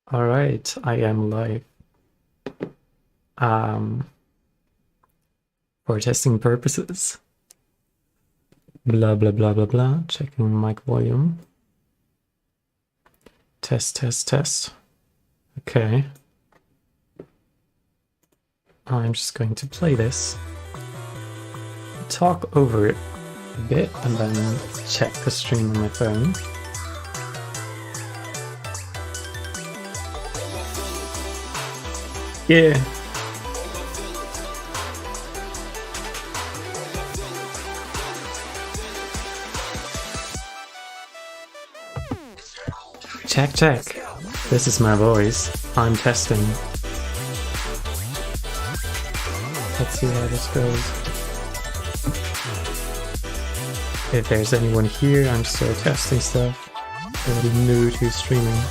All right, I am live. For testing purposes. Blah, blah, blah, blah, blah. Checking mic volume. Test, test, test. Okay. I'm just going to play this. Talk over it a bit and then check the stream on my phone. Yeah. Check, check. This is my voice. I'm testing. Let's see how this goes. If there's anyone here, I'm still testing stuff. Already new to streaming.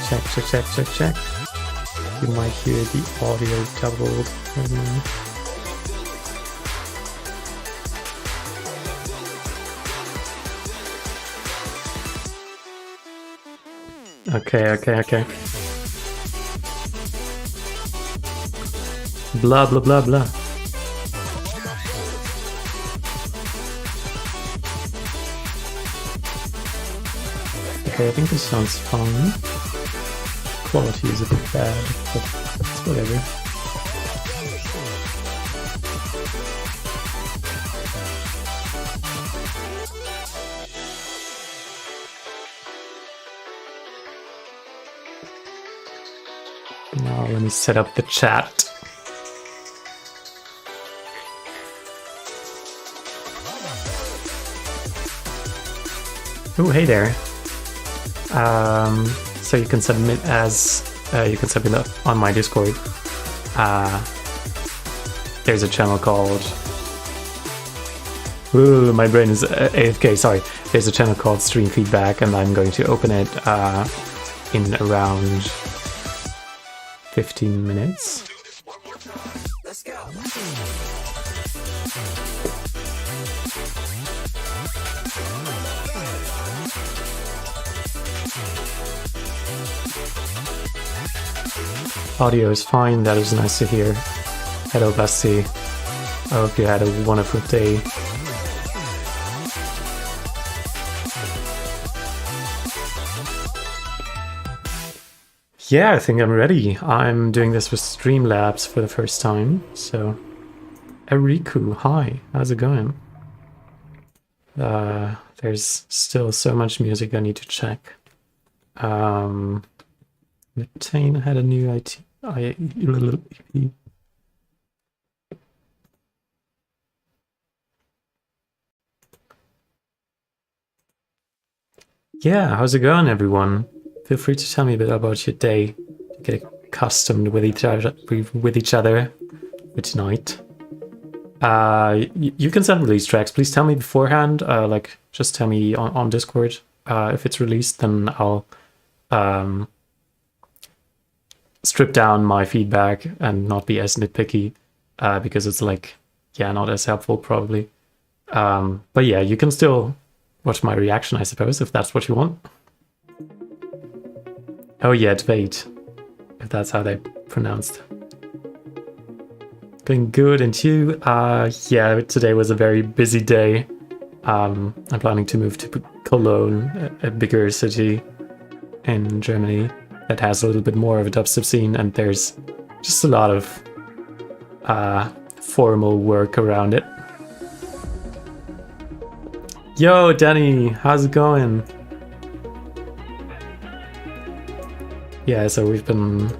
Check, check, check, check, check. You might hear the audio doubled right now. Okay. Blah, blah, blah, blah. Okay, I think this sounds fine. Quality is a bit bad, but it's whatever. Now let me set up the chat. Oh, hey there. So you can submit on my Discord. There's a channel called. Ooh, my brain is AFK. Sorry. There's a channel called Stream Feedback, and I'm going to open it in around 15 minutes. Let's go. Audio is fine, that is nice to hear. Hello, Basti. I hope you had a wonderful day. Yeah, I think I'm ready. I'm doing this with Streamlabs for the first time, so... Eriku, hi, how's it going? There's still so much music I need to check. Methane had a new EP. Yeah, how's it going, everyone? Feel free to tell me a bit about your day. Get accustomed with each other for tonight. You can send release tracks. Please tell me beforehand. Just tell me on Discord. If it's released, then I'll strip down my feedback and not be as nitpicky, because it's not as helpful probably. But yeah, you can still watch my reaction, I suppose, if that's what you want. Oh yeah, debate, if that's how they pronounced. Going good, and you? Yeah, today was a very busy day. I'm planning to move to Cologne, a bigger city in Germany that has a little bit more of a dubstep scene, and there's just a lot of formal work around it. Yo, Danny, how's it going? Yeah, so we've been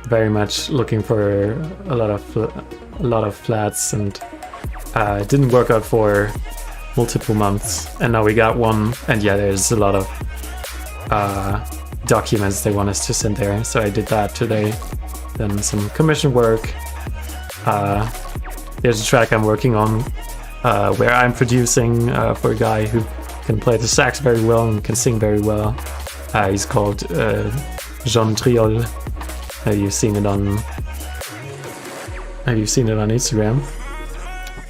very much looking for a lot of flats, and it didn't work out for multiple months, and now we got one, and yeah, there's a lot of documents they want us to send there, so I did that today. Then some commission work. There's a track I'm working on where I'm producing for a guy who can play the sax very well and can sing very well. He's called Jean Triol. You've seen it on Instagram.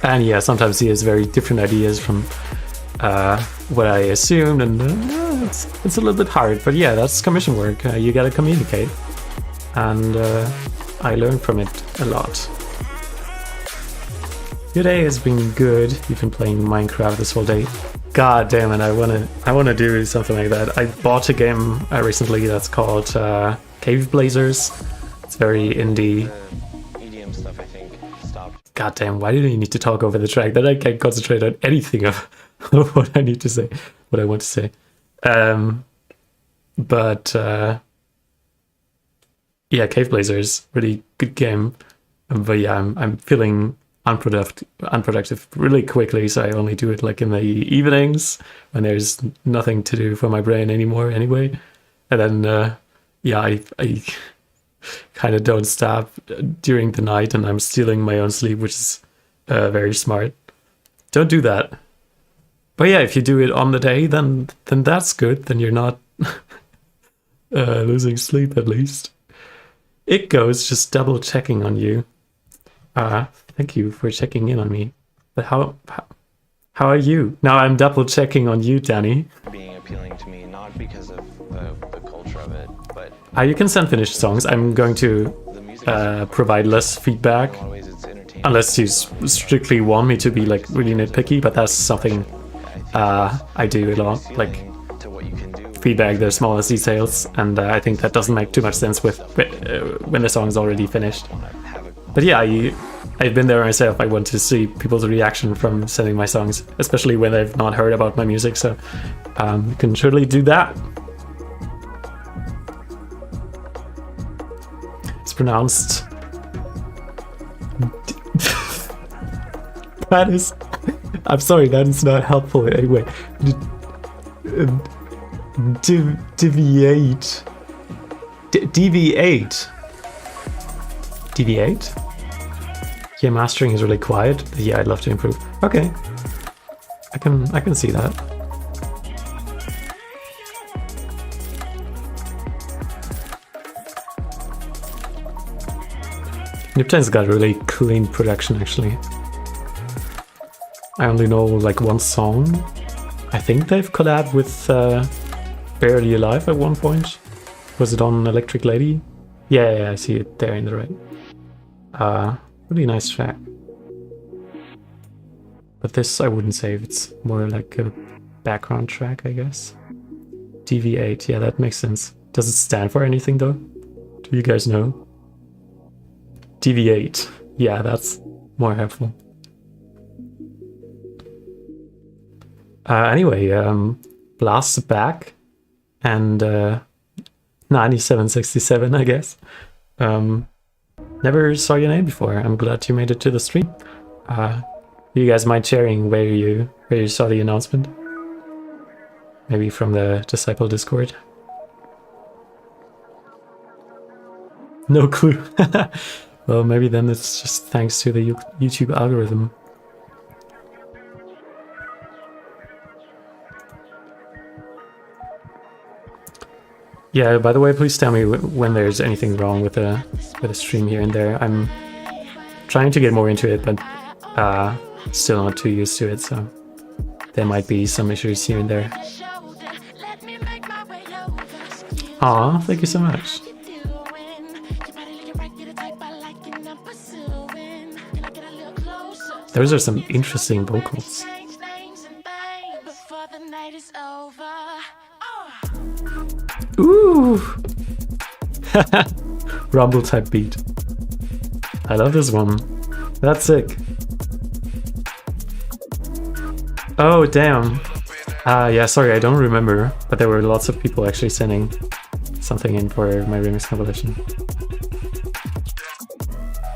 And yeah, sometimes he has very different ideas from what I assumed, and it's a little bit hard. But yeah, that's commission work. You gotta communicate, and I learned from it a lot. Your day has been good. You've been playing Minecraft this whole day. God damn it! I wanna do something like that. I bought a game recently that's called Cave Blazers. It's very indie. EDM stuff, I think, stopped. God damn! Why do you need to talk over the track? Then I can't concentrate on anything of what I need to say, what I want to say. Yeah, Cave Blazers, really good game. But yeah, I'm feeling unproductive really quickly, so I only do it like in the evenings when there's nothing to do for my brain anymore anyway. And then yeah, I kind of don't stop during the night, and I'm stealing my own sleep, which is very smart. Don't do that. But yeah, if you do it on the day, then that's good. Then you're not losing sleep, at least. It goes just double checking on you. Thank you for checking in on me. But how are you? Now I'm double checking on you, Danny. Being appealing to me, not because of the culture of it, but You can send finished songs. I'm going to the music. provide less feedback, In a lot of ways, it's entertaining. unless you strictly want me to be like really nitpicky. But that's something I do a lot, like To what you can do. feedback the smallest details, and I think that doesn't make too much sense with when the song's already finished. Have a But yeah, I've been there myself. I want to see people's reaction from sending my songs, especially when they've not heard about my music, so you can surely do that. It's pronounced... That is... I'm sorry, that is not helpful anyway. Deviate. Deviate. Deviate? Yeah, mastering is really quiet. But yeah, I'd love to improve. Okay. I can see that. Niptine's got really clean production, actually. I only know like one song. I think they've collabed with Barely Alive at one point. Was it on Electric Lady? Yeah, I see it there in the right. Really nice track. But this I wouldn't say. It's more like a background track, I guess. DV8, yeah, that makes sense. Does it stand for anything though? Do you guys know? DV8, yeah, that's more helpful. Anyway, Blast back and 9767, I guess. Never saw your name before. I'm glad you made it to the stream. You guys mind sharing where you saw the announcement? Maybe from the Disciple Discord? No clue. Well, maybe then it's just thanks to the YouTube algorithm. Yeah, by the way, please tell me when there's anything wrong with the stream here and there. I'm trying to get more into it, but still not too used to it, so there might be some issues here and there. Aw, thank you so much. Those are some interesting vocals. Ooh! Rumble type beat. I love this one. That's sick. Oh, damn. Yeah, sorry, I don't remember, but there were lots of people actually sending something in for my remix compilation.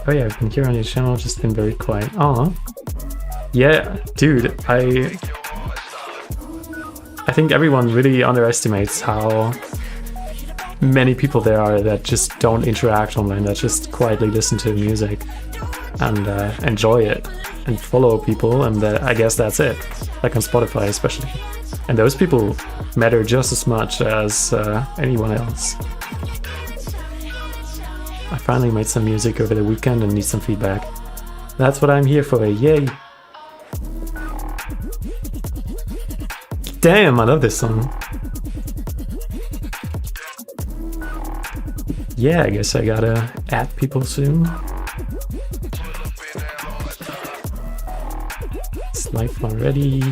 Oh yeah, I've been here on your channel, just been very quiet. Aw. Yeah, dude, I think everyone really underestimates how many people there are that just don't interact online, that just quietly listen to music and enjoy it and follow people, and I guess that's it. Like on Spotify especially. And those people matter just as much as anyone else. I finally made some music over the weekend and need some feedback. That's what I'm here for, yay! Damn, I love this song. Yeah, I guess I gotta add people soon. It's live already.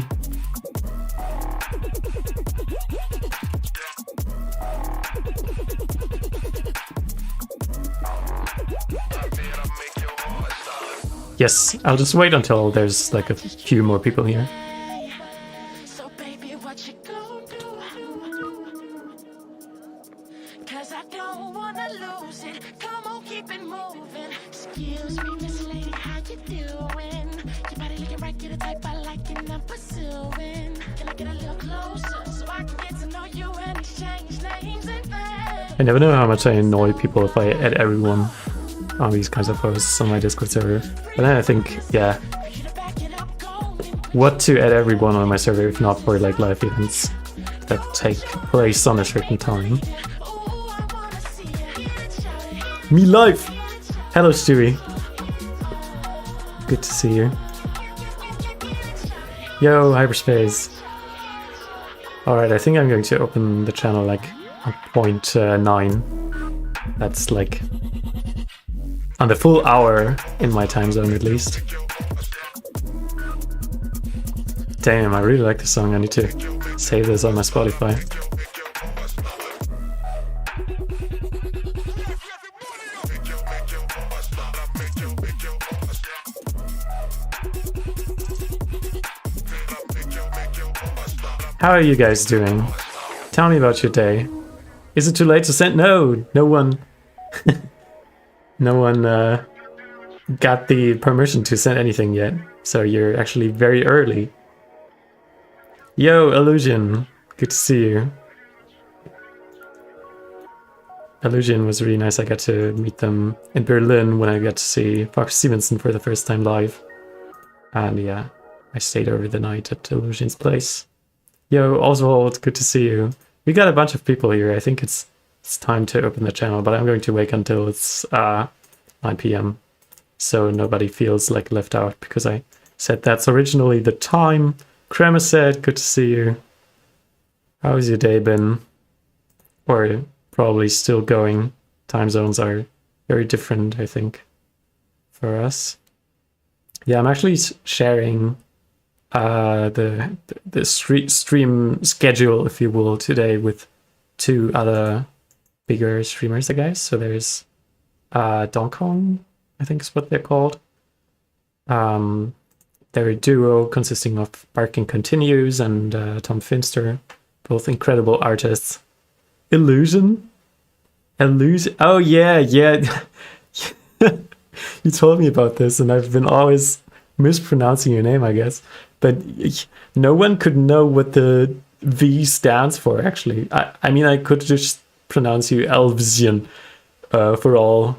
Yes, I'll just wait until there's like a few more people here. So baby, what you gonna do? 'Cause I don't wanna lose it. Come on, keep it moving. Excuse me, Miss Lady, how you doing? Your body looking right, get a type I like and I'm pursuing. Can I get a little closer so I can get to know you and exchange names and things? I never know how much I annoy people if I add everyone on these kinds of posts on my Discord server. But then I think, yeah, what to add everyone on my server if not for like live events that take place on a certain time. Me live! Hello Stewie. Good to see you. Yo, hyperspace. Alright, I think I'm going to open the channel like on point 9. That's like on the full hour in my time zone at least. Damn, I really like this song. I need to save this on my Spotify. How are you guys doing? Tell me about your day. Is it too late to send? No, no one got the permission to send anything yet. So you're actually very early. Yo, Illusion. Good to see you. Illusion was really nice. I got to meet them in Berlin when I got to see Fox Stevenson for the first time live. And yeah, I stayed over the night at Illusion's place. Yo, Oswald, good to see you. We got a bunch of people here. I think it's time to open the channel, but I'm going to wait until it's 9 p.m. so nobody feels like left out because I said that's originally the time. Kremer said, good to see you. How's your day been? Or probably still going. Time zones are very different, I think, for us. Yeah, I'm actually sharing the stream schedule, if you will, today with 2 other bigger streamers, I guess. So there's Donkong, I think is what they're called. They're a duo consisting of Barking Continues and Tom Finster, both incredible artists. Illusion? Illusion? Oh yeah, yeah. You told me about this and I've been always mispronouncing your name, I guess. But no one could know what the V stands for, actually. I mean, I could just pronounce you Elvsian for all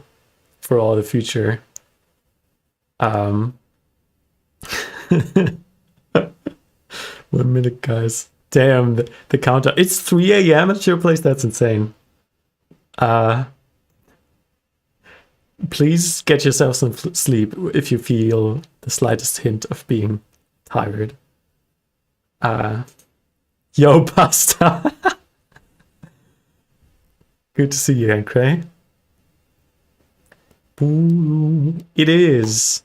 the future. 1 minute, guys. Damn, the countdown. It's 3 a.m. at your place? That's insane. Please get yourself some sleep if you feel the slightest hint of being tired. Yo, pasta. Good to see you, Hankray. It is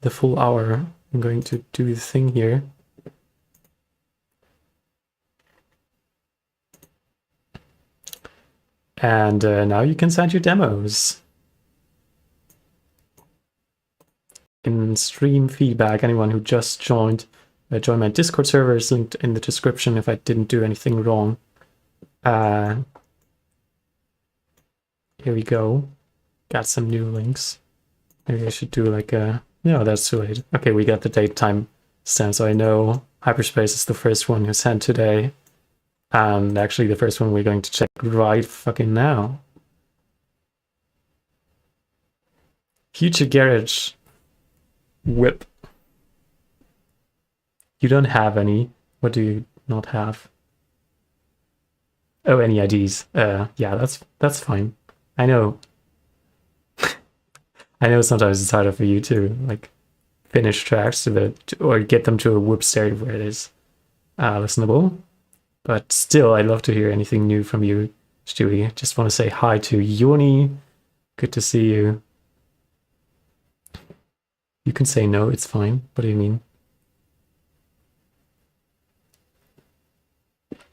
the full hour. I'm going to do the thing here. And now you can send your demos. In stream feedback, anyone who just joined, join my Discord server is linked in the description if I didn't do anything wrong. Here we go. Got some new links. Maybe I should do like a... No, that's too late. Okay, we got the date time stamp, so I know Hyperspace is the first one who sent today. And actually the first one we're going to check right fucking now. Future Garage. Whip. You don't have any. What do you not have? Oh, any IDs. Yeah, that's fine. I know. I know sometimes it's harder for you to like finish tracks or get them to a whip stereo where it is. listenable. But still, I'd love to hear anything new from you, Stewie. Just want to say hi to Yoni. Good to see you. You can say no, it's fine. What do you mean?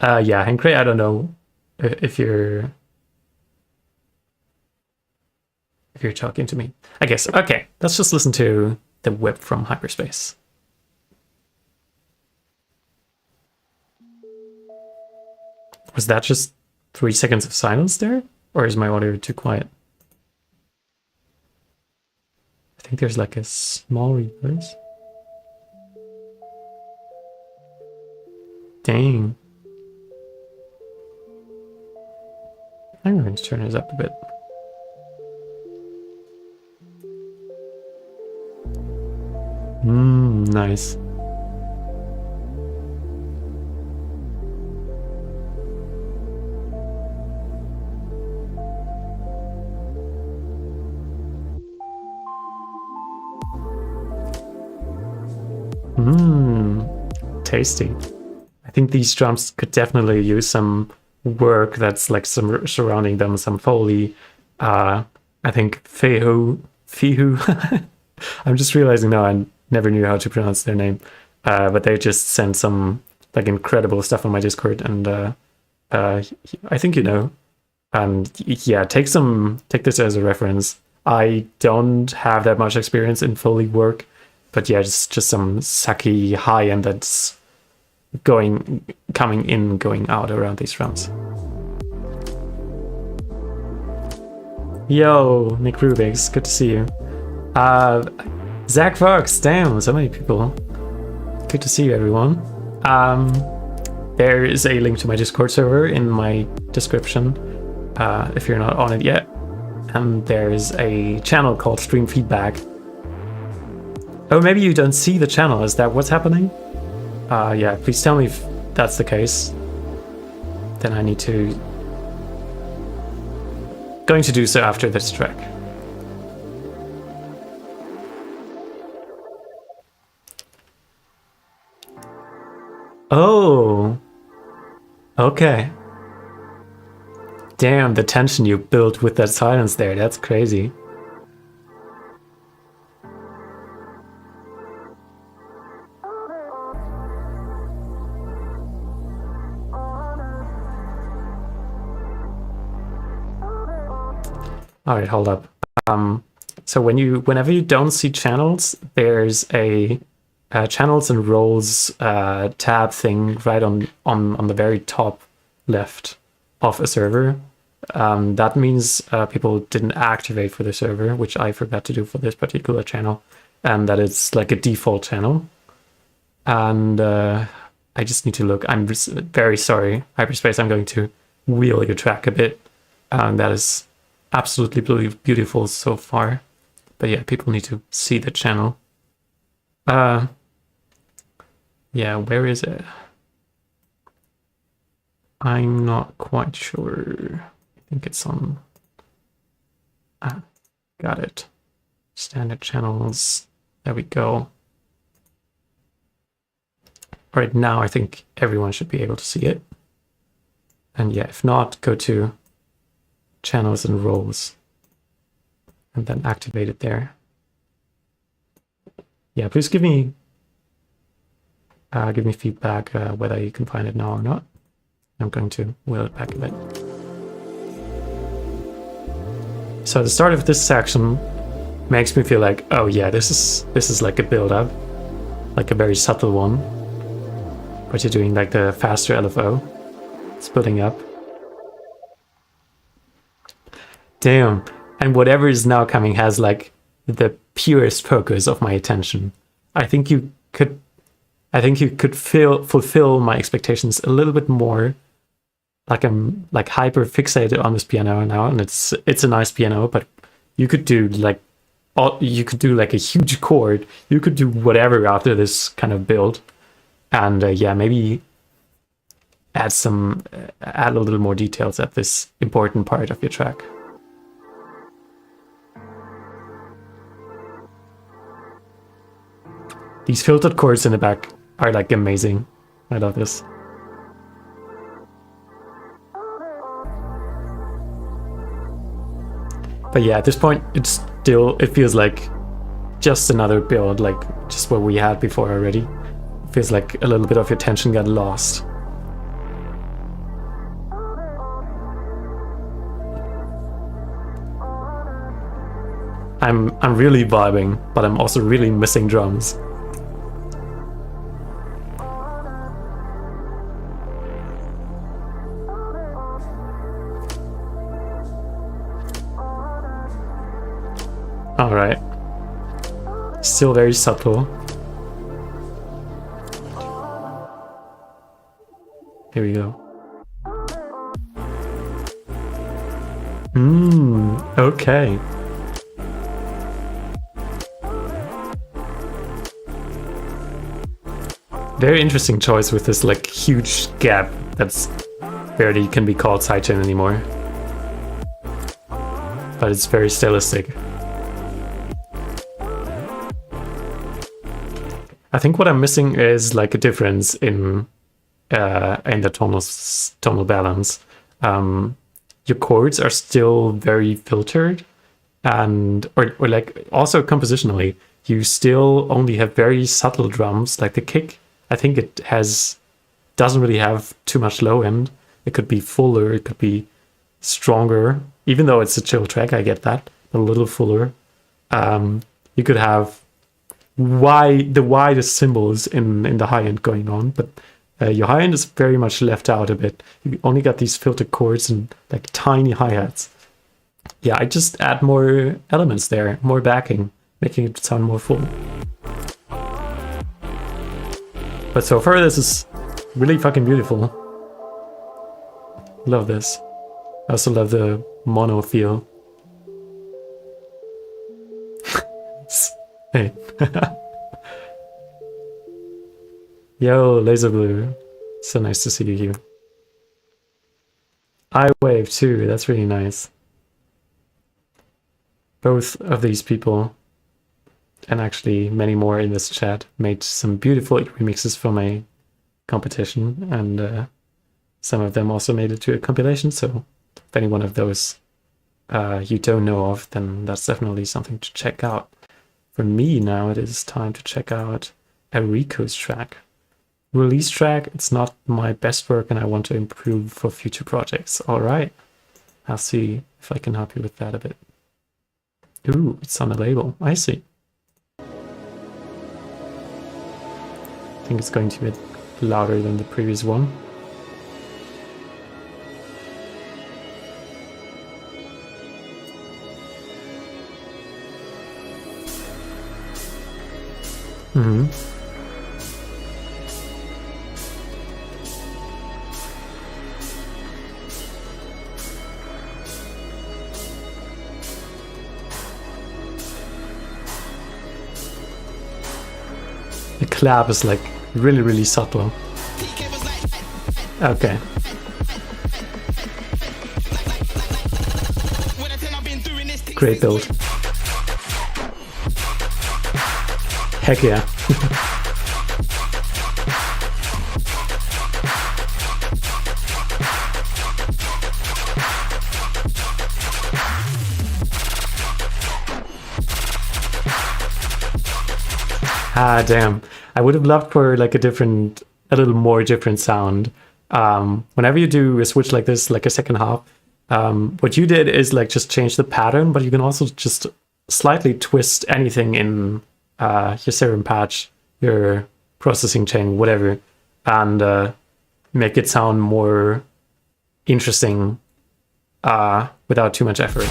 Yeah, Hankray, I don't know if you're talking to me. I guess. Okay, let's just listen to the whip from hyperspace. Was that just 3 seconds of silence there? Or is my audio too quiet? I think there's like a small reverse. Dang. I'm going to turn this up a bit. Nice. Tasty. I think these drums could definitely use some work that's like some surrounding them, some Foley. I think Fihu. I'm just realizing now I never knew how to pronounce their name. But they just sent some like incredible stuff on my Discord, and I think you know. And yeah, take this as a reference. I don't have that much experience in Foley work, but yeah, just some sucky high end that's coming in, going out around these drums. Yo, Nick Rubix, good to see you. Zach Fox, damn, so many people. Good to see you, everyone. There is a link to my Discord server in my description, if you're not on it yet. And there's a channel called Stream Feedback. Oh, maybe you don't see the channel. Is that what's happening? Yeah, please tell me if that's the case. Then I need to... Going to do so after this track. Oh. Okay. Damn, the tension you built with that silence there. That's crazy. All right, hold up. So whenever you don't see channels, there's a channels and roles tab thing right on the very top left of a server. That means people didn't activate for the server, which I forgot to do for this particular channel, and that it's like a default channel. And I just need to look. I'm very sorry, Hyperspace. I'm going to wheel your track a bit. That is absolutely beautiful so far, but yeah, people need to see the channel. Yeah, where is it? I'm not quite sure. I think it's on... got it. Standard channels. There we go. All right, now I think everyone should be able to see it. And yeah, if not, go to channels and roles and then activate it there. Yeah, please give me feedback whether you can find it now or not. I'm going to wheel it back a bit. So the start of this section makes me feel like, oh yeah, this is like a build-up, like a very subtle one, but you're doing like the faster LFO. It's building up. Damn. And whatever is now coming has like the purest focus of my attention. I think you could fulfill my expectations a little bit more. Like I'm like hyper fixated on this piano now, and it's a nice piano, but you could do like a huge chord. You could do whatever after this kind of build, and yeah, maybe add a little more details at this important part of your track. These filtered chords in the back are like amazing. I love this. But yeah, at this point, it feels like just another build, like just what we had before already. It feels like a little bit of your tension got lost. I'm really vibing, but I'm also really missing drums. All right. Still very subtle. Here we go. Okay. Very interesting choice with this like huge gap that's barely can be called sidechain anymore. But it's very stylistic. I think what I'm missing is like a difference in the tonal balance. Your chords are still very filtered, and or like also compositionally, you still only have very subtle drums. Like the kick, I think it doesn't really have too much low end. It could be fuller, it could be stronger. Even though it's a chill track, I get that, a little fuller. You could have the widest cymbals in the high end going on, but your high end is very much left out a bit. You only got these filtered chords and like tiny hi-hats. Yeah, I just add more elements there, more backing, making it sound more full. But so far this is really fucking beautiful. Love this. I also love the mono feel. Hey. Yo, Laser Blue. So nice to see you here. I Wave too, that's really nice. Both of these people, and actually many more in this chat, made some beautiful remixes for my competition, and some of them also made it to a compilation, so if any one of those you don't know of, then that's definitely something to check out. For me now, it is time to check out a Rico's track. Release track, it's not my best work and I want to improve for future projects. All right, I'll see if I can help you with that a bit. Ooh, it's on a label, I see. I think it's going to be louder than the previous one. Mm-hmm. The clap is like really, really subtle. Okay. Great build. Heck yeah. Ah, damn. I would have loved for like a little more different sound. Whenever you do a switch like this, like a second half, what you did is like just change the pattern, but you can also just slightly twist anything in your serum patch, your processing chain, whatever, and make it sound more interesting without too much effort.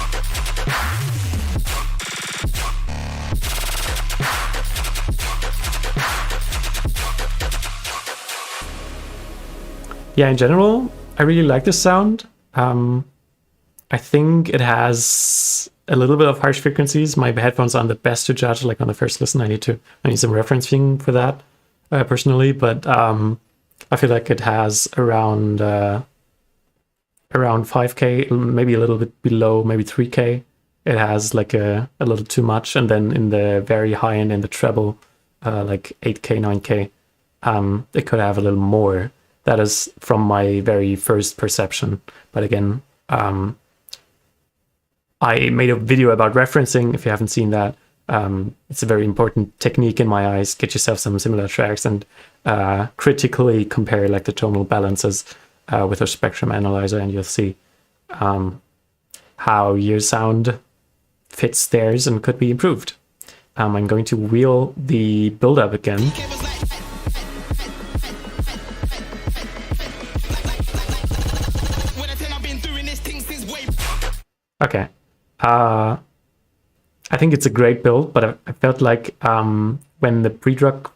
Yeah, in general, I really like this sound. I think it has a little bit of harsh frequencies. My headphones aren't the best to judge. Like on the first listen, I need some referencing for that personally. But I feel like it has around 5K, maybe a little bit below, maybe 3K. It has like a little too much, and then in the very high end, in the treble, like 8K, 9K. it could have a little more. That is from my very first perception. But again, I made a video about referencing. If you haven't seen that, it's a very important technique in my eyes. Get yourself some similar tracks and critically compare like the tonal balances with a spectrum analyzer, and you'll see how your sound fits theirs and could be improved. I'm going to wheel the build-up again. Okay. I think it's a great build, but I felt like when the pre-drop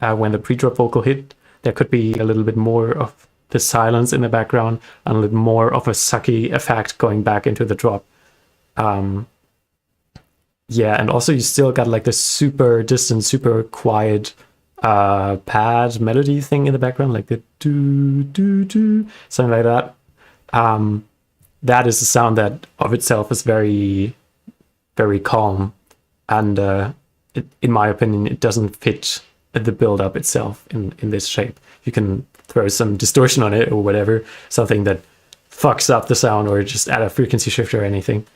vocal hit, there could be a little bit more of the silence in the background and a little more of a sucky effect going back into the drop. Yeah, and also you still got like this super distant, super quiet pad melody thing in the background, like the do do do, something like that. That is a sound that of itself is very, very calm, and in my opinion, it doesn't fit the build-up itself in this shape. You can throw some distortion on it or whatever, something that fucks up the sound, or just add a frequency shifter or anything.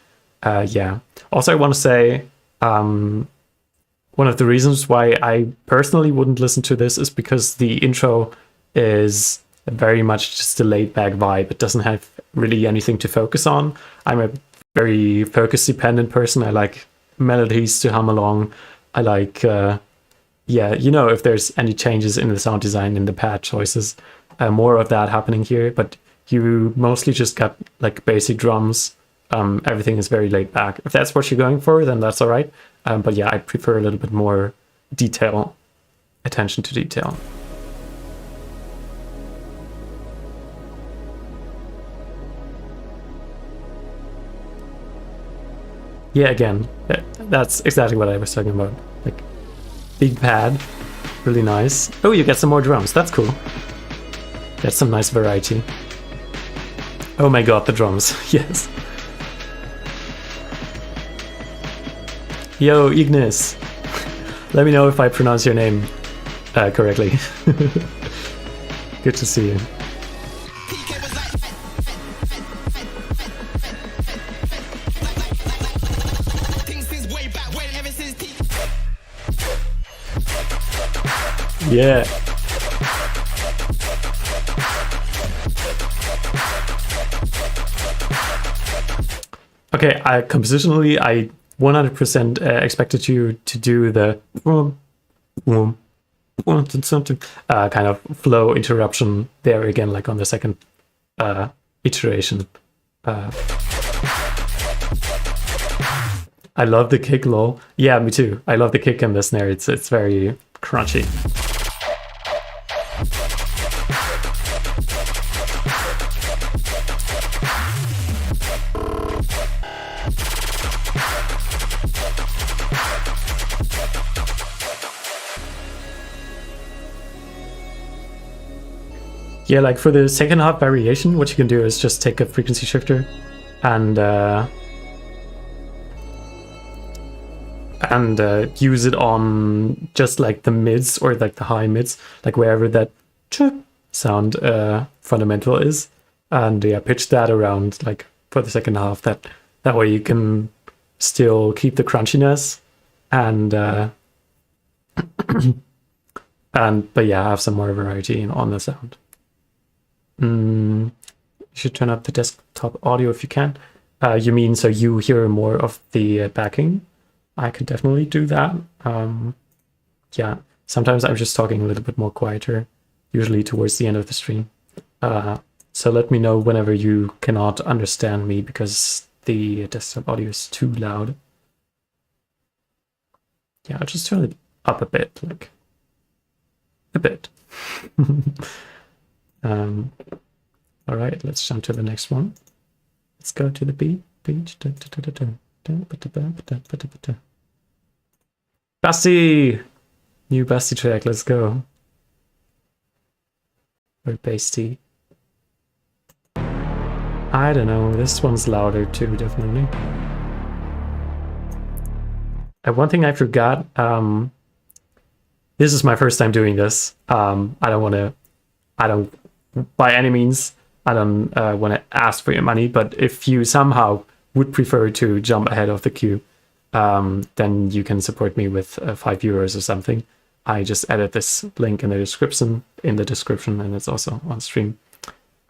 Yeah. Also, I want to say one of the reasons why I personally wouldn't listen to this is because the intro is very much just a laid-back vibe. It doesn't have really anything to focus on. I'm a very focus-dependent person. I like melodies to hum along. I like, yeah, you know, if there's any changes in the sound design, in the pad choices, more of that happening here. But you mostly just got like basic drums. Everything is very laid back. If that's what you're going for, then that's all right. But yeah, I prefer a little bit more detail, attention to detail. Yeah, again, that's exactly what I was talking about. Like, big pad, really nice. Oh, you get some more drums. That's cool. That's some nice variety. Oh my god, the drums. Yes. Yo, Ignis. Let me know if I pronounce your name correctly. Good to see you. Yeah. Okay, compositionally, I 100% expected you to do the kind of flow interruption there again, like on the second iteration. I love the kick, lol. Yeah, me too. I love the kick and the snare. It's very crunchy. Yeah, like for the second half variation, what you can do is just take a frequency shifter and use it on just like the mids or like the high mids, like wherever that sound fundamental is, and yeah, pitch that around like for the second half. That way you can still keep the crunchiness and but yeah, have some more variety on the sound. You should turn up the desktop audio if you can. You mean so you hear more of the backing? I could definitely do that. Yeah, sometimes I'm just talking a little bit more quieter, usually towards the end of the stream. So let me know whenever you cannot understand me because the desktop audio is too loud. Yeah, I'll just turn it up a bit, like a bit. All right, let's jump to the next one. Let's go to the beat. Basti! New Basti track, let's go. Or Basti. I don't know, this one's louder too, definitely. One thing I forgot, this is my first time doing this. I don't, by any means, I don't want to ask for your money, but if you somehow would prefer to jump ahead of the queue, then you can support me with €5 or something. I just added this link in the description, and it's also on stream.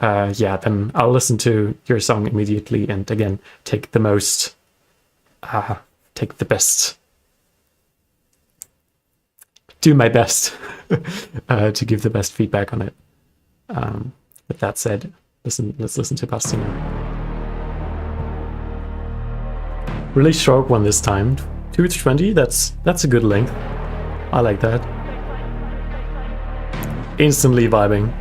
Yeah, then I'll listen to your song immediately, and again, take the best, do my best to give the best feedback on it. With that said, let's listen to Basti now. Really short one this time, 2:20. That's a good length. I like that. Instantly vibing.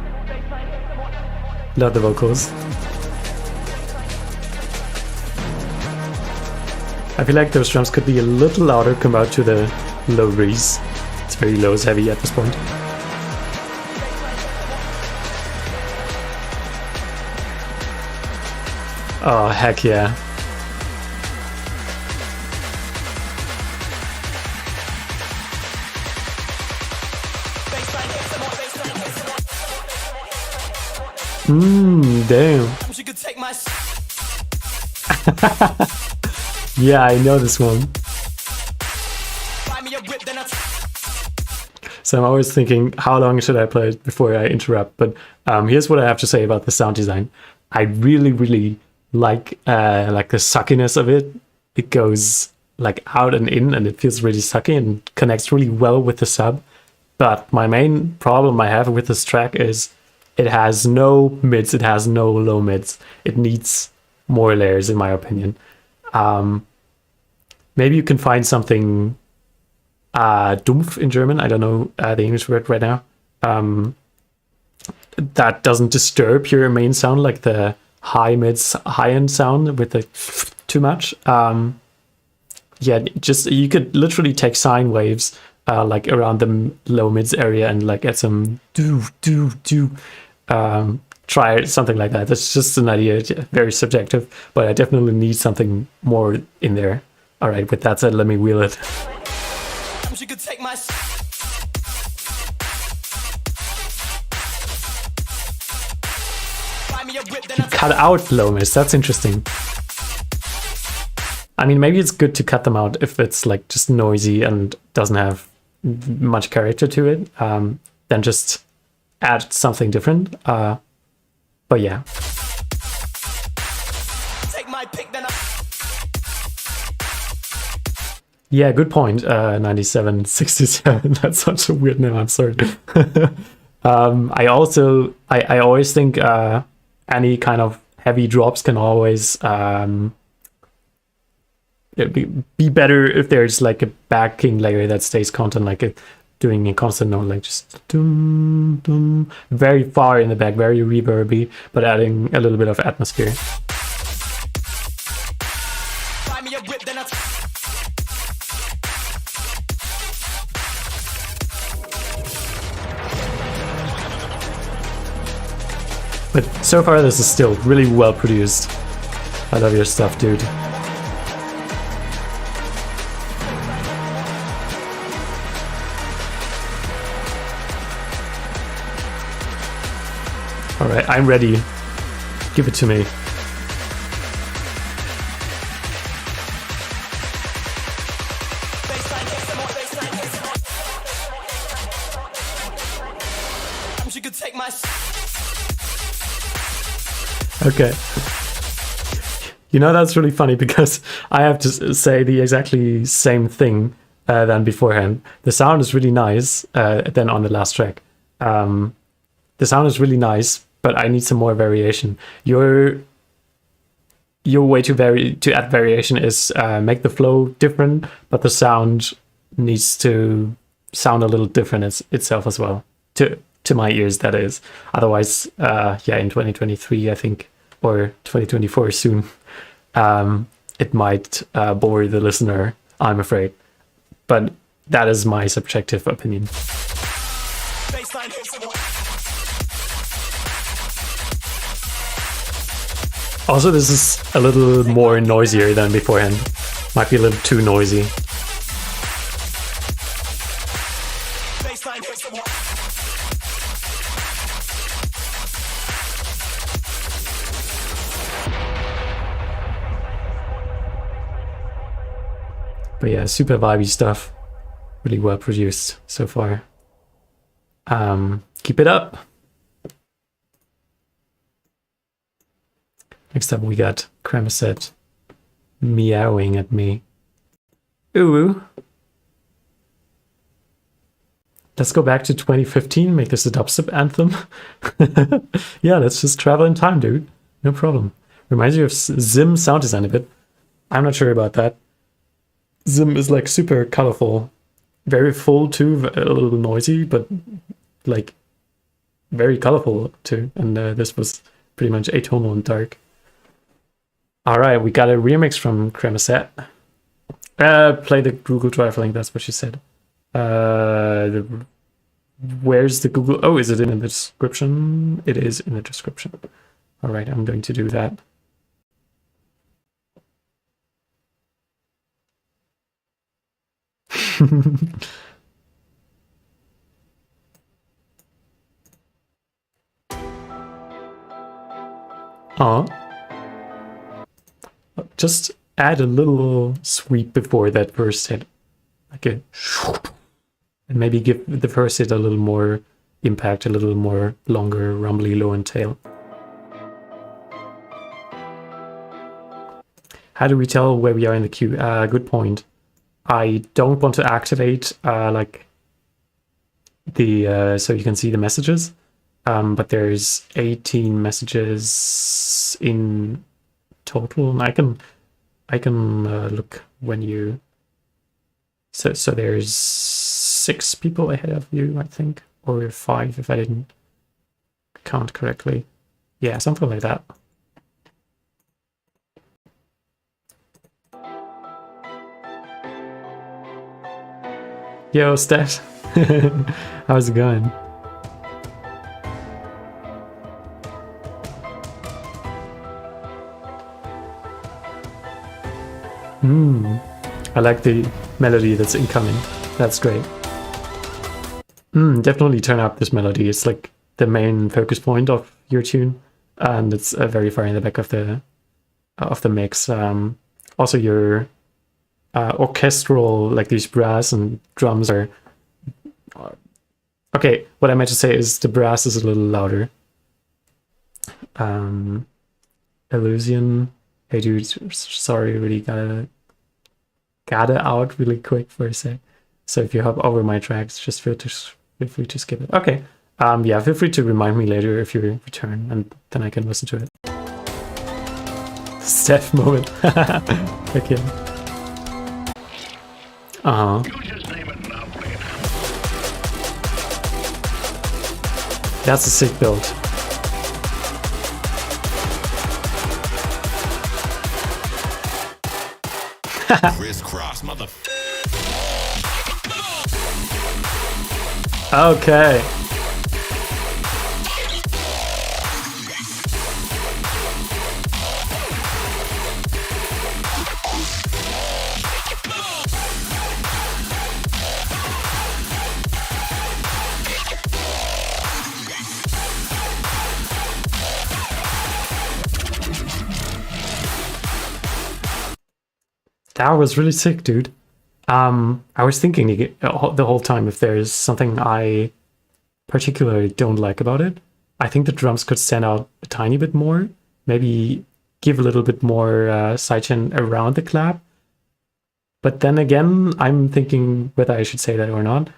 Love the vocals. I feel like those drums could be a little louder compared to the low breeze. It's very lows heavy at this point. Oh, heck yeah. Damn. Yeah, I know this one. So I'm always thinking, how long should I play it before I interrupt? But here's what I have to say about the sound design. I really, really like the suckiness of it. It goes like out and in, and it feels really sucky and connects really well with the sub. But my main problem I have with this track is it has no mids, it has no low mids. It needs more layers, in my opinion. Maybe you can find something dumpf in German, I don't know the English word right now, that doesn't disturb your main sound, like the high mids, high end sound with the too much. Yeah, just you could literally take sine waves like around the low mids area and like add some do. Try something like that. That's just an idea, very subjective, but I definitely need something more in there. All right, with that said, let me wheel it. Cut out low mids, that's interesting. I mean, maybe it's good to cut them out if it's like just noisy and doesn't have much character to it. Then just add something different. But yeah. Yeah, good point. 9767. That's such a weird name. I'm sorry. I always think any kind of heavy drops can always be better if there's like a backing layer that stays constant, like doing a constant note, like just dum dum, very far in the back, very reverby, but adding a little bit of atmosphere. But so far this is still really well produced. I love your stuff, dude. Alright, I'm ready. Give it to me. Okay. You know, that's really funny because I have to say the exactly same thing than beforehand. The sound is really nice than on the last track. The sound is really nice, but I need some more variation. Your way to add variation is make the flow different, but the sound needs to sound a little different itself as well. To my ears, that is. Otherwise, yeah, in 2023, I think, or 2024 soon, it might bore the listener, I'm afraid. But that is my subjective opinion. Also, this is a little more noisier than beforehand. Might be a little too noisy. But yeah, super vibey stuff. Really well produced so far. Keep it up. Next up we got Kremset meowing at me. Ooh. Let's go back to 2015, make this a dubstep anthem. Yeah, let's just travel in time, dude. No problem. Reminds you of Zim sound design a bit. I'm not sure about that. Zim is like super colorful. Very full too, a little noisy, but like very colorful too. And this was pretty much atonal and dark. Alright, we got a remix from Kremset. Play the Google Drive link, that's what she said. Where's the Google? Oh, is it in the description? It is in the description. Alright, I'm going to do that. Just add a little sweep before that first hit, like a, and maybe give the first hit a little more impact, a little more longer, rumbly low and tail. How do we tell where we are in the queue? Good point. I don't want to activate like the so you can see the messages, but there's 18 messages in total, and I can look when you. So there's 6 people ahead of you, I think, or 5 if I didn't count correctly. Yeah, something like that. Yo, Steph. How's it going? I like the melody that's incoming. That's great. Definitely turn up this melody. It's like the main focus point of your tune, and it's very far in the back of the mix. Also, your orchestral, like these brass and drums are. Okay, what I meant to say is the brass is a little louder. Illusion. Hey dude, sorry, really gotta out really quick for a sec. So if you hop over my tracks, just feel free to skip it. Okay. Yeah, feel free to remind me later if you return, and then I can listen to it. Steph moment. Okay. That's a sick build. Crisscross, mother. Okay. That was really sick, dude. I was thinking the whole time if there's something I particularly don't like about it. I think the drums could stand out a tiny bit more. Maybe give a little bit more sidechain around the clap. But then again, I'm thinking whether I should say that or not.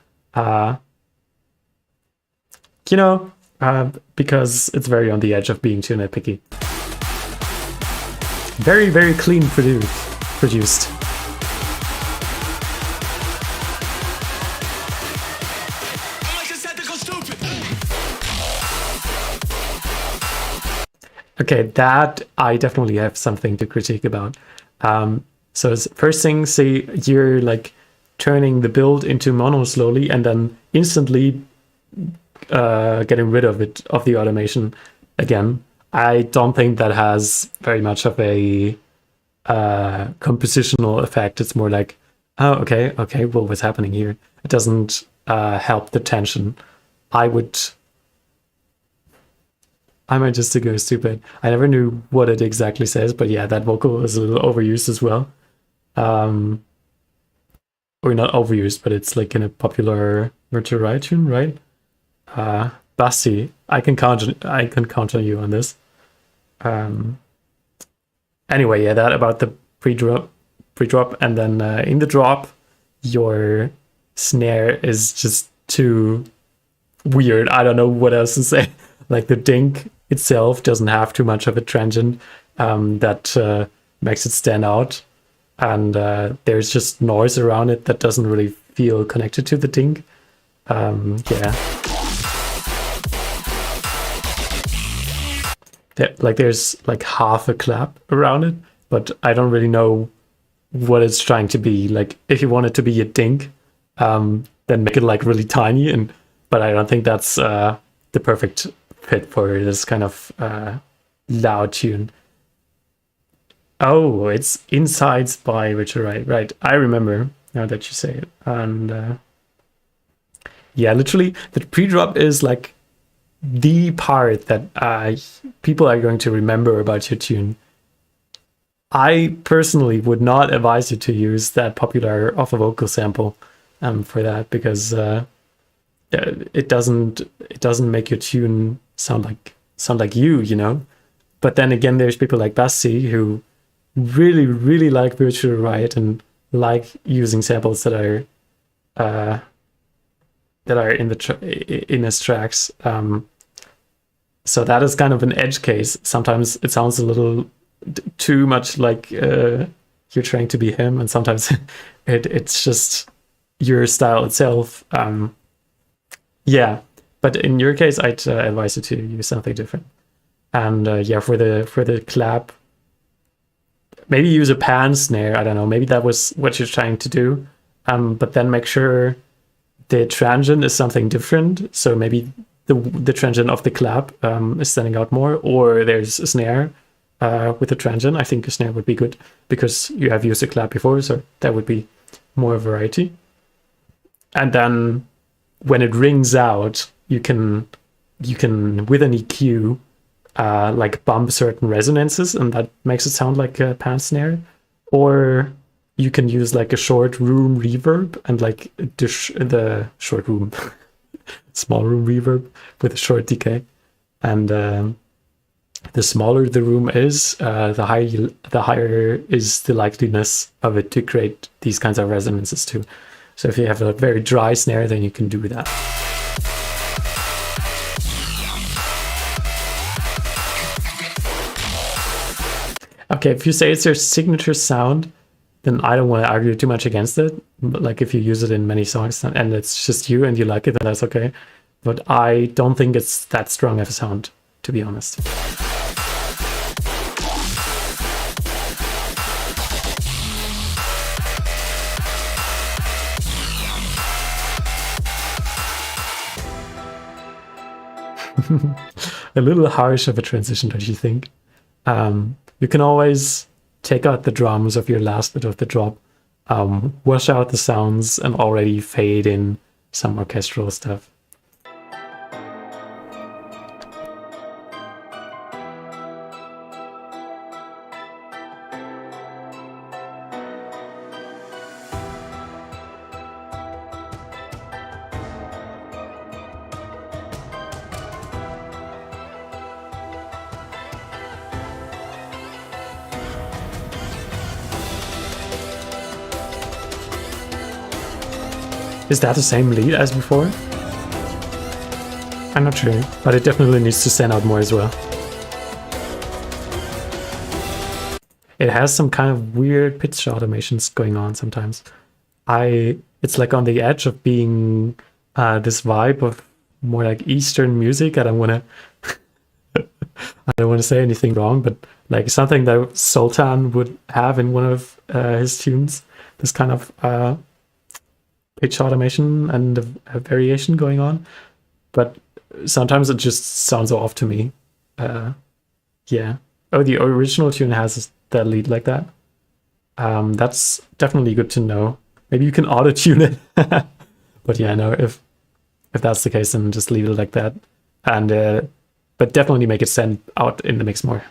Because it's very on the edge of being too nitpicky. Very, very clean produced. Okay, that I definitely have something to critique about. So first thing, say you're like turning the build into mono slowly and then instantly getting rid of the automation again. I don't think that has very much of a compositional effect. It's more like, oh, okay, well, what's happening here? It doesn't help the tension. I might just go stupid. I never knew what it exactly says, but yeah, that vocal is a little overused as well. Or not overused, but it's like in a popular virtual riot tune, right? Basti, I can count on you on this. Anyway, yeah, that about the pre-drop, and then in the drop, your snare is just too weird. I don't know what else to say. Like the dink itself doesn't have too much of a transient that makes it stand out, and there's just noise around it that doesn't really feel connected to the dink. Yeah. Like there's like half a clap around it, but I don't really know what it's trying to be. Like if you want it to be a dink, then make it like really tiny, but I don't think that's the perfect fit for this kind of loud tune. Oh, it's Insides by Richard Wright. Right, I remember now that you say it. And yeah, literally the pre-drop is like the part that people are going to remember about your tune. I personally would not advise you to use that popular off a vocal sample for that, because it doesn't make your tune sound like you know. But then again, there's people like Basti who really like virtual riot and like using samples that are in his tracks. So that is kind of an edge case. Sometimes it sounds a little too much like you're trying to be him, and sometimes it's just your style itself. Yeah, but in your case, I'd advise you to use something different. And yeah, for the clap, maybe use a pan snare. I don't know. Maybe that was what you're trying to do. But then make sure the transient is something different. So maybe the transient of the clap is standing out more, or there's a snare with a transient. I think a snare would be good because you have used a clap before, so that would be more variety. And then when it rings out, you can with an EQ like bump certain resonances, and that makes it sound like a pan snare. Or you can use like a short room reverb and like the short room small room reverb with a short decay. And the smaller the room is, the higher is the likeliness of it to create these kinds of resonances too. So if you have a very dry snare, then you can do that. Okay, if you say it's your signature sound, then I don't want to argue too much against it. But like if you use it in many songs and it's just you and you like it, then that's okay. But I don't think it's that strong of a sound, to be honest. A little harsh of a transition, don't you think? You can always take out the drums of your last bit of the drop, wash out the sounds, and already fade in some orchestral stuff. Is that the same lead as before? I'm not sure, but it definitely needs to stand out more as well. It has some kind of weird pitch automations going on sometimes. It's like on the edge of being this vibe of more like Eastern music. I don't want to say anything wrong, but like something that Sultan would have in one of his tunes. This kind of pitch automation and a variation going on, but sometimes it just sounds off to me. Yeah. Oh, the original tune has that lead like that. That's definitely good to know. Maybe you can auto-tune it, but But yeah, no, if that's the case, then just leave it like that. And but definitely make it stand out in the mix more.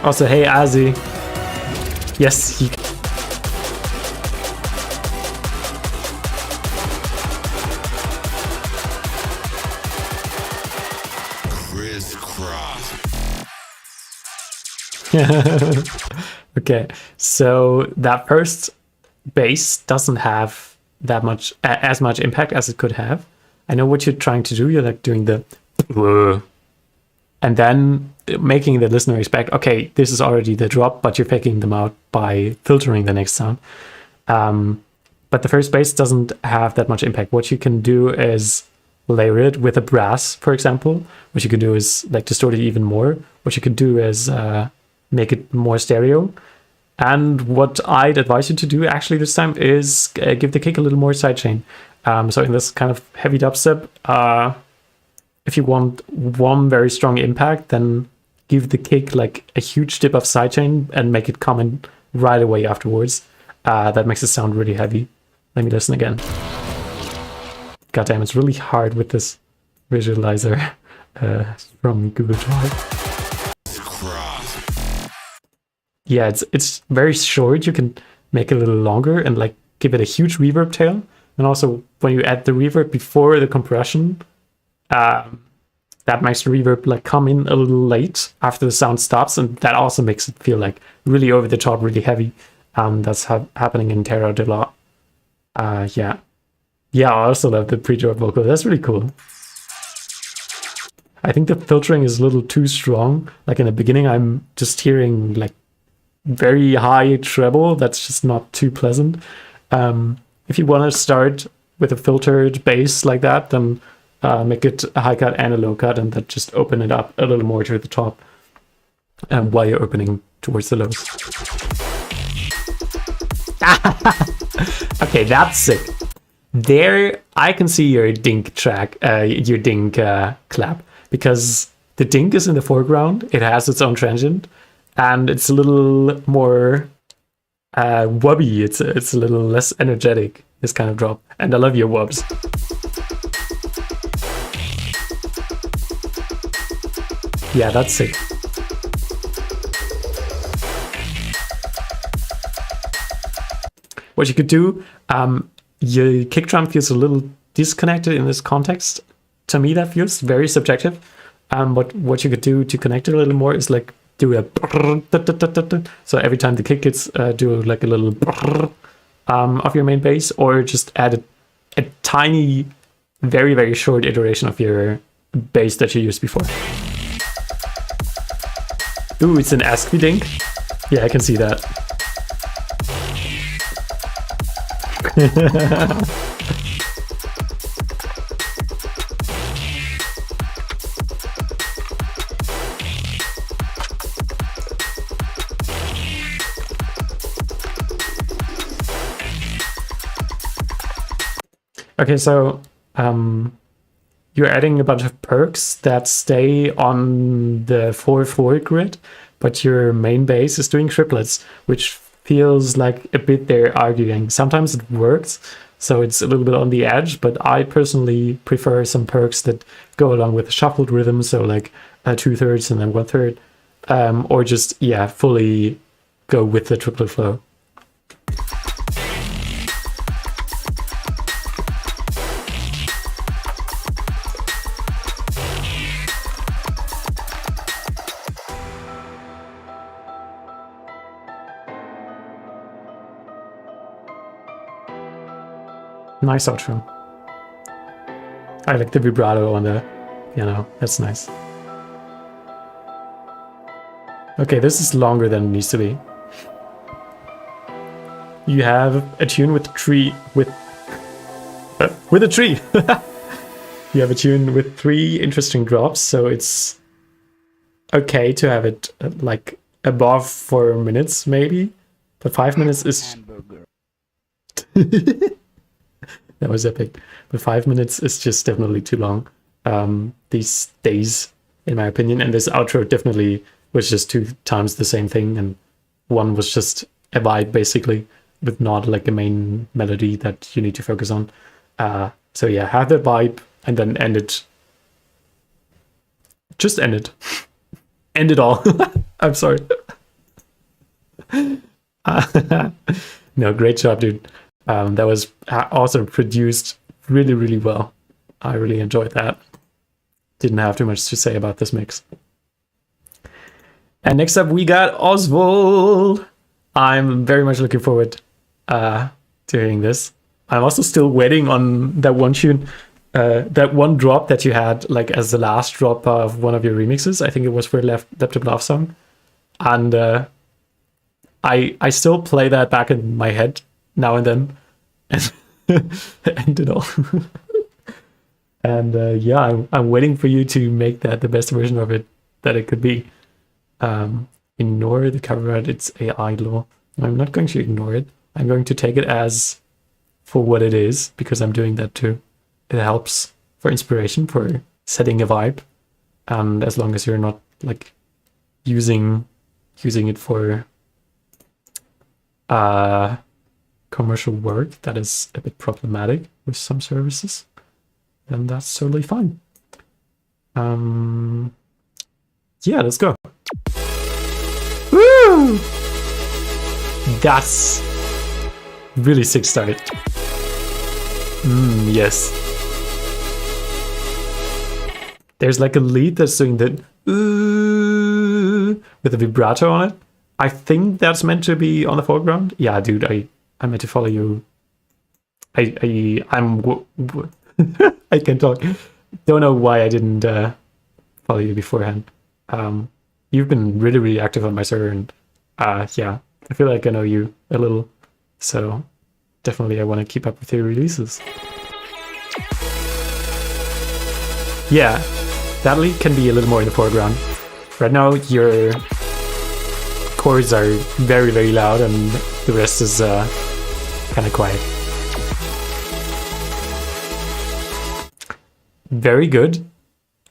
Also, hey, Azzy. Yes, he... Crisscross. Okay, so that first bass doesn't have that much, as much impact as it could have. I know what you're trying to do. You're like doing the... And then making the listener expect, okay, this is already the drop, but you're faking them out by filtering the next sound. But the first bass doesn't have that much impact. What you can do is layer it with a brass, for example. What you can do is like distort it even more. What you can do is make it more stereo. And what I'd advise you to do actually this time is give the kick a little more sidechain. So in this kind of heavy dubstep, if you want one very strong impact, then give the kick like a huge dip of sidechain and make it come in right away afterwards. That makes it sound really heavy. Let me listen again. Goddamn, it's really hard with this visualizer from Google Drive. Yeah, it's very short. You can make it a little longer and like give it a huge reverb tail. And also when you add the reverb before the compression, that makes the reverb like come in a little late after the sound stops, and that also makes it feel like really over the top, really heavy. That's happening in Terra de la. Yeah, I also love the pre-drop vocal. That's really cool. I think the filtering is a little too strong. Like in the beginning, I'm just hearing like very high treble. That's just not too pleasant. If you want to start with a filtered bass like that, then make it a high cut and a low cut, and then just open it up a little more to the top while you're opening towards the lows. Okay, that's sick. There, I can see your dink track, your dink clap, because the dink is in the foreground. It has its own transient, and it's a little more wubby. It's a little less energetic, this kind of drop. And I love your wubs. Yeah, that's sick. What you could do, your kick drum feels a little disconnected in this context. To me, that feels very subjective. But what you could do to connect it a little more is like do a... So every time the kick hits, do like a little of your main bass, or just add a tiny, very, very short iteration of your bass that you used before. Ooh, it's an ASCII dink. Yeah, I can see that. Okay, so you're adding a bunch of perks that stay on the 4/4 grid, but your main bass is doing triplets, which feels like a bit they're arguing. Sometimes it works, so it's a little bit on the edge, but I personally prefer some perks that go along with the shuffled rhythm, so like 2/3 and then 1/3, or just, yeah, fully go with the triplet flow. Nice outro. I like the vibrato on the piano. That's nice. Okay, this is longer than it needs to be. You have a tune with a tree with a tree. You have a tune with 3 interesting drops, so it's okay to have it like above 4 minutes maybe, but 5 minutes is... That was epic. But 5 minutes is just definitely too long these days. in my opinion. And this outro definitely was just 2 times the same thing, and one was just a vibe basically, with not like a main melody that you need to focus on. So yeah, have the vibe and then end it. Just end it. End it all. I'm sorry. No, great job, dude. That was also produced really, really well. I really enjoyed that. Didn't have too much to say about this mix. And next up, we got Oswald. I'm very much looking forward to hearing this. I'm also still waiting on that one tune, that one drop that you had like as the last drop of one of your remixes. I think it was for Laptop Love Song. And I still play that back in my head now and then, and end it all. And yeah, I'm waiting for you to make that the best version of it that it could be. Ignore the cover art, it's AI law. I'm not going to ignore it. I'm going to take it as for what it is, because I'm doing that too. It helps for inspiration, for setting a vibe. And as long as you're not like using it for commercial work that is a bit problematic with some services, then that's totally fine. Yeah, let's go. Woo! That's really sick start. Yes. There's like a lead that's doing the with a vibrato on it. I think that's meant to be on the foreground. Yeah, dude, I meant to follow you. I'm I can talk. Don't know why I didn't follow you beforehand. You've been really, really active on my server, and yeah, I feel like I know you a little. So definitely I want to keep up with your releases. Yeah, that lead can be a little more in the foreground. Right now your chords are very, very loud, and the rest is kind of quiet. Very good.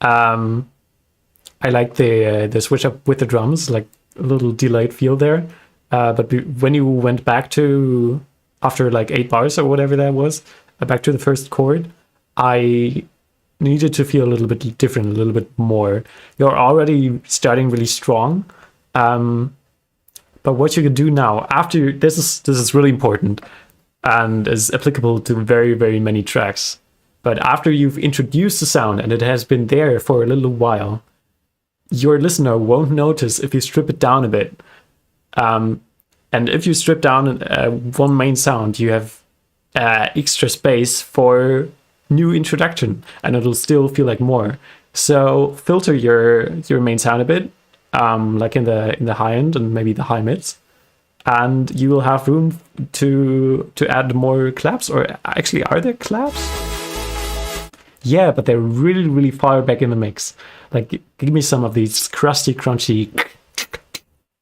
I like the switch up with the drums, like a little delayed feel there. But when you went back to, after like 8 bars or whatever that was, back to the first chord, I needed to feel a little bit different, a little bit more. You're already starting really strong. But what you can do now, after this is really important and is applicable to very, very many tracks. But after you've introduced the sound and it has been there for a little while, your listener won't notice if you strip it down a bit. And if you strip down one main sound, you have extra space for new introduction, and it'll still feel like more. So filter your main sound a bit, like in the high end and maybe the high mids, and you will have room to add more claps. Or actually, are there claps? Yeah, but they're really, really far back in the mix. Like, give me some of these crusty, crunchy,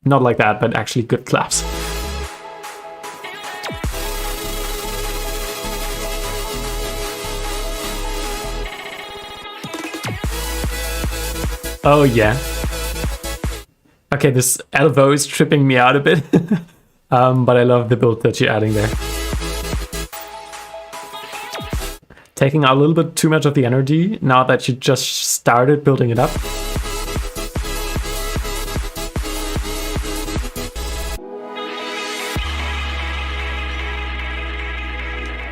not like that, but actually good claps. Oh yeah. Okay, this elbow is tripping me out a bit, but I love the build that you're adding there. Taking out a little bit too much of the energy now that you just started building it up.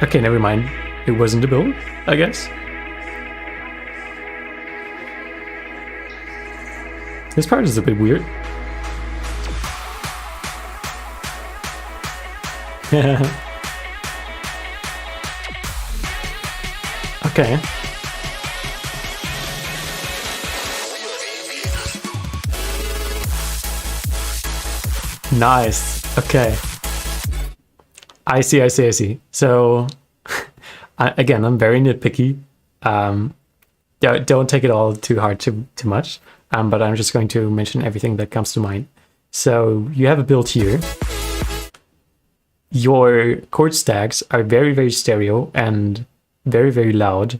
Okay, never mind. It wasn't a build, I guess. This part is a bit weird. Okay. Nice. Okay. I see. So, again, I'm very nitpicky. Don't take it all too hard, too much. But I'm just going to mention everything that comes to mind. So you have a build here. Your chord stacks are very, very stereo and very, very loud.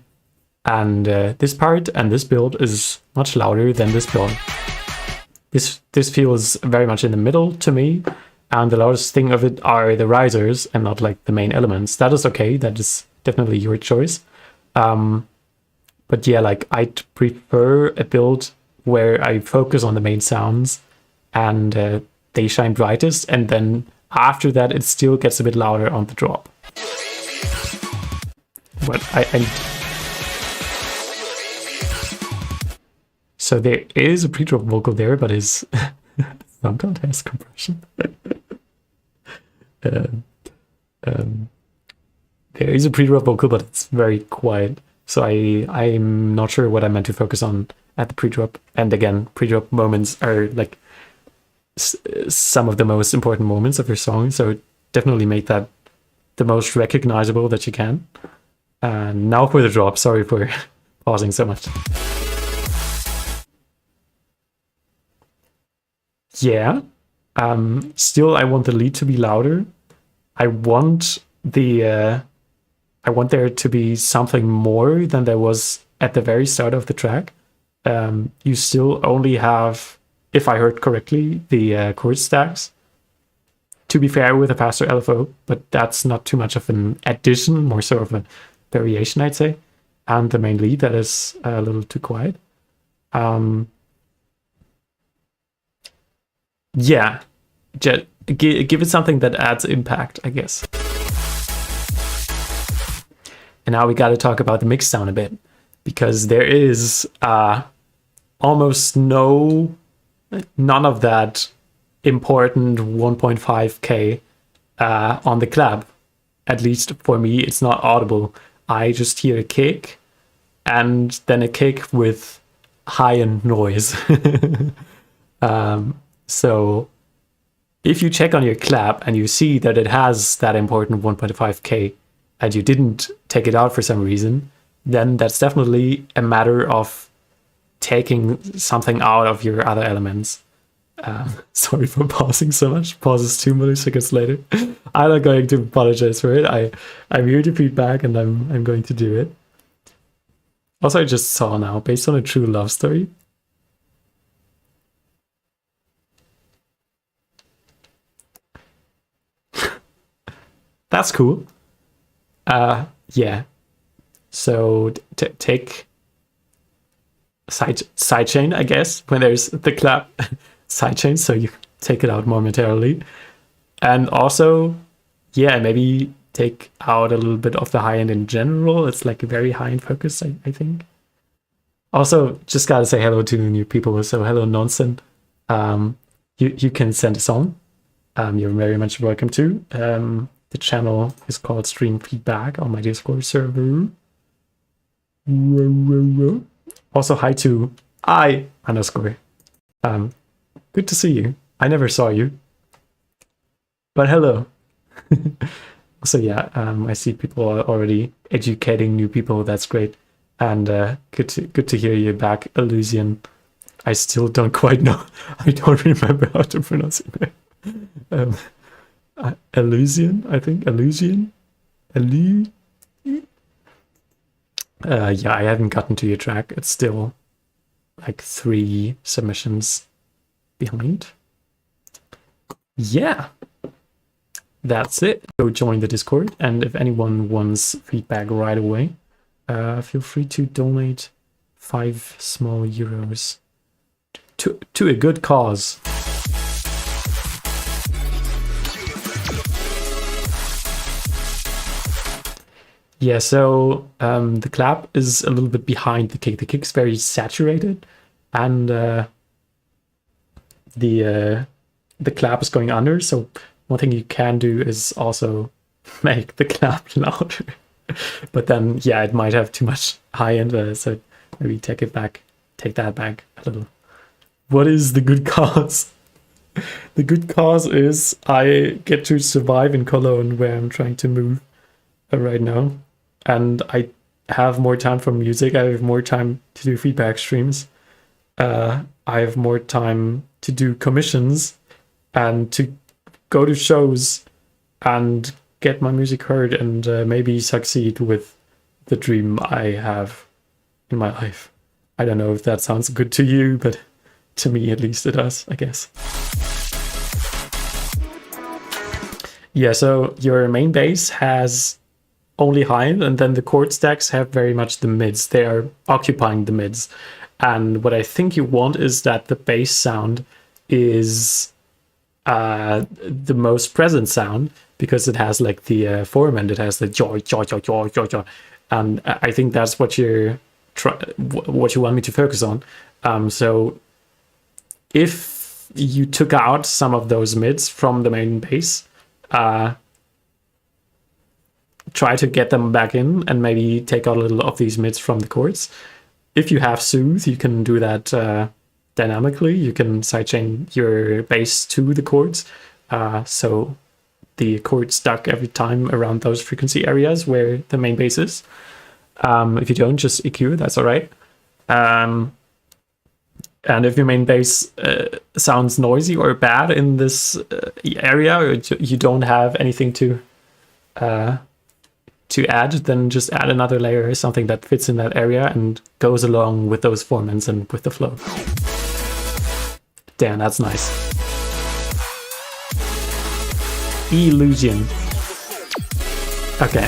And this part and this build is much louder than this build. This feels very much in the middle to me, and the loudest thing of it are the risers and not like the main elements. That is okay, that is definitely your choice. But yeah, like I'd prefer a build where I focus on the main sounds and they shine brightest, and then after that it still gets a bit louder on the drop. But so there is a pre-drop vocal there, but his sound has compression. There is a pre-drop vocal, but it's very quiet. So I'm not sure what I meant to focus on at the pre-drop. And again, pre-drop moments are like some of the most important moments of your song. So definitely make that the most recognizable that you can. And now for the drop. Sorry for pausing so much. Yeah. Still, I want the lead to be louder. I want there to be something more than there was at the very start of the track. You still only have, if I heard correctly, the chord stacks. To be fair, with a faster LFO, but that's not too much of an addition, more so of a variation, I'd say. And the main lead, that is a little too quiet. Yeah, give it something that adds impact, I guess. And now we got to talk about the mix sound a bit, because there is almost none of that important 1.5K on the clap. At least for me, it's not audible. I just hear a kick and then a kick with high-end noise. So if you check on your clap and you see that it has that important 1.5K and you didn't take it out for some reason, then that's definitely a matter of taking something out of your other elements. Sorry for pausing so much. Pauses 2 milliseconds later. I'm not going to apologize for it. I'm here to feedback and I'm going to do it. Also, I just saw now, based on a true love story. That's cool. Yeah. So take sidechain, I guess, when there's the clap sidechain, so you take it out momentarily. And also, yeah, maybe take out a little bit of the high end in general. It's like a very high end focus, I think. Also, just gotta say hello to new people. So hello, Nonsen. You can send a song. You're very much welcome to. The channel is called Stream Feedback on my Discord server. Also, hi to I_. Good to see you. I never saw you, but hello. So yeah, I see people are already educating new people. That's great, and good to hear you back, Illusion. I still don't quite know. I don't remember how to pronounce it. Illusion, I think. Illusion? Yeah, I haven't gotten to your track. It's still like 3 submissions behind. Yeah. That's it. Go join the Discord. And if anyone wants feedback right away, feel free to donate 5 small euros to a good cause. Yeah, so the clap is a little bit behind the kick. The kick's very saturated, and the clap is going under. So one thing you can do is also make the clap louder. But then, yeah, it might have too much high end, so maybe take that back a little. What is the good cause? The good cause is I get to survive in Cologne, where I'm trying to move right now. And I have more time for music. I have more time to do feedback streams. I have more time to do commissions and to go to shows and get my music heard and maybe succeed with the dream I have in my life. I don't know if that sounds good to you, but to me at least it does, I guess. Yeah, so your main bass has only high end, and then the chord stacks have very much the mids. They are occupying the mids. And what I think you want is that the bass sound is the most present sound, because it has like the form and it has the joy, joy, joy, joy, joy, joy. And I think that's what what you want me to focus on. So if you took out some of those mids from the main bass, try to get them back in and maybe take out a little of these mids from the chords. If you have soothe, you can do that dynamically. You can sidechain your bass to the chords, so the chords stuck every time around those frequency areas where the main bass is. If you don't, just EQ, that's all right. And if your main bass sounds noisy or bad in this area, or you don't have anything to add, then just add another layer, something that fits in that area and goes along with those formants and with the flow. Damn, that's nice. Illusion. Okay.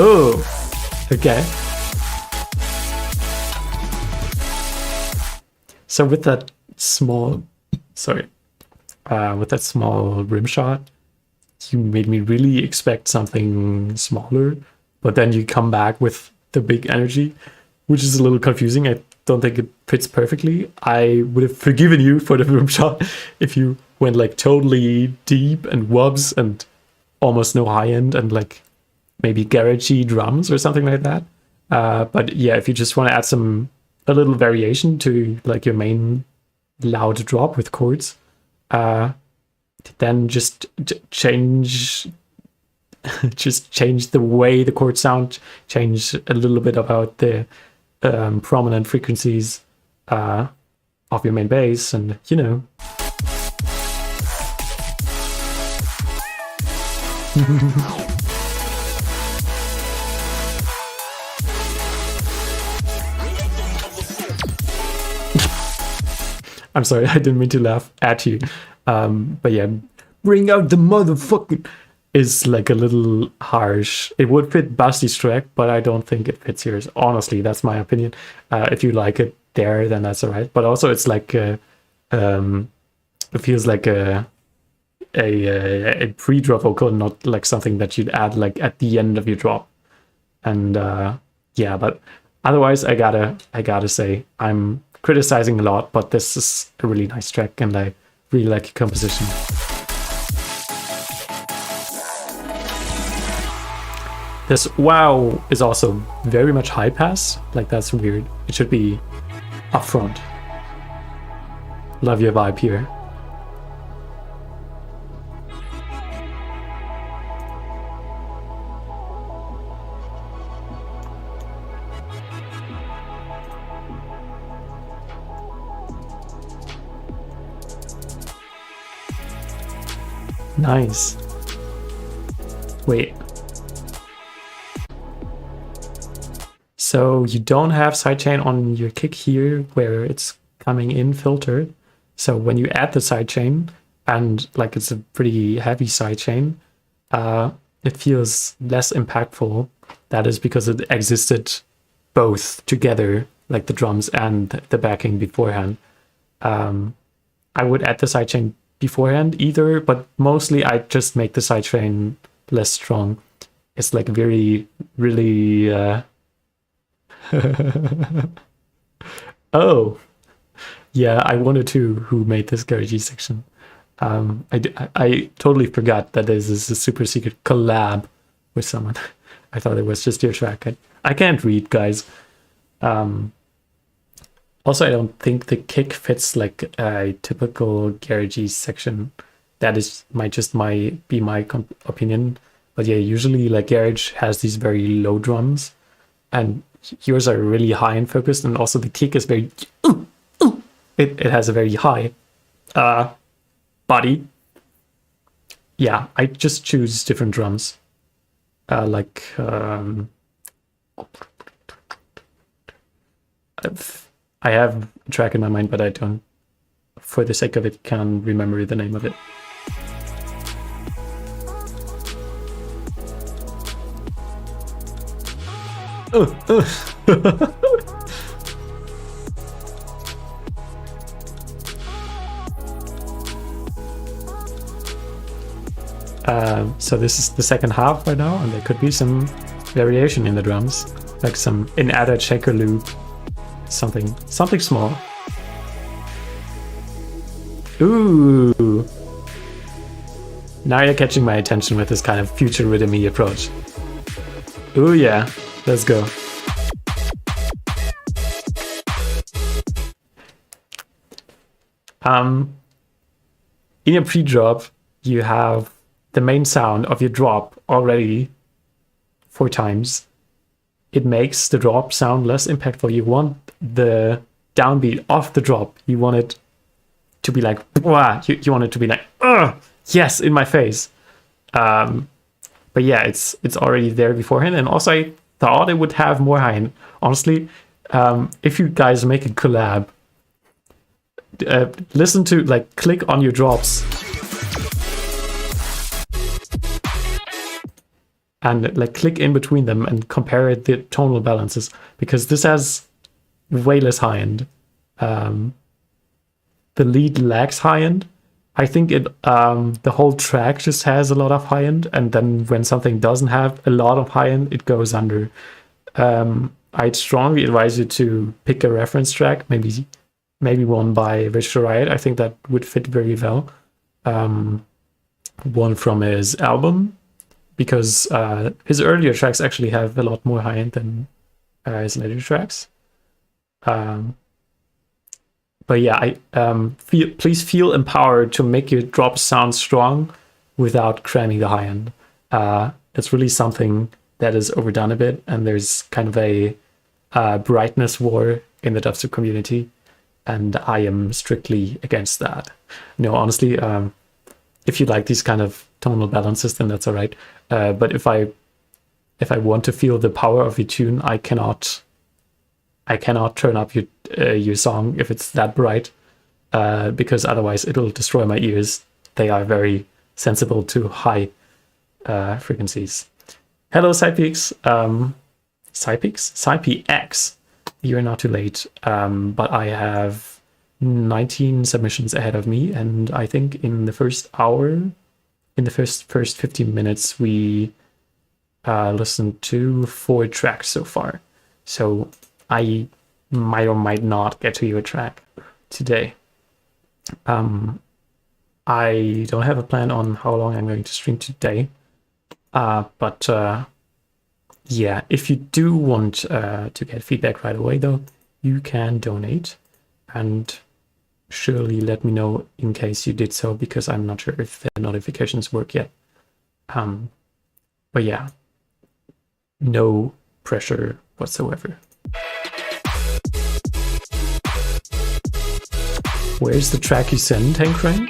Oh, okay. So with that small, with that small rim shot, you made me really expect something smaller, but then you come back with the big energy, which is a little confusing. I don't think it fits perfectly. I would have forgiven you for the rim shot if you went like totally deep and wubs and almost no high end and like maybe garagey drums or something like that. But yeah, if you just want to add a little variation to like your main loud drop with chords, then just change the way the chords sound, change a little bit about the prominent frequencies of your main bass, and you know. I'm sorry, I didn't mean to laugh at you. But yeah, bring out the motherfucking is like a little harsh. It would fit Basti's track, but I don't think it fits yours. Honestly, that's my opinion. If you like it there, then that's all right. But also, it's like it feels like a pre-drop vocal, not like something that you'd add like at the end of your drop. And yeah, but otherwise, I gotta say, I'm criticizing a lot, but this is a really nice track, and I really like your composition. This wow is also very much high pass. Like, that's weird. It should be up front. Love your vibe here. Nice. Wait. So you don't have sidechain on your kick here where it's coming in filtered. So when you add the sidechain, and like it's a pretty heavy sidechain, it feels less impactful. That is because it existed both together, like the drums and the backing beforehand. I would add the sidechain beforehand either, but mostly I just make the sidechain less strong. It's like very, really... Oh, yeah, I wanted to who made this garagey section. I totally forgot that this is a super secret collab with someone. I thought it was just your track. I can't read, guys. Also, I don't think the kick fits like a typical garagey section. That is might be my opinion. But yeah, usually like garage has these very low drums, and yours are really high and focused, and also the kick is very it has a very high body. yeah, I just choose different drums. Like I have a track in my mind, but I don't, for the sake of it, can't remember the name of it. So this is the second half right now, and there could be some variation in the drums, like an added shaker loop, something small. Ooh! Now you're catching my attention with this kind of future rhythmy approach. Ooh yeah, let's go. In your pre-drop, you have the main sound of your drop already 4 times. It makes the drop sound less impactful. You want the downbeat of the drop. You want it to be like, wah! You want it to be like, yes, in my face. But yeah, it's already there beforehand. And also, I thought it would have more high end. Honestly, if you guys make a collab, listen to, like, click on your drops and like click in between them and compare the tonal balances, because this has way less high end. The lead lacks high end. I think the whole track just has a lot of high end, and then when something doesn't have a lot of high end, it goes under. I'd strongly advise you to pick a reference track, maybe one by Virtual Riot. I think that would fit very well. One from his album, because his earlier tracks actually have a lot more high end than his later tracks. But yeah, please feel empowered to make your drops sound strong without cramming the high end. It's really something that is overdone a bit, and there's kind of a brightness war in the dubstep community, and I am strictly against that. No, honestly, if you like these kind of tonal balances, then that's all right. But if I want to feel the power of your tune, I cannot turn up your song if it's that bright, because otherwise it'll destroy my ears. They are very sensible to high frequencies. Hello, Cypex. Cypex. You're not too late, but I have 19 submissions ahead of me, and I think in the first hour, in the first 15 minutes, we listened to 4 tracks so far. So I might or might not get to your track today. I don't have a plan on how long I'm going to stream today, but yeah, if you do want to get feedback right away, though, you can donate, and surely let me know in case you did so, because I'm not sure if the notifications work yet. But yeah, no pressure whatsoever. Where's the track you sent, Hank Rain?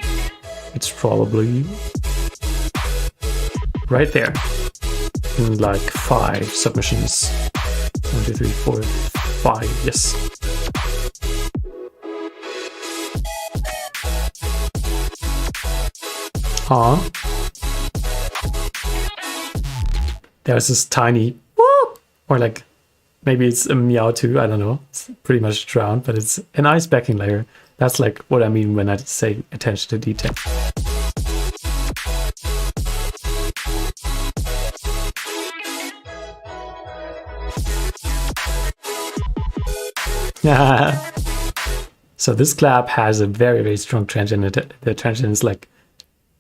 It's probably right there. In like 5 submissions. 1, 2, 3, 4, 5. Yes. There's this tiny whoop, or like maybe it's a meow too. I don't know. It's pretty much drowned, but it's a nice backing layer. That's like what I mean when I say attention to detail. So this clap has a very, very strong transient. The transient is like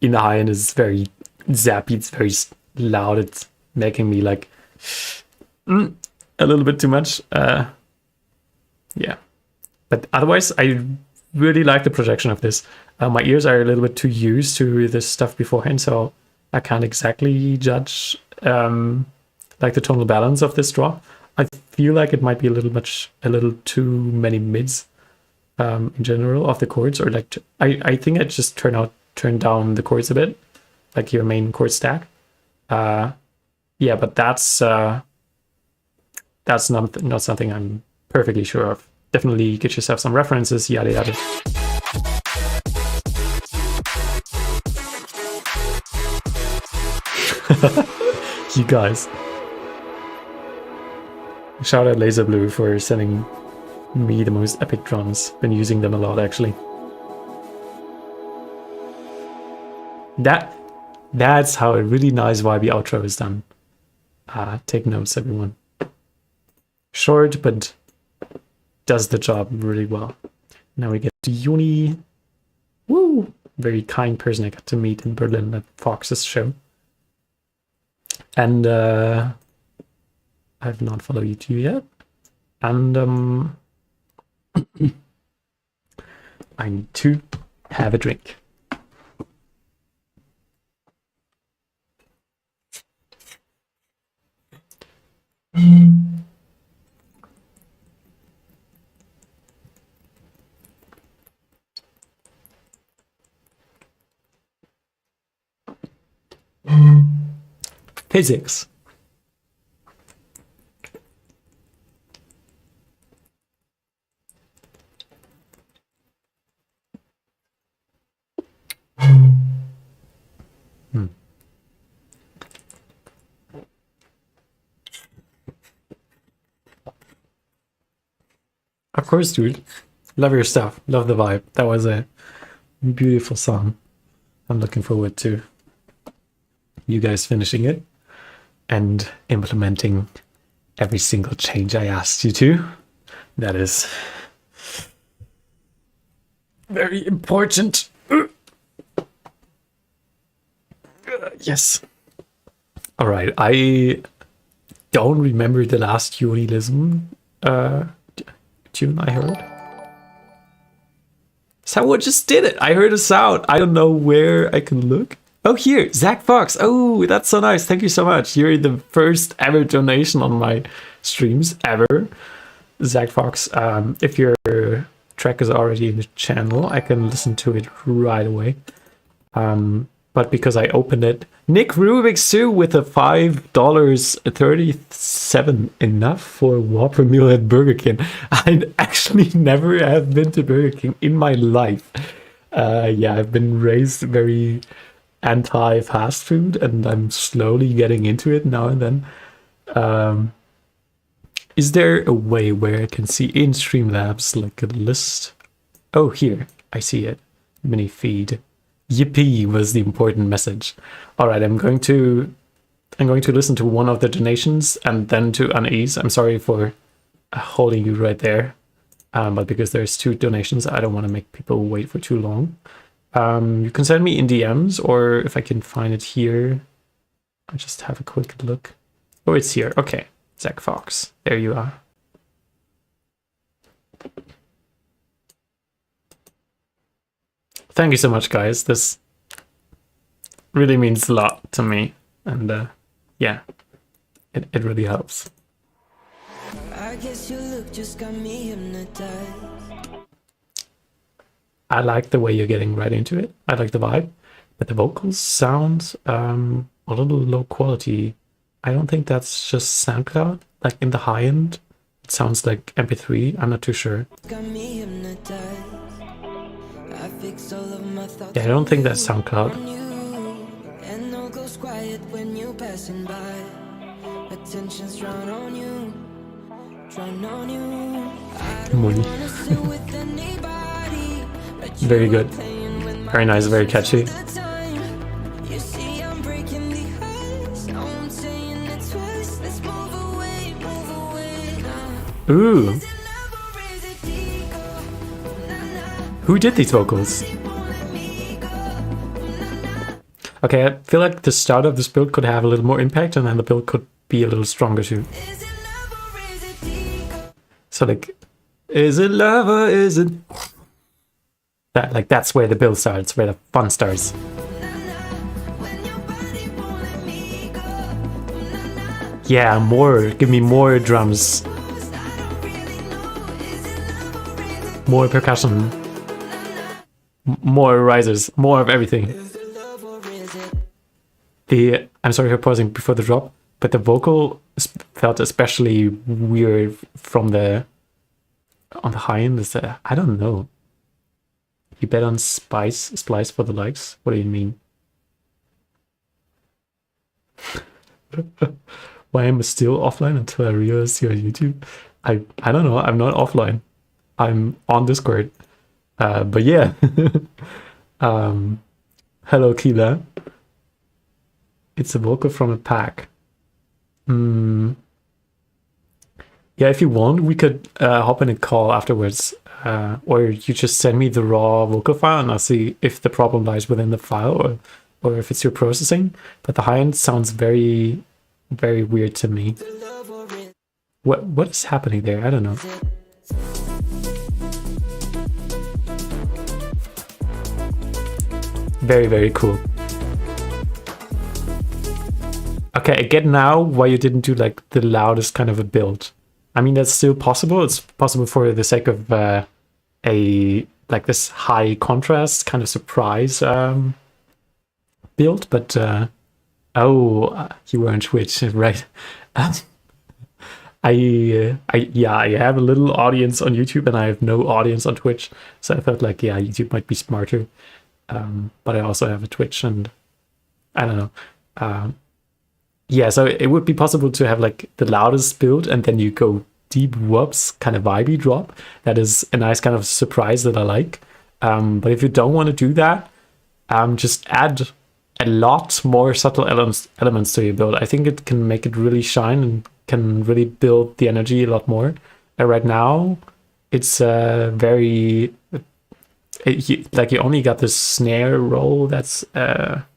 in the high end is very zappy. It's very loud. It's making me like a little bit too much. Yeah, but otherwise I really like the projection of this. My ears are a little bit too used to this stuff beforehand, so I can't exactly judge like the tonal balance of this draw. I feel like it might be a little too many mids in general of the chords, or like I think I just turn down the chords a bit, like your main chord stack. Yeah, but that's not something I'm perfectly sure of. Definitely get yourself some references, yada yada. You guys. Shout out Laser Blue for sending me the most epic drums. Been using them a lot actually. That's how a really nice vibey outro is done. Take notes, everyone. Short, but does the job really well. Now we get to Uni. Woo! Very kind person I got to meet in Berlin at Fox's show. And I've not followed you two yet. And I need to have a drink. Physics. Of course, dude. Love your stuff. Love the vibe. That was a beautiful song. I'm looking forward to you guys finishing it and implementing every single change I asked you to. That is very important. Yes. All right. I don't remember the last Unilism tune I heard. Someone just did it. I heard a sound. I don't know where I can look. Oh, here, Zach Fox. Oh, that's so nice. Thank you so much. You're the first ever donation on my streams ever. Zach Fox, if your track is already in the channel, I can listen to it right away. But because I opened it, Nick Rubik's too with a $5.37 enough for a Whopper meal at Burger King. I actually never have been to Burger King in my life. Yeah, I've been raised very anti-fast food, and I'm slowly getting into it now and then. Is there a way where I can see in Streamlabs like a list? Oh, here, I see it. Mini feed. Yippee was the important message. All right, I'm going to listen to one of the donations and then to Unease. I'm sorry for holding you right there, but because there's two donations, I don't want to make people wait for too long. You can send me in DMs, or if I can find it here, I'll just have a quick look. Oh, it's here. Okay, Zach Fox. There you are. Thank you so much, guys. This really means a lot to me, and yeah, it really helps. I guess your look just got me hypnotized. I like the way you're getting right into it. I like the vibe, but the vocals sound a little low quality. I don't think that's just SoundCloud. Like in the high end, it sounds like MP3. I'm not too sure. Yeah, I don't think that's SoundCloud. Money. Very good. Very nice, very catchy. Ooh. Who did these vocals? Okay, I feel like the start of this build could have a little more impact, and then the build could be a little stronger too. So like, is it love or is it... That, like, that's where the build starts, where the fun starts. Yeah, more. Give me more drums. More percussion. More risers. More of everything. I'm sorry for pausing before the drop, but the vocal felt especially weird from on the high end. Is that, I don't know. You bet on splice for the likes? What do you mean? Why am I still offline until I realize you're on YouTube? I don't know. I'm not offline. I'm on Discord. But yeah. Hello, Keela. It's a vocal from a pack. Yeah, if you want, we could hop in a call afterwards. Or you just send me the raw vocal file and I'll see if the problem lies within the file or if it's your processing. But the high end sounds very, very weird to me. What is happening there? I don't know. Very, very cool. Okay, I get now why you didn't do like the loudest kind of a build. I mean, that's still possible. It's possible for the sake of a like this high contrast kind of surprise build, but oh, you were on Twitch, right? I have a little audience on YouTube and I have no audience on Twitch, so I felt like YouTube might be smarter. But I also have a Twitch and I don't know. Yeah, so it would be possible to have like the loudest build and then you go deep whoops, kind of vibey drop. That is a nice kind of surprise that I like. But if you don't want to do that, just add a lot more subtle elements to your build. I think it can make it really shine and can really build the energy a lot more. Right now, it's very... like you only got this snare roll that's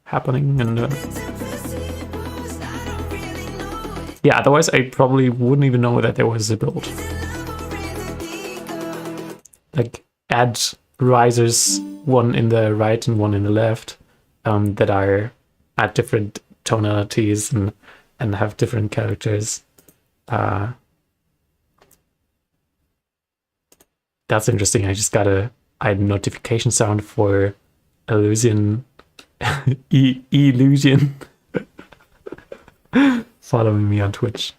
happening and yeah, otherwise I probably wouldn't even know that there was a build. Like add risers, one in the right and one in the left, that are at different tonalities and have different characters. That's interesting. I just got a notification sound for Illusion. Illusion. Following me on Twitch.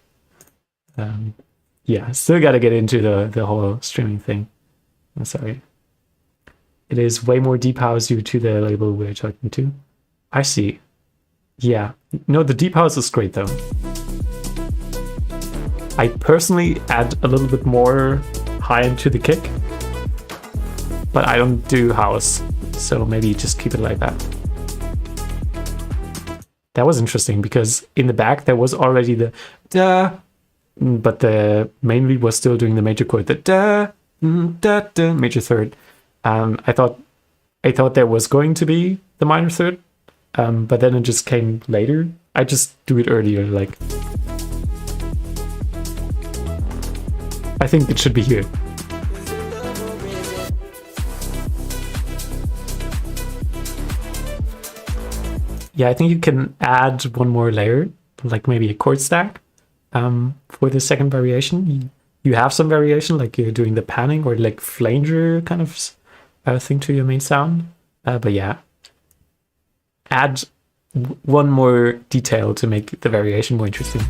Yeah, still gotta get into the whole streaming thing. I'm sorry. It is way more deep house due to the label we're talking to. I see. Yeah. No, the deep house is great though. I personally add a little bit more high end to the kick, but I don't do house, so maybe just keep it like that. That was interesting because in the back there was already the da, but the main lead was still doing the major chord, the da, da, da, major third. I thought there was going to be the minor third, but then it just came later. I just do it earlier, like. I think it should be here. Yeah, I think you can add one more layer, like maybe a chord stack, for the second variation. You have some variation, like you're doing the panning or like flanger kind of thing to your main sound. But yeah, add one more detail to make the variation more interesting,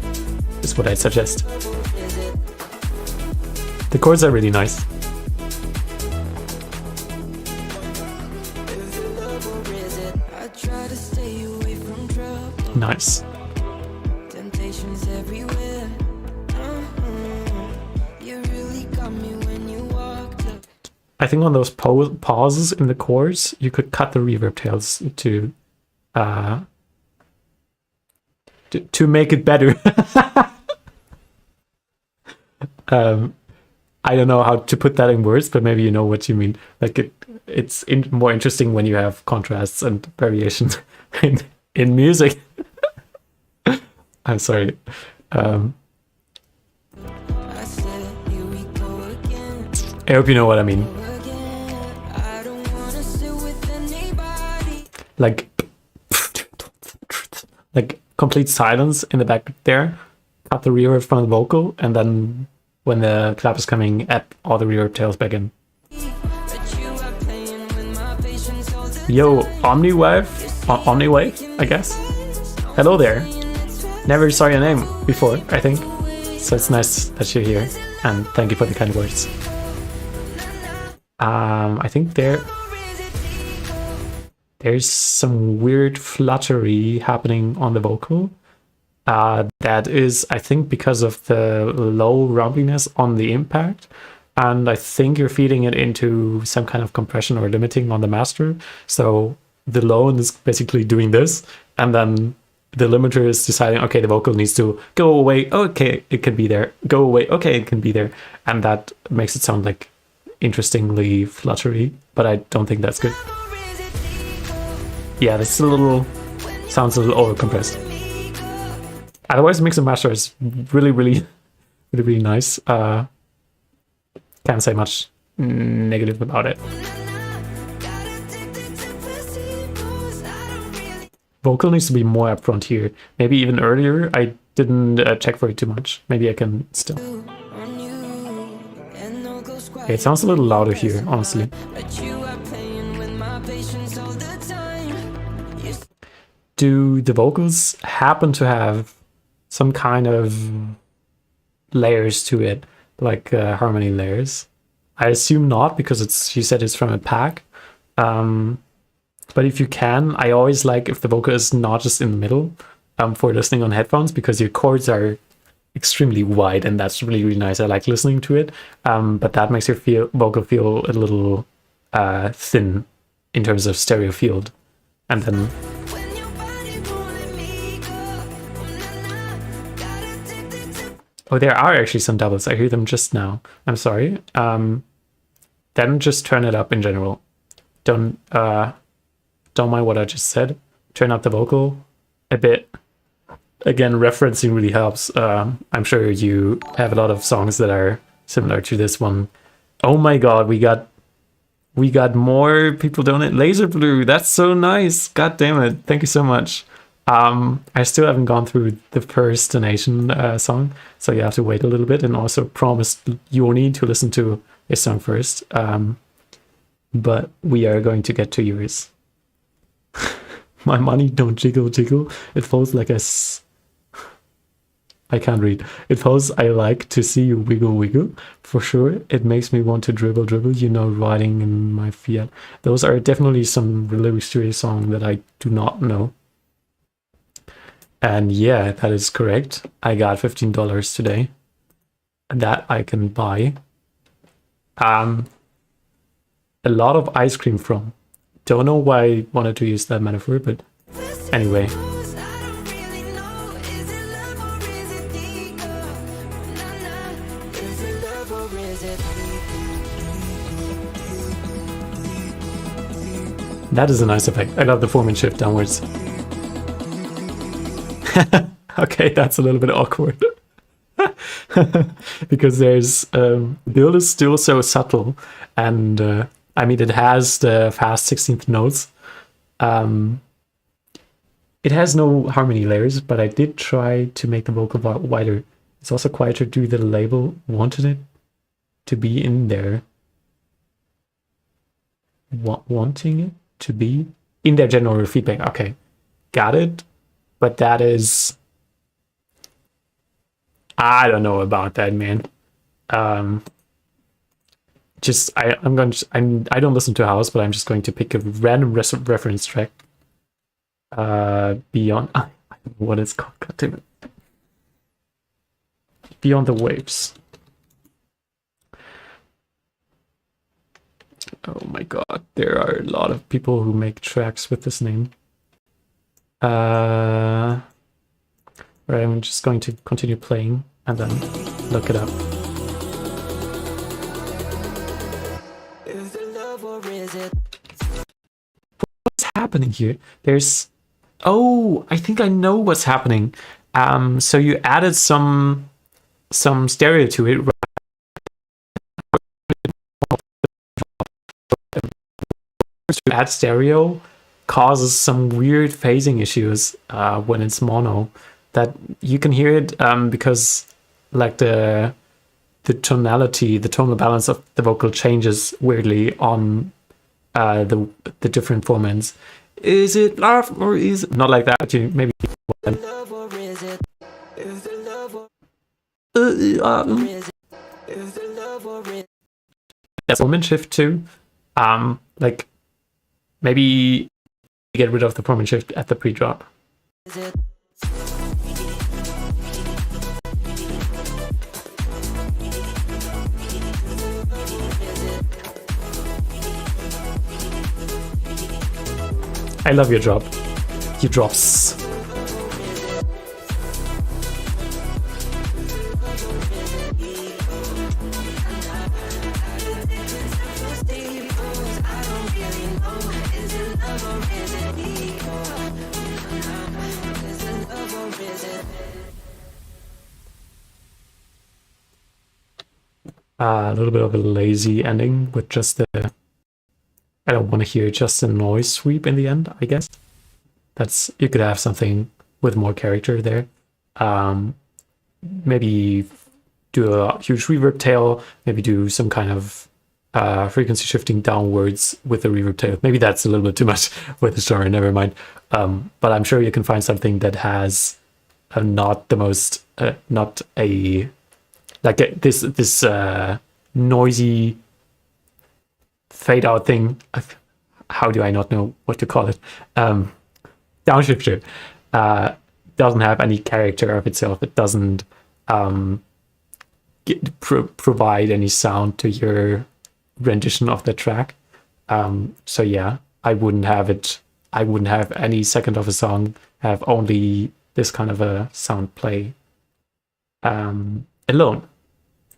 is what I suggest. The chords are really nice. Nice. Temptations everywhere. You really got me when you walked up. I think on those pauses in the chords, you could cut the reverb tails to make it better. I don't know how to put that in words, but maybe you know what you mean. Like it's more interesting when you have contrasts and variations in music. I'm sorry. I hope you know what I mean. Like complete silence in the back there. Cut the reverb from the vocal, and then when the clap is coming, add all the reverb tails back in. Yo, Omniwave, I guess. Hello there. Never saw your name before, I think. So it's nice that you're here, and thank you for the kind words. I think there's some weird fluttery happening on the vocal. That is, I think, because of the low rumbliness on the impact. And I think you're feeding it into some kind of compression or limiting on the master. So the low is basically doing this, and then the limiter is deciding, okay, the vocal needs to go away. Okay, it can be there. Go away. Okay, it can be there. And that makes it sound like interestingly fluttery, but I don't think that's good. Yeah, this sounds a little over compressed. Otherwise, mix and master is really nice. Can't say much negative about it. Vocal needs to be more upfront here. Maybe even earlier. I didn't check for it too much. Maybe I can still. Okay, it sounds a little louder here, honestly. Do the vocals happen to have some kind of layers to it, like harmony layers? I assume not, because you said it's from a pack. But if you can, I always like if the vocal is not just in the middle for listening on headphones, because your chords are extremely wide, and that's really nice. I like listening to it, but that makes your vocal feel a little thin in terms of stereo field. And then oh, there are actually some doubles. I hear them just now. I'm sorry. Then just turn it up in general. Don't mind what I just said. Turn up the vocal a bit. Again, referencing really helps. I'm sure you have a lot of songs that are similar to this one. Oh my god, we got more people donate. Laser Blue, that's so nice. God damn it. Thank you so much. I still haven't gone through the first donation song, so you have to wait a little bit, and also promised Yoni to listen to his song first. But we are going to get to yours. My money don't jiggle jiggle. It falls like I can't read. It falls. I like to see you wiggle wiggle. For sure. It makes me want to dribble dribble. You know, riding in my Fiat. Those are definitely some lyrics to a song that I do not know. And yeah, that is correct. I got $15 today. That I can buy. A lot of ice cream from. Don't know why I wanted to use that metaphor, but anyway. That is a nice effect. I love the forming shift downwards. Okay, that's a little bit awkward. Because there's the build is still so subtle, and I mean, it has the fast 16th notes. It has no harmony layers, but I did try to make the vocal wider. It's also quieter due to the label wanted it to be in there. Wanting it to be in their general feedback. Okay, got it. But that is, I don't know about that, man. I don't listen to house, but I'm just going to pick a random reference track. Beyond, I don't know what it's called. God damn it. Beyond the Waves. Oh my god, there are a lot of people who make tracks with this name. Right, I'm just going to continue playing and then look it up. What's happening here? There's... Oh, I think I know what's happening. So you added some stereo to it. To add stereo causes some weird phasing issues when it's mono. That you can hear it because like the tonality, the tonal balance of the vocal changes weirdly on the different formats. Is it love or is it not like that? You maybe That's Performance Shift too. Like maybe get rid of the Performance Shift at the pre-drop. I love your drop. Your drops. A little bit of a lazy ending with just the... I don't want to hear just a noise sweep in the end, I guess. That's... You could have something with more character there. Maybe do a huge reverb tail, maybe do some kind of frequency shifting downwards with the reverb tail. Maybe that's a little bit too much with the story, never mind. But I'm sure you can find something that has not the most... not a... like this noisy fade out thing. How do I not know what to call it? Downshifter doesn't have any character of itself. It doesn't provide any sound to your rendition of the track. So yeah, I wouldn't have it. I wouldn't have any second of a song have only this kind of a sound play alone.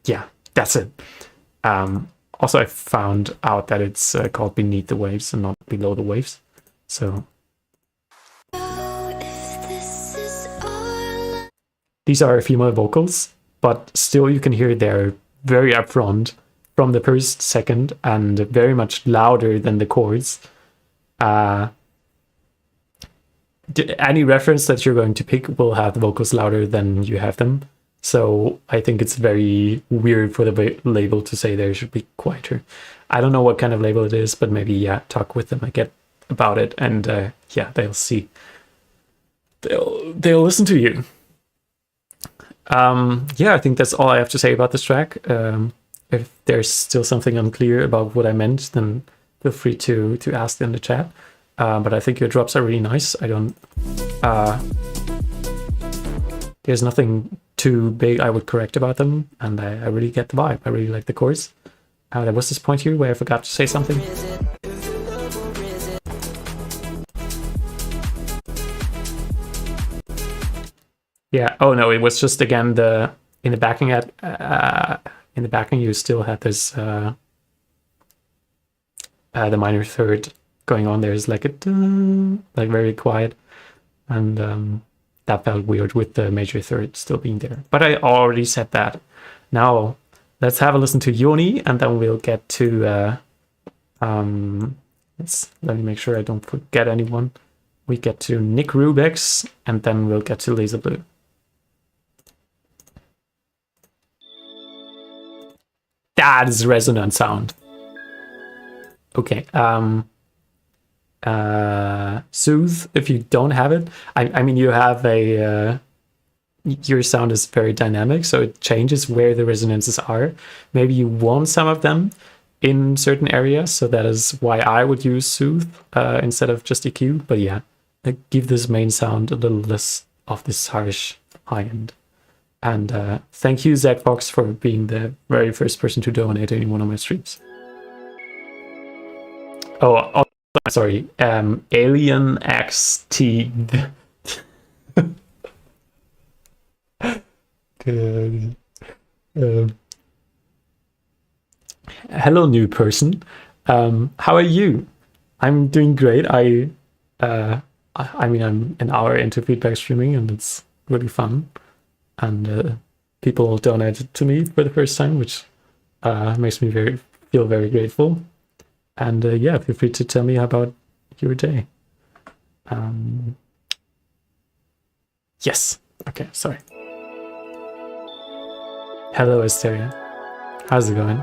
Yeah, that's it. Also, I found out that it's called Beneath the Waves and not Below the Waves. So these are female vocals, but still you can hear they're very upfront from the first second and very much louder than the chords. Any reference that you're going to pick will have the vocals louder than you have them. So I think it's very weird for the label to say they should be quieter. I don't know what kind of label it is, but maybe, yeah, talk with them again about it. And yeah, they'll see. They'll listen to you. Yeah, I think that's all I have to say about this track. If there's still something unclear about what I meant, then feel free to ask in the chat. But I think your drops are really nice. I don't... there's nothing too big I would correct about them, and I really get the vibe. I really like the chorus. There was this point here where I forgot to say something. Yeah. Oh no, it was just again the in the backing you still had this the minor third going on. There's like a like very quiet, and that felt weird with the major third still being there. But I already said that. Now let's have a listen to Yoni, and then we'll get to let me make sure I don't forget anyone. We get to Nick Rubix, and then we'll get to Laser Blue. That is resonant sound. Okay. Soothe, if you don't have it. I mean, you have a... your sound is very dynamic, so it changes where the resonances are. Maybe you want some of them in certain areas, so that is why I would use Soothe instead of just EQ. But yeah, give this main sound a little less of this harsh high end. And thank you, Zach Fox, for being the very first person to donate in one of my streams. Oh, sorry, Alien XT. Hello, new person. How are you? I'm doing great. I mean, I'm an hour into feedback streaming, and it's really fun. And people donated to me for the first time, which makes me feel very grateful. And yeah, feel free to tell me about your day. Yes. Okay, sorry. Hello, Asteria. How's it going?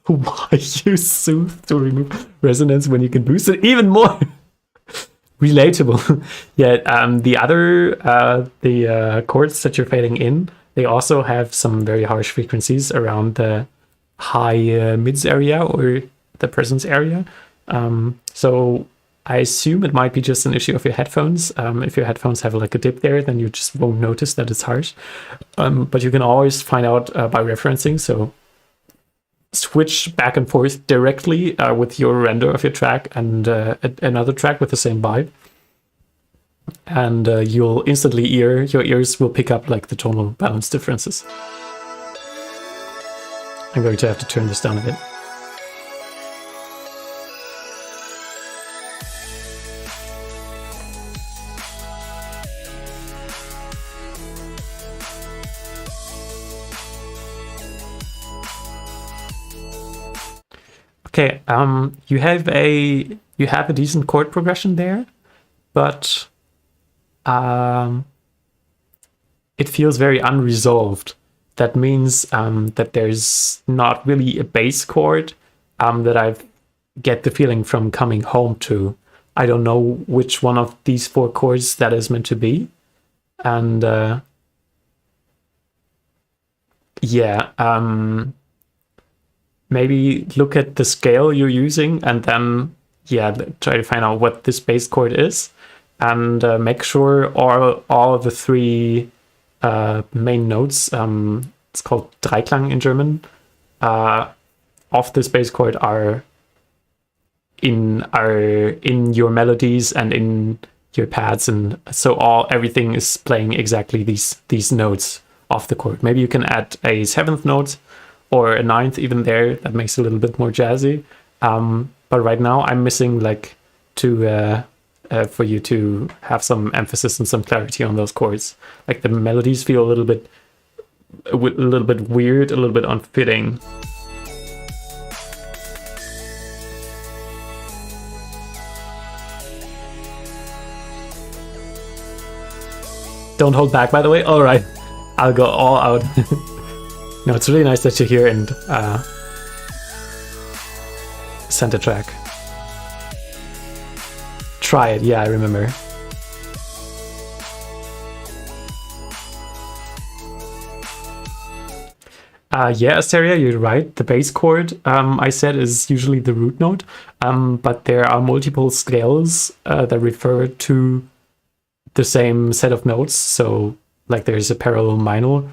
Why use Soothe to remove resonance when you can boost it even more? Relatable. Yeah, the other chords that you're fading in, they also have some very harsh frequencies around the high mids area or the presence area. So I assume it might be just an issue of your headphones. If your headphones have like a dip there, then you just won't notice that it's harsh. But you can always find out by referencing. So switch back and forth directly with your render of your track and another track with the same vibe. And you'll instantly your ears will pick up like the tonal balance differences. I'm going to have to turn this down a bit. Okay, you have a decent chord progression there, but it feels very unresolved. That means that there's not really a bass chord that I get the feeling from coming home to. I don't know which one of these 4 chords that is meant to be, and maybe look at the scale you're using and then try to find out what this bass chord is, and make sure all of the 3 main notes, it's called Dreiklang in German, of this bass chord are in your melodies and in your pads, and so everything is playing exactly these notes of the chord. Maybe you can add a 7th note or a 9th even there. That makes it a little bit more jazzy. But right now I'm missing like for you to have some emphasis and some clarity on those chords. Like the melodies feel a little bit weird, a little bit unfitting. Don't hold back, by the way. All right, I'll go all out. No, it's really nice that you're here and sent a track. Try it, yeah, I remember. Yeah, Asteria, you're right. The bass chord, I said, is usually the root note, but there are multiple scales that refer to the same set of notes. So, like, there's a parallel minor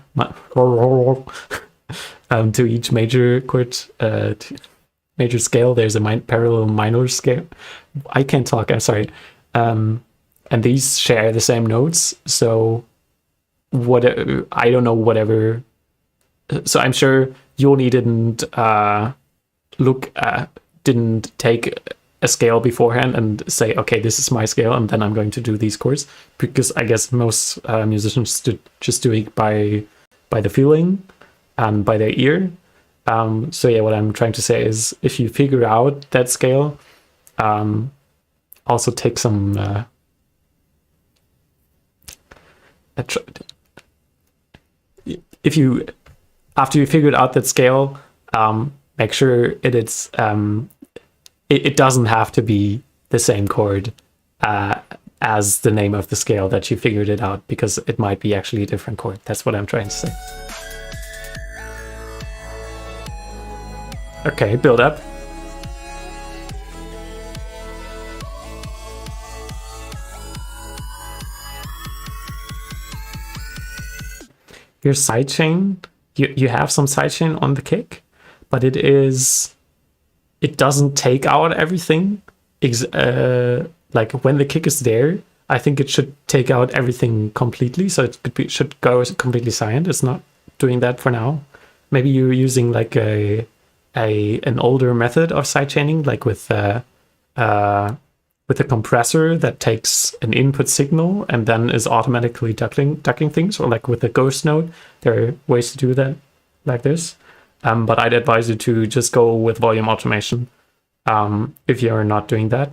to each major chord, major scale. There's a parallel minor scale. I can't talk. I'm sorry. And these share the same notes. So, I don't know, whatever. So I'm sure Yoni didn't didn't take a scale beforehand and say, okay, this is my scale, and then I'm going to do these chords, because I guess most musicians just do it by the feeling and by their ear. So yeah, what I'm trying to say is, if you figure out that scale, also take some if you, after you figured out that scale, make sure it doesn't have to be the same chord as the name of the scale that you figured it out, because it might be actually a different chord. That's what I'm trying to say. Okay, build up. Your sidechain, you have some sidechain on the kick, but it doesn't take out everything. Like when the kick is there, I think it should take out everything completely. So it should go completely silent. It's not doing that for now. Maybe you're using like an older method of sidechaining, like with a compressor that takes an input signal and then is automatically ducking things, or like with a ghost node. There are ways to do that like this. But I'd advise you to just go with volume automation if you're not doing that,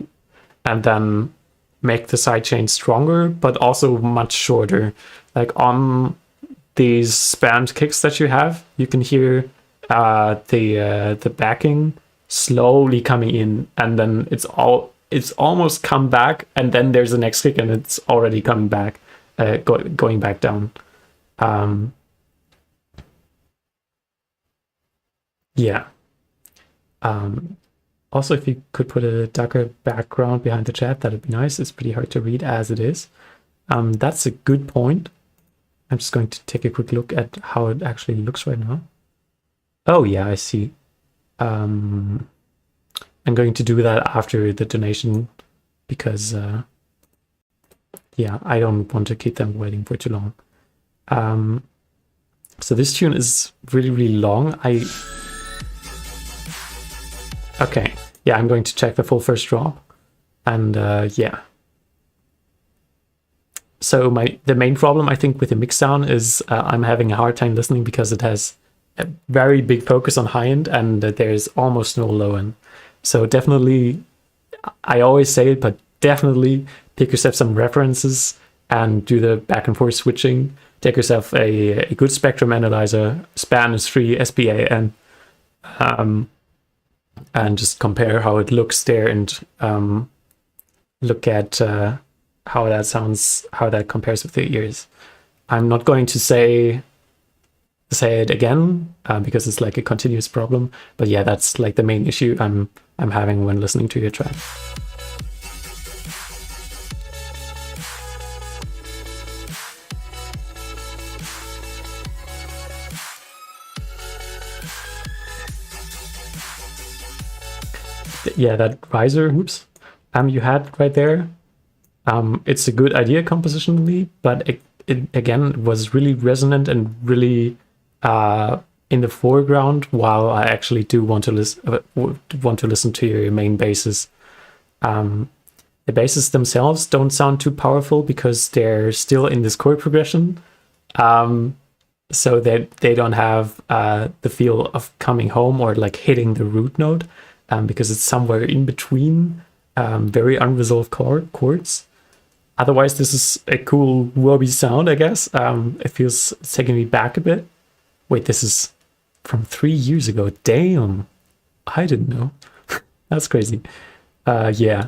and then make the sidechain stronger, but also much shorter. Like on these spammed kicks that you have, you can hear the backing slowly coming in, and then it's almost come back, and then there's the next kick, and it's already coming back, going back down. Yeah. Also, if you could put a darker background behind the chat, that'd be nice. It's pretty hard to read as it is. That's a good point. I'm just going to take a quick look at how it actually looks right now. Oh yeah, I see. I'm going to do that after the donation because yeah, I don't want to keep them waiting for too long. So this tune is really, really long. Okay, yeah, I'm going to check the full first drop, and yeah. So the main problem I think with the mix down is I'm having a hard time listening because it has a very big focus on high end, and there's almost no low end. So definitely, I always say it, but definitely pick yourself some references and do the back and forth switching. Take yourself a good spectrum analyzer, span is free, SPA, and just compare how it looks there, and look at how that sounds, how that compares with the ears. I'm not going to say it again because it's like a continuous problem, but yeah, that's like the main issue I'm having when listening to your track. Yeah, that riser, whoops, you had right there. It's a good idea compositionally, but it again was really resonant and really in the foreground, while I actually do want to listen to your main basses. The basses themselves don't sound too powerful because they're still in this chord progression, so that they don't have the feel of coming home or like hitting the root note, because it's somewhere in between very unresolved chords. Otherwise, this is a cool wobby sound, I guess. It feels it's taking me back a bit. Wait, this is from 3 years ago. Damn, I didn't know. That's crazy. Yeah.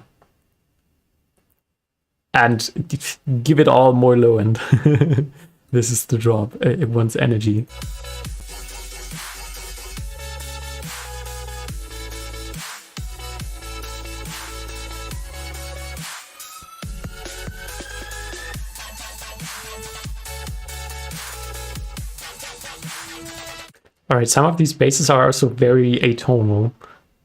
And give it all more low end. This is the drop. It wants energy. All right, some of these basses are also very atonal.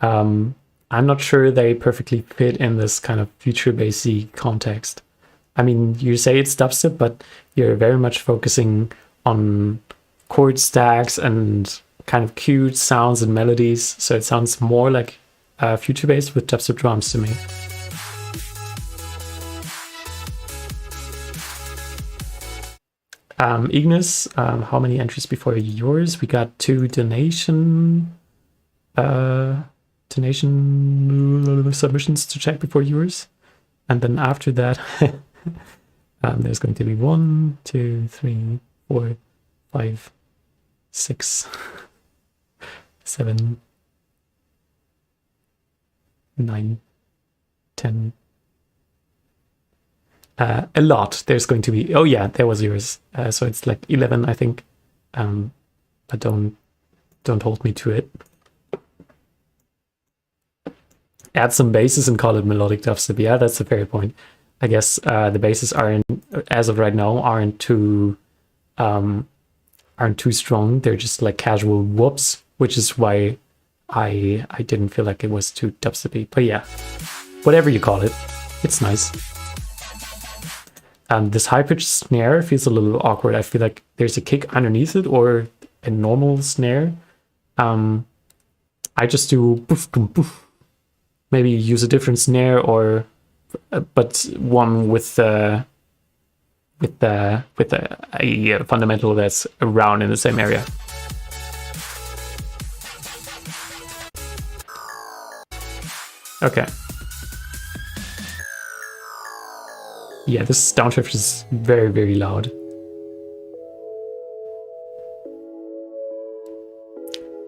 I'm not sure they perfectly fit in this kind of future bassy context. I mean, you say it's dubstep, but you're very much focusing on chord stacks and kind of cute sounds and melodies, so it sounds more like future bass with dubstep drums to me. Ignis, how many entries before yours? We got 2 donation submissions to check before yours, and then after that there's going to be 1, 2, 3, 4, 5, 6, 7, 9, 10. A lot. There's going to be, oh yeah, there was yours. So it's like 11, I think. But don't hold me to it. Add some basses and call it melodic dubstep. Yeah, that's a fair point. I guess the basses aren't, as of right now, aren't too strong. They're just like casual whoops, which is why I didn't feel like it was too dubstepy. But yeah, whatever you call it, it's nice. This high-pitched snare feels a little awkward. I feel like there's a kick underneath it or a normal snare. I just do poof, boom, poof. Maybe use a different snare, or but one with a fundamental that's around in the same area. Okay. Yeah, this downshift is very, very loud.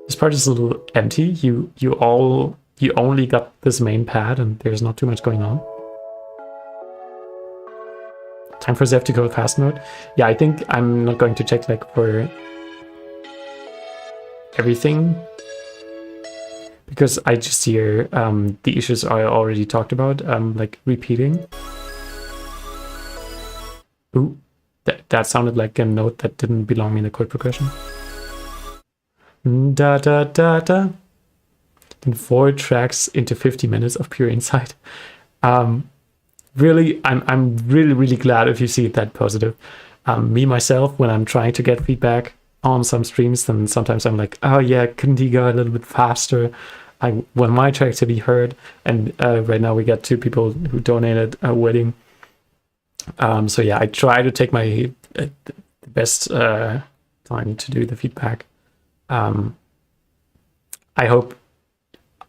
This part is a little empty. You only got this main pad and there's not too much going on. Time for Zef to go fast mode. Yeah, I think I'm not going to check like for everything, because I just hear the issues I already talked about, like repeating. Ooh, that sounded like a note that didn't belong in the chord progression. Da da da da. In 4 tracks into 50 minutes of pure insight. Really, I'm really glad if you see it that positive. Me myself, when I'm trying to get feedback on some streams, then sometimes I'm like, oh yeah, couldn't he go a little bit faster? I want my track to be heard. And right now we got 2 people who donated a wedding. So yeah, I try to take my best time to do the feedback. I hope.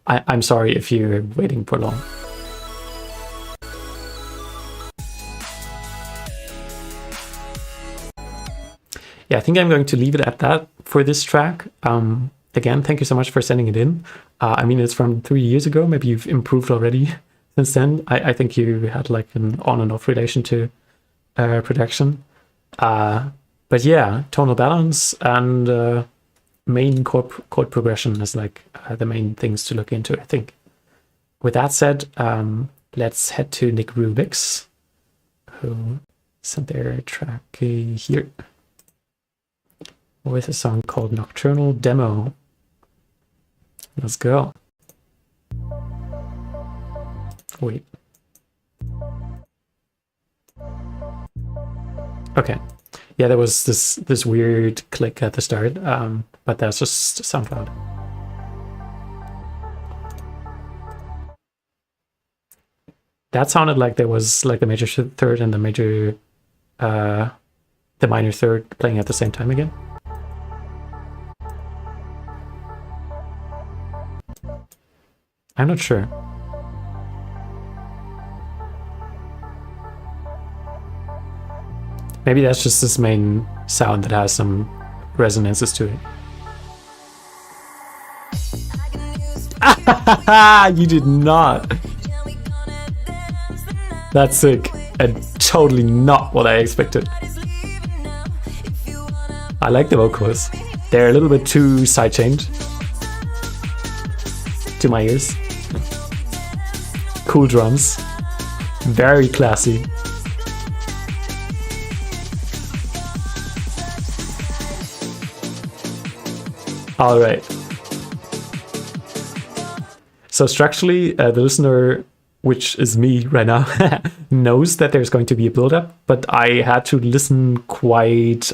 I'm sorry if you're waiting for long. Yeah, I think I'm going to leave it at that for this track. Again, thank you so much for sending it in. I mean, it's from 3 years ago. Maybe you've improved already since then. I think you had like an on and off relation to production. But yeah, tonal balance and main chord progression is like the main things to look into, I think. With that said, let's head to Nick Rubix, who sent their track here with a song called Nocturnal Demo. Let's go. Wait. Okay. Yeah, there was this weird click at the start, but that's just SoundCloud. That sounded like there was like the major third and the major, the minor third playing at the same time again. I'm not sure. Maybe that's just this main sound that has some resonances to it. You did not. That's sick. And totally not what I expected. I like the vocals. They're a little bit too sidechained to my ears. Cool drums. Very classy. All right. So structurally, the listener, which is me right now, knows that there's going to be a build-up, but I had to listen quite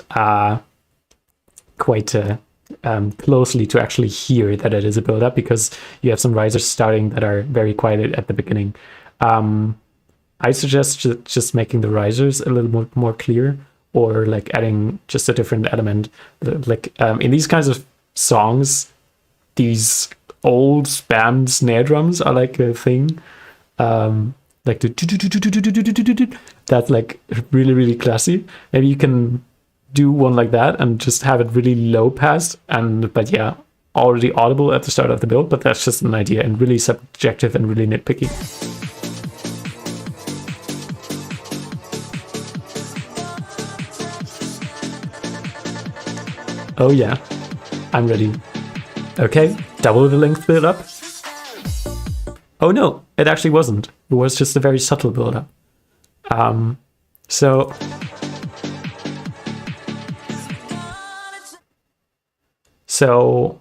closely to actually hear that it is a build-up, because you have some risers starting that are very quiet at the beginning. I suggest just making the risers a little more clear, or like adding just a different element. Like in these kinds of songs, these old spam snare drums are like a thing. Like the that's like really classy. Maybe you can do one like that and just have it really low pass, but yeah, already audible at the start of the build, but that's just an idea and really subjective and really nitpicky. Oh yeah, I'm ready. Okay, double the length build up. Oh no, it actually wasn't. It was just a very subtle build up. So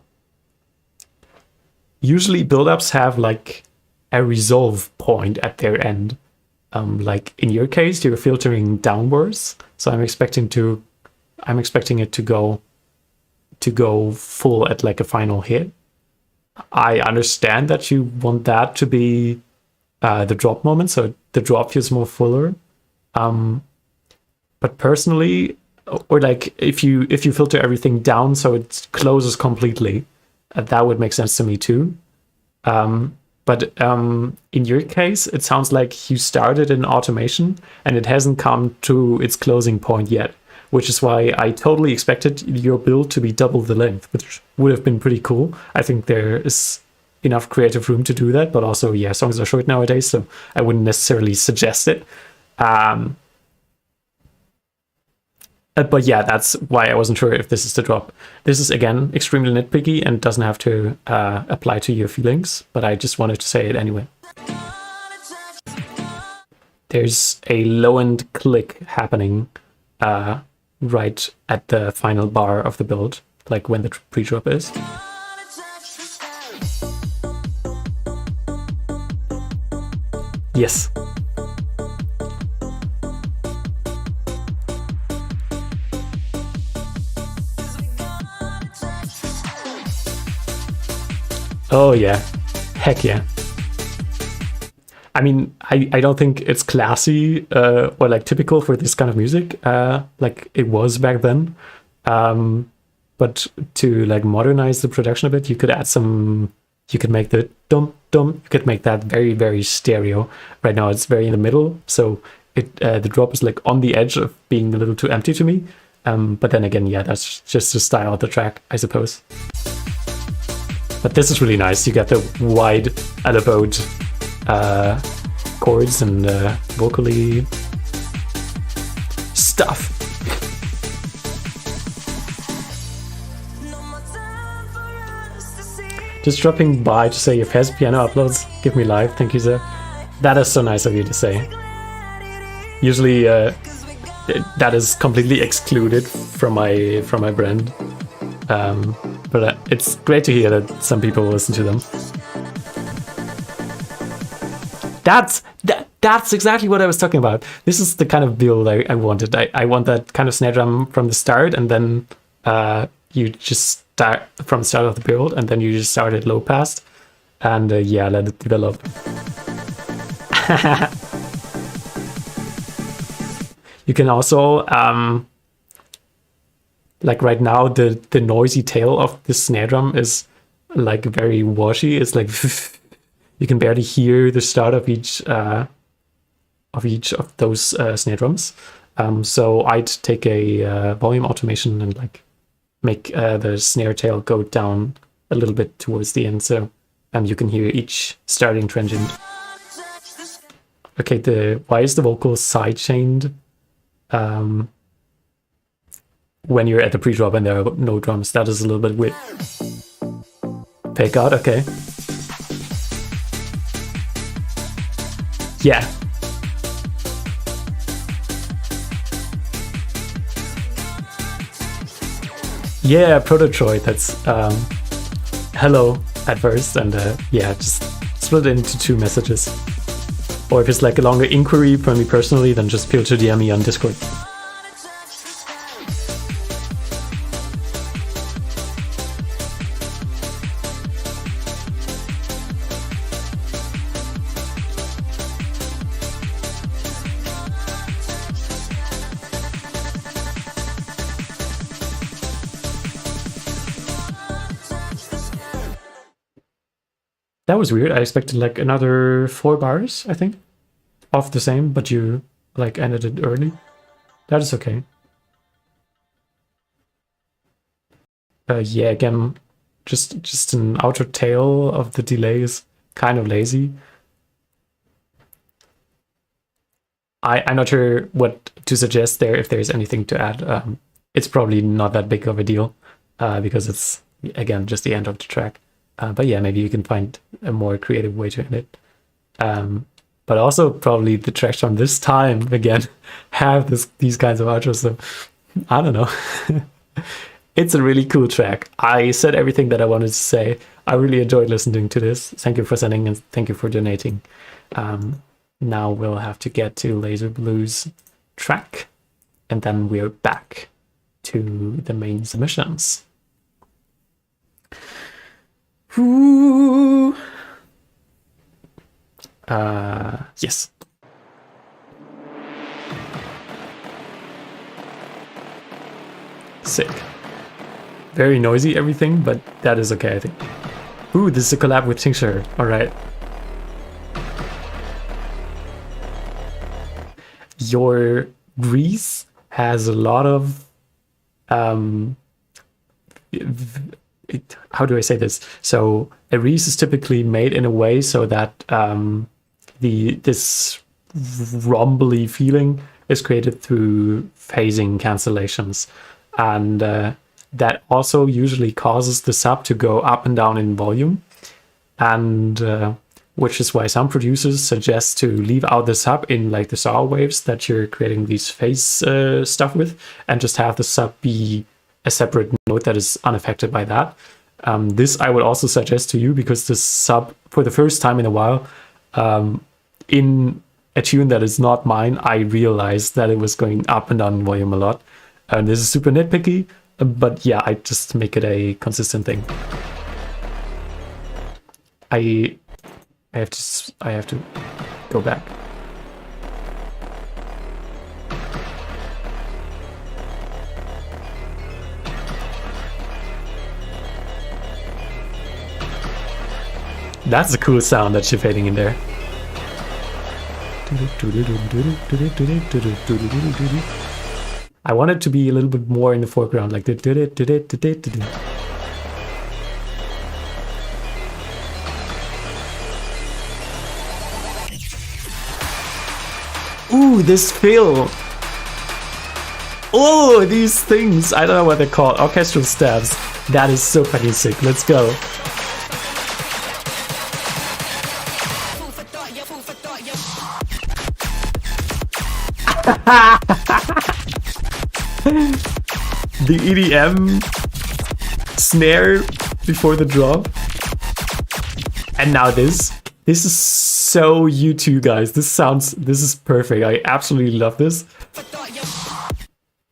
usually build-ups have like a resolve point at their end. Like in your case, you're filtering downwards, so I'm expecting it to go full at like a final hit. I understand that you want that to be the drop moment, so the drop feels more fuller. But personally, or like if you filter everything down so it closes completely, that would make sense to me too. But in your case, it sounds like you started in automation and it hasn't come to its closing point yet, which is why I totally expected your build to be double the length, which would have been pretty cool. I think there is enough creative room to do that, but also, yeah, songs are short nowadays, so I wouldn't necessarily suggest it. But yeah, that's why I wasn't sure if this is the drop. This is, again, extremely nitpicky and doesn't have to apply to your feelings, but I just wanted to say it anyway. There's a low-end click happening right at the final bar of the build, like when the pre-drop is. Yes. Oh yeah, heck yeah. I mean, I don't think it's classy or like typical for this kind of music, like it was back then. But to like modernize the production a bit, you could add some. You could make the dum dum. You could make that very, very stereo. Right now it's very in the middle, so it the drop is like on the edge of being a little too empty to me. But then again, yeah, that's just the style of the track, I suppose. But this is really nice. You get the wide elbowed chords and vocally stuff. Just dropping by to say your fast piano uploads give me life. Thank you, sir. That is so nice of you to say. Usually that is completely excluded from my brand. But it's great to hear that some people listen to them. That's exactly what I was talking about. This is the kind of build I wanted. I want that kind of snare drum from the start, and then you just start from the start of the build, and then you just start at low pass, and yeah, let it develop. You can also like right now, the noisy tail of the snare drum is like very washy. It's like you can barely hear the start of each of those snare drums. So I'd take a volume automation and like make the snare tail go down a little bit towards the end, so you can hear each starting transient. Okay, why is the vocal side chained? When you're at the pre-drop and there are no drums, that is a little bit weird. Fake out, okay. Yeah. Yeah, Prototroid, that's hello at first, and yeah, just split it into 2 messages. Or if it's like a longer inquiry from me personally, then just feel to DM me on Discord. That was weird. I expected like another 4 bars, I think, of the same, but you like ended it early. That is okay. Yeah, again, just an outer tail of the delay is kind of lazy. I'm not sure what to suggest there, if there's anything to add. It's probably not that big of a deal because it's, again, just the end of the track. But yeah, maybe you can find a more creative way to end it. But also probably the tracks from this time, again, have these kinds of outros, so I don't know. It's a really cool track. I said everything that I wanted to say. I really enjoyed listening to this. Thank you for sending and thank you for donating. Now we'll have to get to Laser Blues track, and then we're back to the main submissions. Ooh. Yes. Sick. Very noisy, everything, but that is okay, I think. Ooh, this is a collab with Tincture. Alright. your grease has a lot of how do I say this? So a grease is typically made in a way so that this rumbly feeling is created through phasing cancellations, and that also usually causes the sub to go up and down in volume, and which is why some producers suggest to leave out the sub in like the saw waves that you're creating these phase stuff with, and just have the sub be a separate note that is unaffected by that. This I would also suggest to you, because the sub, for the first time in a while, in a tune that is not mine, I realized that it was going up and down in volume a lot. And this is super nitpicky, but yeah, I just make it a consistent thing. I have to go back. That's a cool sound that you're fading in there. I want it to be a little bit more in the foreground, like ooh, this fill. Oh, these things. I don't know what they're called. Orchestral stabs. That is so fucking sick. Let's go. The EDM snare before the drop. And now this. This is so U2, guys. This is perfect. I absolutely love this.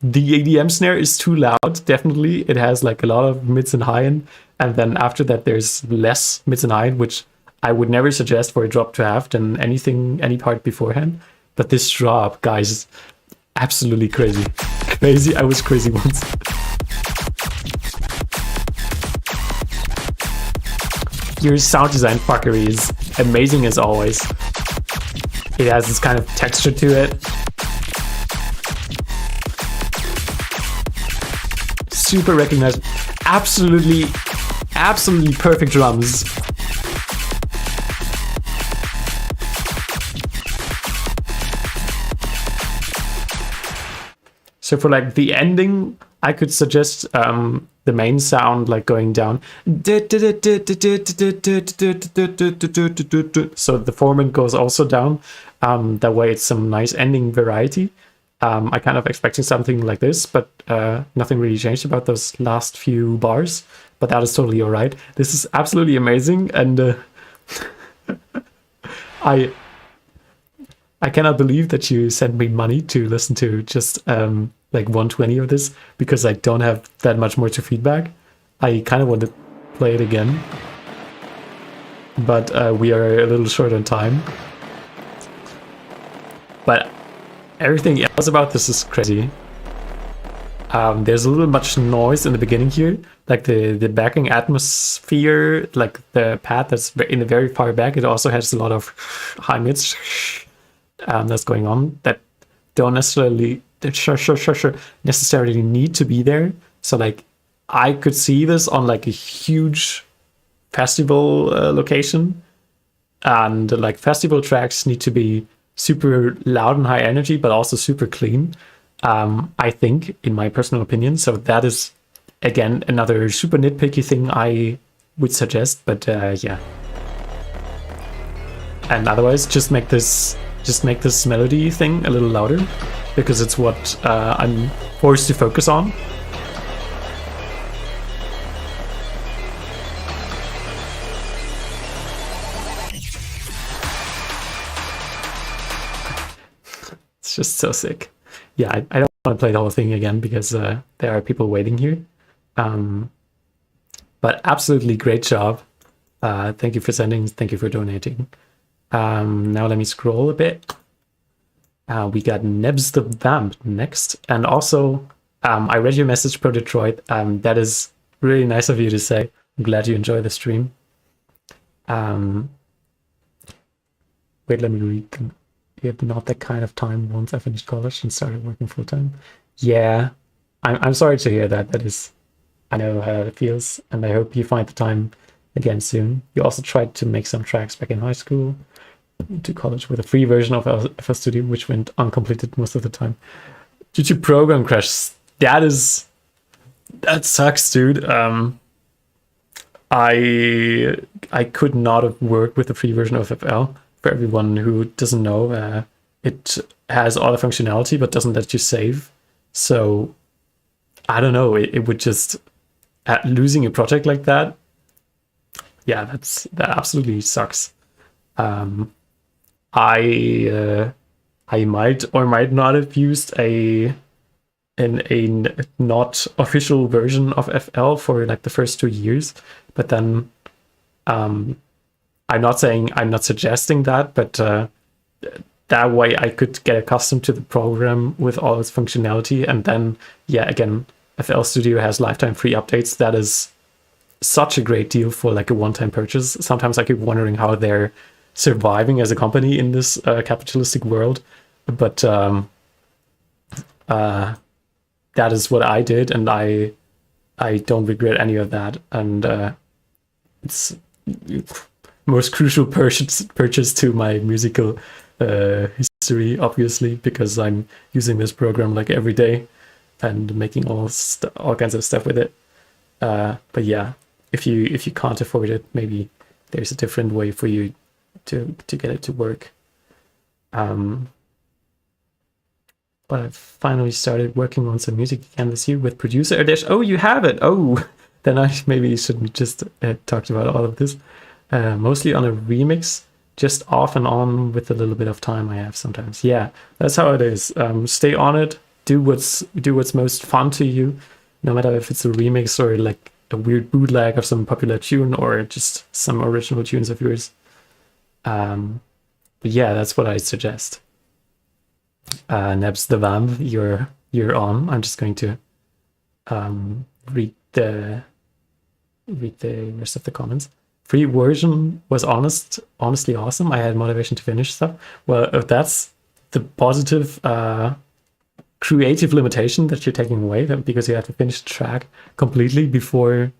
The EDM snare is too loud, definitely. It has like a lot of mids and high end. And then after that, there's less mids and high end, which I would never suggest for a drop to have than any part beforehand. But this drop, guys, is absolutely crazy. Crazy. I was crazy once. Your sound design fuckery is amazing as always. It has this kind of texture to it. Super recognizable. Absolutely perfect drums. So for like the ending, I could suggest the main sound like going down. So the formant goes also down. That way it's some nice ending variety. I kind of expecting something like this, but nothing really changed about those last few bars. But that is totally alright. This is absolutely amazing, and I cannot believe that you sent me money to listen to just like 120 of this, because I don't have that much more to feedback. I kind of want to play it again, but we are a little short on time. But everything else about this is crazy. There's a little much noise in the beginning here, like the backing atmosphere, like the pad that's in the very far back. It also has a lot of high mids that's going on that don't necessarily need to be there. So like I could see this on like a huge festival location, and like festival tracks need to be super loud and high energy, but also super clean, I think, in my personal opinion. So that is again another super nitpicky thing I would suggest, but yeah. And otherwise, just make this melody thing a little louder, because it's what I'm forced to focus on. It's just so sick. Yeah, I don't want to play the whole thing again, because there are people waiting here. But absolutely great job. Thank you for sending. Thank you for donating. Now let me scroll a bit. We got Nebs the Vamp next. And also, I read your message, Pro Detroit. That is really nice of you to say. I'm glad you enjoy the stream. Wait, let me read them had not that kind of time once I finished college and started working full time. Yeah, I'm sorry to hear that. That is, I know how it feels, and I hope you find the time again soon. You also tried to make some tracks back in high school, to college with a free version of FL Studio, which went uncompleted most of the time due to program crashes. That sucks, dude. I could not have worked with the free version of FL. For everyone who doesn't know, it has all the functionality but doesn't let you save. So I don't know. It would just losing a project like that. Yeah, that absolutely sucks. I might or might not have used a not official version of FL for like the first 2 years, but then I'm not suggesting that, but that way I could get accustomed to the program with all its functionality, and then again, FL Studio has lifetime free updates. That is such a great deal for like a one-time purchase. Sometimes I keep wondering how they're surviving as a company in this capitalistic world, but that is what I did, and I don't regret any of that. And it's most crucial purchase to my musical history, obviously, because I'm using this program like every day and making all kinds of stuff with it. But yeah, if you can't afford it, maybe there's a different way for you to get it to work. But I finally started working on some music again this year with producer Erdesh. Oh, you have it. Oh, then I maybe shouldn't just talked about all of this. Mostly on a remix, just off and on with a little bit of time I have sometimes. Yeah, that's how it is. Stay on it. Do what's most fun to you, no matter if it's a remix or like a weird bootleg of some popular tune or just some original tunes of yours. But yeah, that's what I suggest. Nebs the Vamp, you're on. I'm just going to read the rest of the comments. Free version was honestly awesome. I had motivation to finish stuff. Well, if that's the positive creative limitation that you're taking away, because you have to finish the track completely before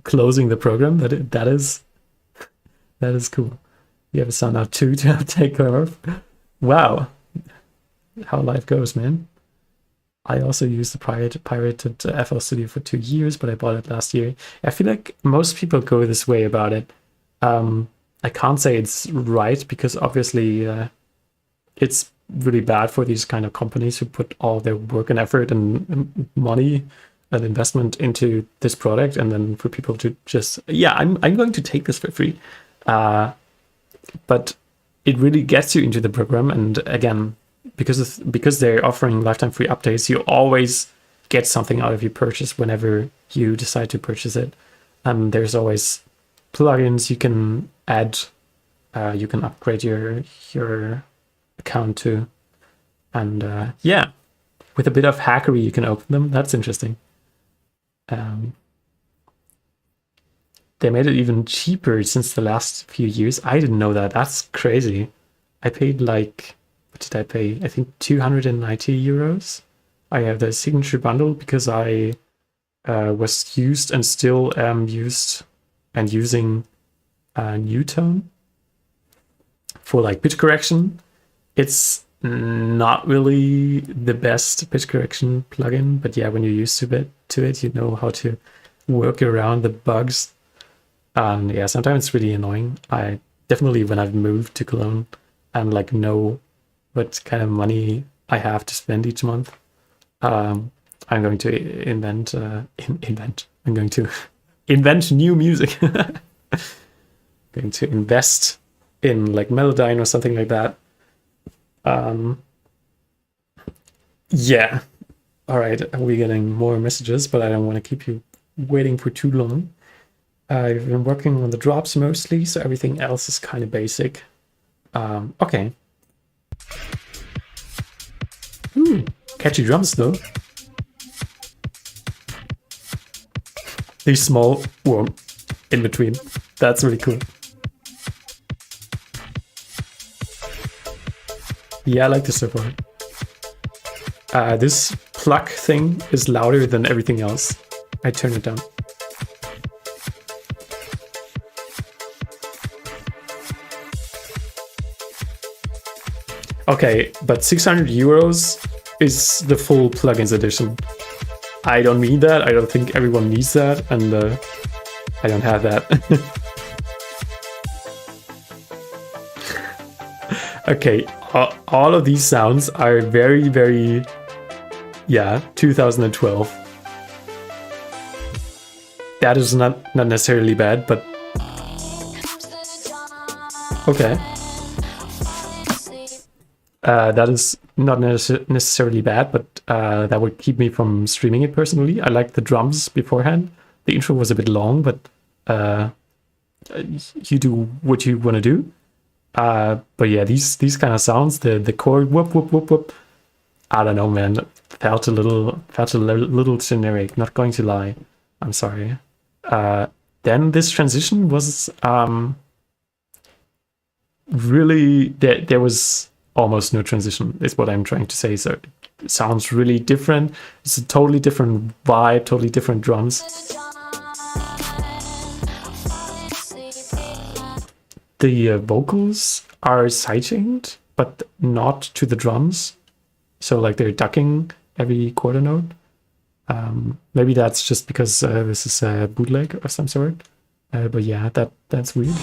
closing the program, that is cool. You have a son now too to take care of. Wow, how life goes, man. I also used the pirated FL Studio for 2 years, but I bought it last year. I feel like most people go this way about it. I can't say it's right, because obviously it's really bad for these kind of companies who put all their work and effort and money and investment into this product, and then for people to just, I'm going to take this for free. But it really gets you into the program, and again, because they're offering lifetime free updates, you always get something out of your purchase whenever you decide to purchase it. There's always plugins you can add, you can upgrade your account to, and with a bit of hackery you can open them. That's interesting. They made it even cheaper since the last few years. I didn't know that. That's crazy. I paid like, what did I pay? I think 290 euros. I have the signature bundle because I was used and still am used and using Newtone for like pitch correction. It's not really the best pitch correction plugin, but yeah, when you're used to it, you know how to work around the bugs. And yeah, sometimes it's really annoying. I definitely, when I've moved to Cologne and like know what kind of money I have to spend each month, I'm going to invent. I'm going to invent new music. Going to invest in like Melodyne or something like that. Yeah. All right. We're getting more messages, but I don't want to keep you waiting for too long. I've been working on the drops mostly, so everything else is kind of basic. Okay. Catchy drums though. These small in between. That's really cool. Yeah, I like this so far. This pluck thing is louder than everything else. I turn it down. Okay, but 600 euros is the full plugins edition. I don't mean that. I don't think everyone needs that, and I don't have that. Okay, all of these sounds are very, very, yeah, 2012. That is not necessarily bad, but okay. That is not necessarily bad, but that would keep me from streaming it personally. I liked the drums beforehand. The intro was a bit long, but you do what you want to do. But yeah, these kind of sounds, the chord whoop whoop whoop whoop. I don't know, man. Felt a little generic. Not going to lie. I'm sorry. Then this transition was really there was almost no transition. Is what I'm trying to say. So it sounds really different. It's a totally different vibe, totally different drums. The vocals are sidechained, but not to the drums. So like they're ducking every quarter note. Maybe that's just because this is a bootleg of some sort. But yeah, that's weird.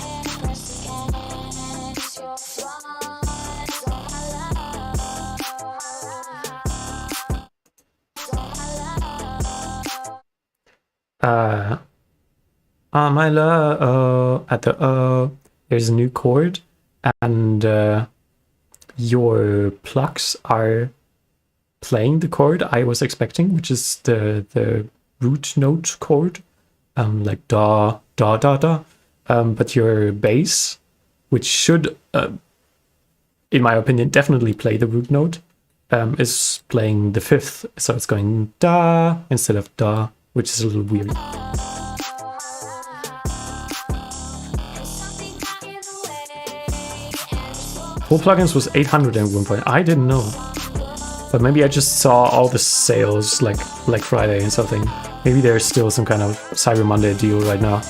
My love, at the there's a new chord, and your plucks are playing the chord I was expecting, which is the root note chord, like da da da da. But your bass, which should, in my opinion, definitely play the root note, is playing the fifth, so it's going da instead of da, which is a little weird. Full plugins was 800 at one point. I didn't know. But maybe I just saw all the sales like Friday and something. Maybe there's still some kind of Cyber Monday deal right now.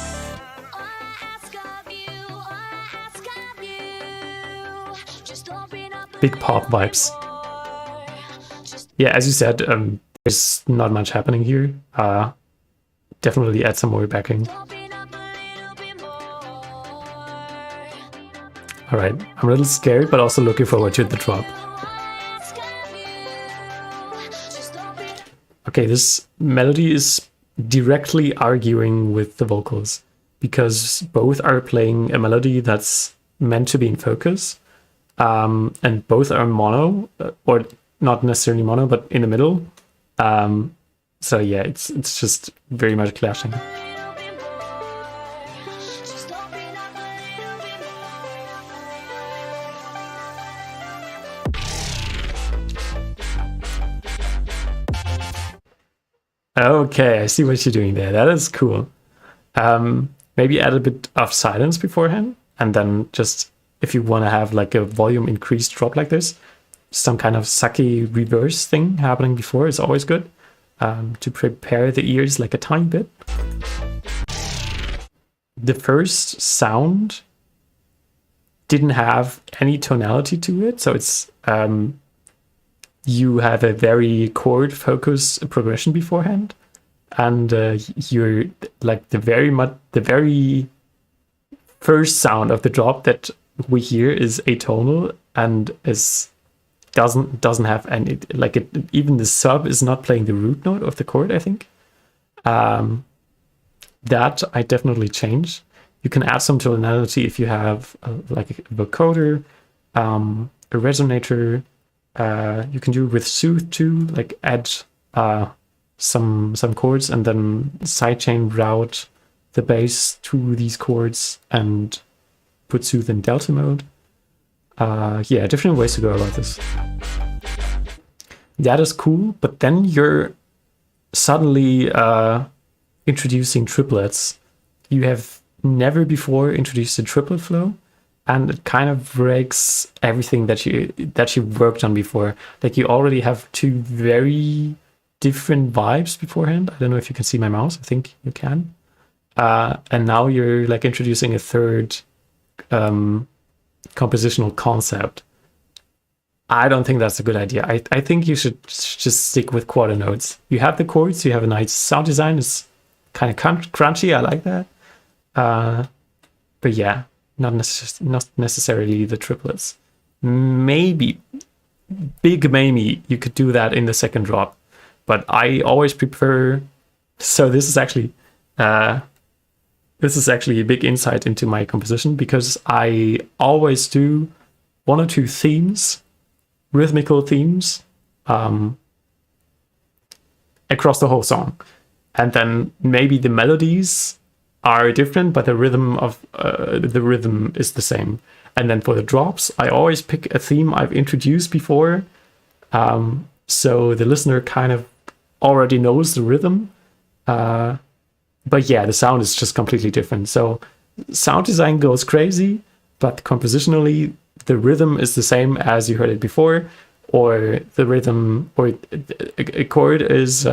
Big pop vibes. Yeah, as you said, there's not much happening here. Definitely add some more backing. Alright, I'm a little scared, but also looking forward to the drop. Okay, this melody is directly arguing with the vocals, because both are playing a melody that's meant to be in focus, and both are mono, or not necessarily mono, but in the middle. So yeah, it's just very much clashing. Okay, I see what you're doing there. That is cool. Maybe add a bit of silence beforehand, and then just, if you want to have like a volume increased drop like this, some kind of sucky reverse thing happening before is always good, to prepare the ears like a tiny bit. The first sound didn't have any tonality to it, so it's you have a very chord focus progression beforehand, and you're like the very first sound of the drop that we hear is atonal and doesn't have any, like, even the sub is not playing the root note of the chord, I think. That I definitely change. You can add some tonality if you have like a vocoder, a resonator. You can do it with Soothe too, like add some chords and then sidechain route the bass to these chords and put Soothe in delta mode. Yeah, different ways to go about this. That is cool, but then you're suddenly introducing triplets. You have never before introduced a triplet flow, and it kind of breaks everything that you worked on before. Like you already have two very different vibes beforehand. I don't know if you can see my mouse. I think you can. And now you're like introducing a third compositional concept. I don't think that's a good idea. I think you should just stick with quarter notes. You have the chords, you have a nice sound design. It's kind of crunchy. I like that. But yeah, not necessarily the triplets. Maybe, big maybe, you could do that in the second drop. But I always prefer... So this is actually a big insight into my composition, because I always do one or two themes, rhythmical themes, across the whole song. And then maybe the melodies are different, but the rhythm is the same. And then for the drops, I always pick a theme I've introduced before, so the listener kind of already knows the rhythm. But yeah, the sound is just completely different. So sound design goes crazy, but compositionally, the rhythm is the same as you heard it before, or the rhythm or a chord is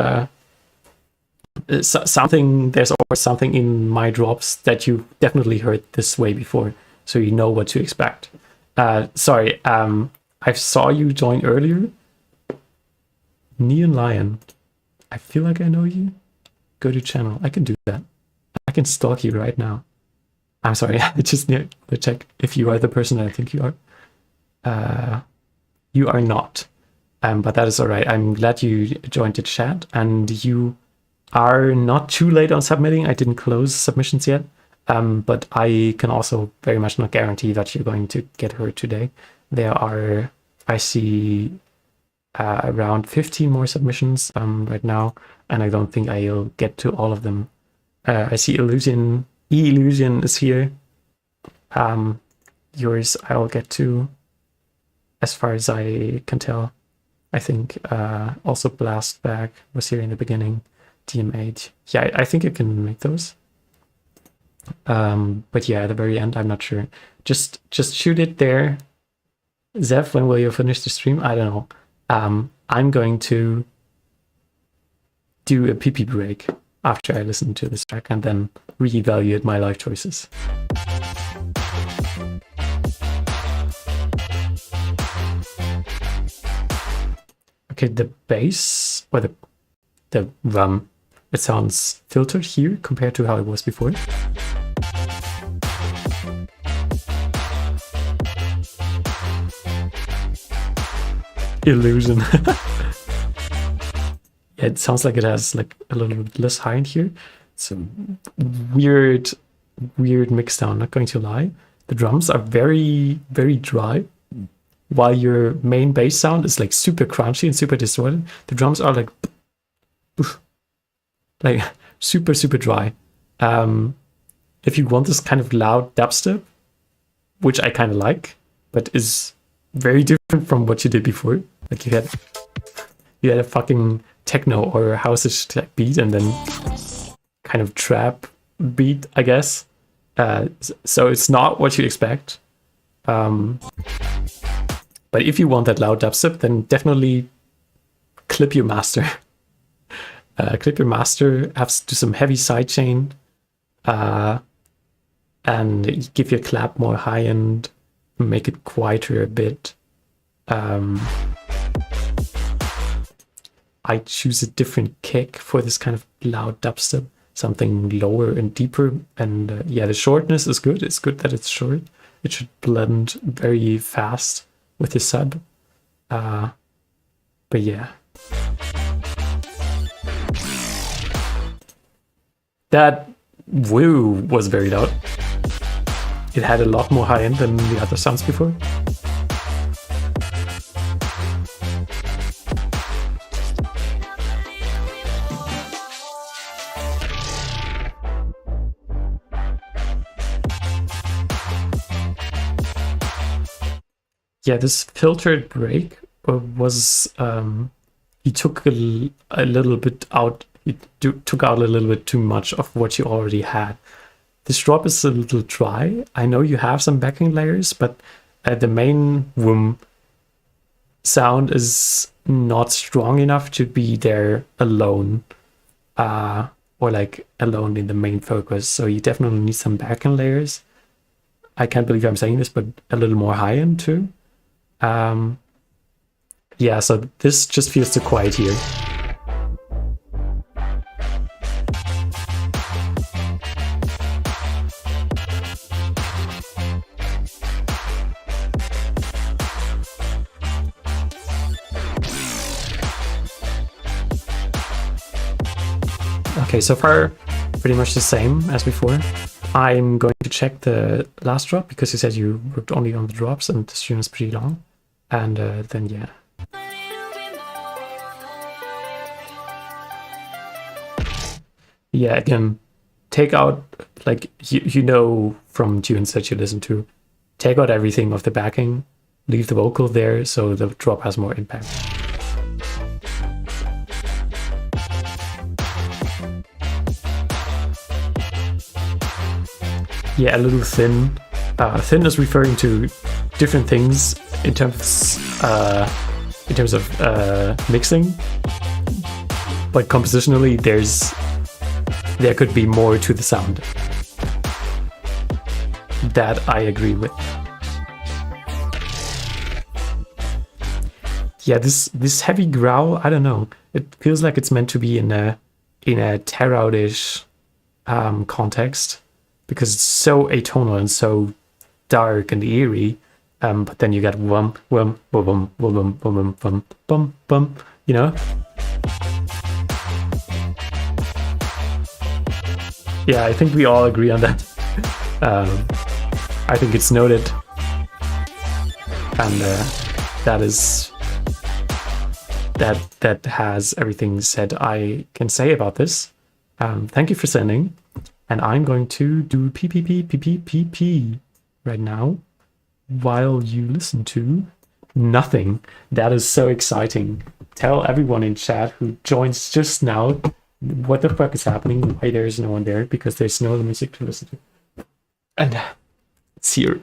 something. There's always something in my drops that you definitely heard this way before, so you know what to expect. Sorry, I saw you join earlier. Neon Lion, I feel like I know you. Go to channel. I can do that. I can stalk you right now. I'm sorry. I just need to check if you are the person I think you are. You are not. But that is all right. I'm glad you joined the chat, and you are not too late on submitting. I didn't close submissions yet. But I can also very much not guarantee that you're going to get heard today. There are, I see, around 15 more submissions right now, and I don't think I'll get to all of them. I see Illusion is here. Yours I'll get to, as far as I can tell. I think also Blastback was here in the beginning. DMH. Yeah, I think you can make those. But yeah, at the very end, I'm not sure. Just shoot it there. Zef, when will you finish the stream? I don't know. I'm going to do a pee break after I listen to this track and then reevaluate my life choices. Okay, the bass, or the it sounds filtered here compared to how it was before. Illusion. Yeah, it sounds like it has like a little bit less high in here. It's a weird mix down, not going to lie. The drums are very, very dry, while your main bass sound is like super crunchy and super distorted. The drums are like super, super dry. If you want this kind of loud dubstep, which I kind of like, but is very different from what you did before. Like you had a fucking techno or house-ish type beat, and then kind of trap beat, I guess. So it's not what you expect. But if you want that loud dubstep, then definitely clip your master. Clip your master, have to do some heavy sidechain, and give your clap more high end, make it quieter a bit. I choose a different kick for this kind of loud dubstep, something lower and deeper. And yeah, the shortness is good. It's good that it's short. It should blend very fast with the sub. But yeah. That woo was very loud. It had a lot more high end than the other sounds before. Yeah, this filtered break was he took a little bit out. He took out a little bit too much of what you already had. this drop is a little dry. I know you have some backing layers, but the main room sound is not strong enough to be there alone, or like alone in the main focus. So you definitely need some backing layers. I can't believe I'm saying this, but a little more high end too. Yeah, so this just feels too quiet here. Okay, so far pretty much the same as before. I'm going to check the last drop because you said you worked only on the drops and the stream is pretty long. And then yeah. Yeah, again, take out, like, you know from tunes that you listen to, take out everything of the backing, leave the vocal there so the drop has more impact. Yeah, a little thin. Thin is referring to different things in terms of mixing, but compositionally there could be more to the sound. That I agree with. Yeah, this heavy growl, I don't know. It feels like it's meant to be in a tear-out-ish context, because it's so atonal and so dark and eerie. But then you got wum wum wum wum wum wum wum bum bum, you know? Yeah, I think we all agree on that. I think it's noted, and that has everything said I can say about this. Thank you for sending, and I'm going to do PPP right now while you listen to nothing. That is so exciting. Tell everyone in chat who joins just now what the fuck is happening, why there is no one there, because there's no music to listen to. And see you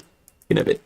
in a bit.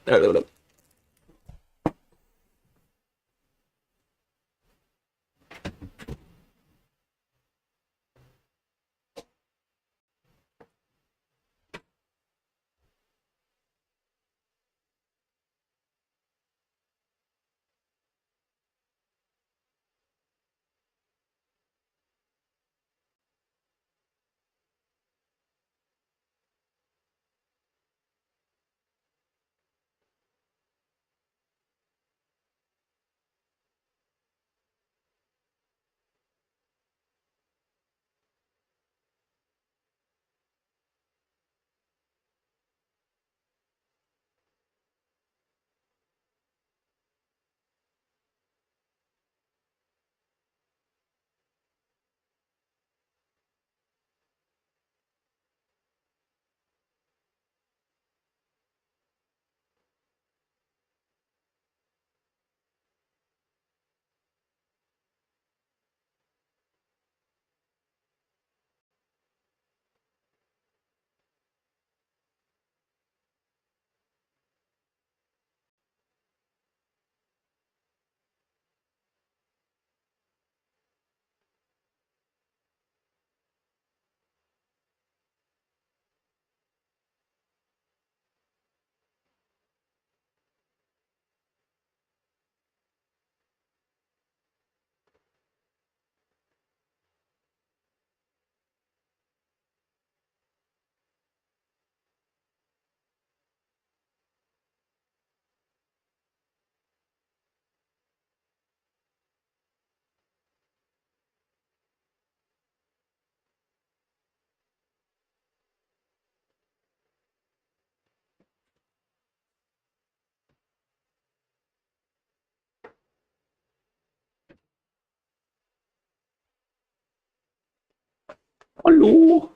Hallo!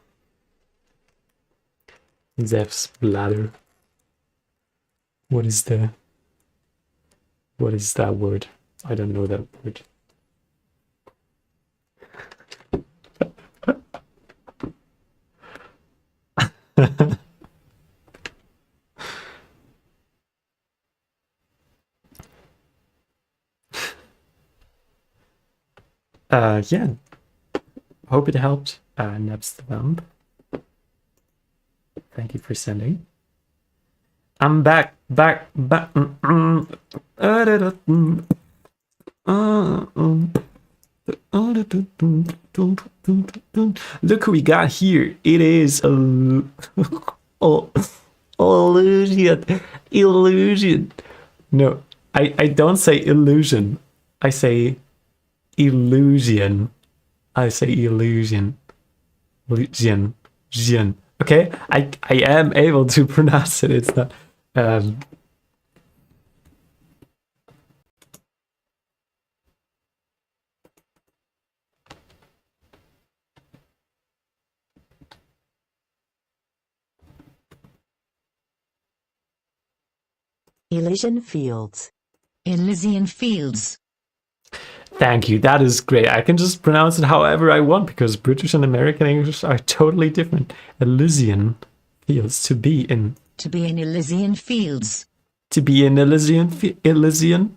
Zef's bladder. What is that word? I don't know that word. Yeah. Hope it helped. Nebs the Vamp. Thank you for sending. I'm back. Look who we got here. It is oh, illusion. No, I don't say illusion. I say illusion. Illusion. Okay, I am able to pronounce it. It's not. Elysian Fields. Elysian Fields. Thank you. That is great. I can just pronounce it however I want because British and American English are totally different. Elysian Fields. To be in Elysian Fields. To be in Elysian.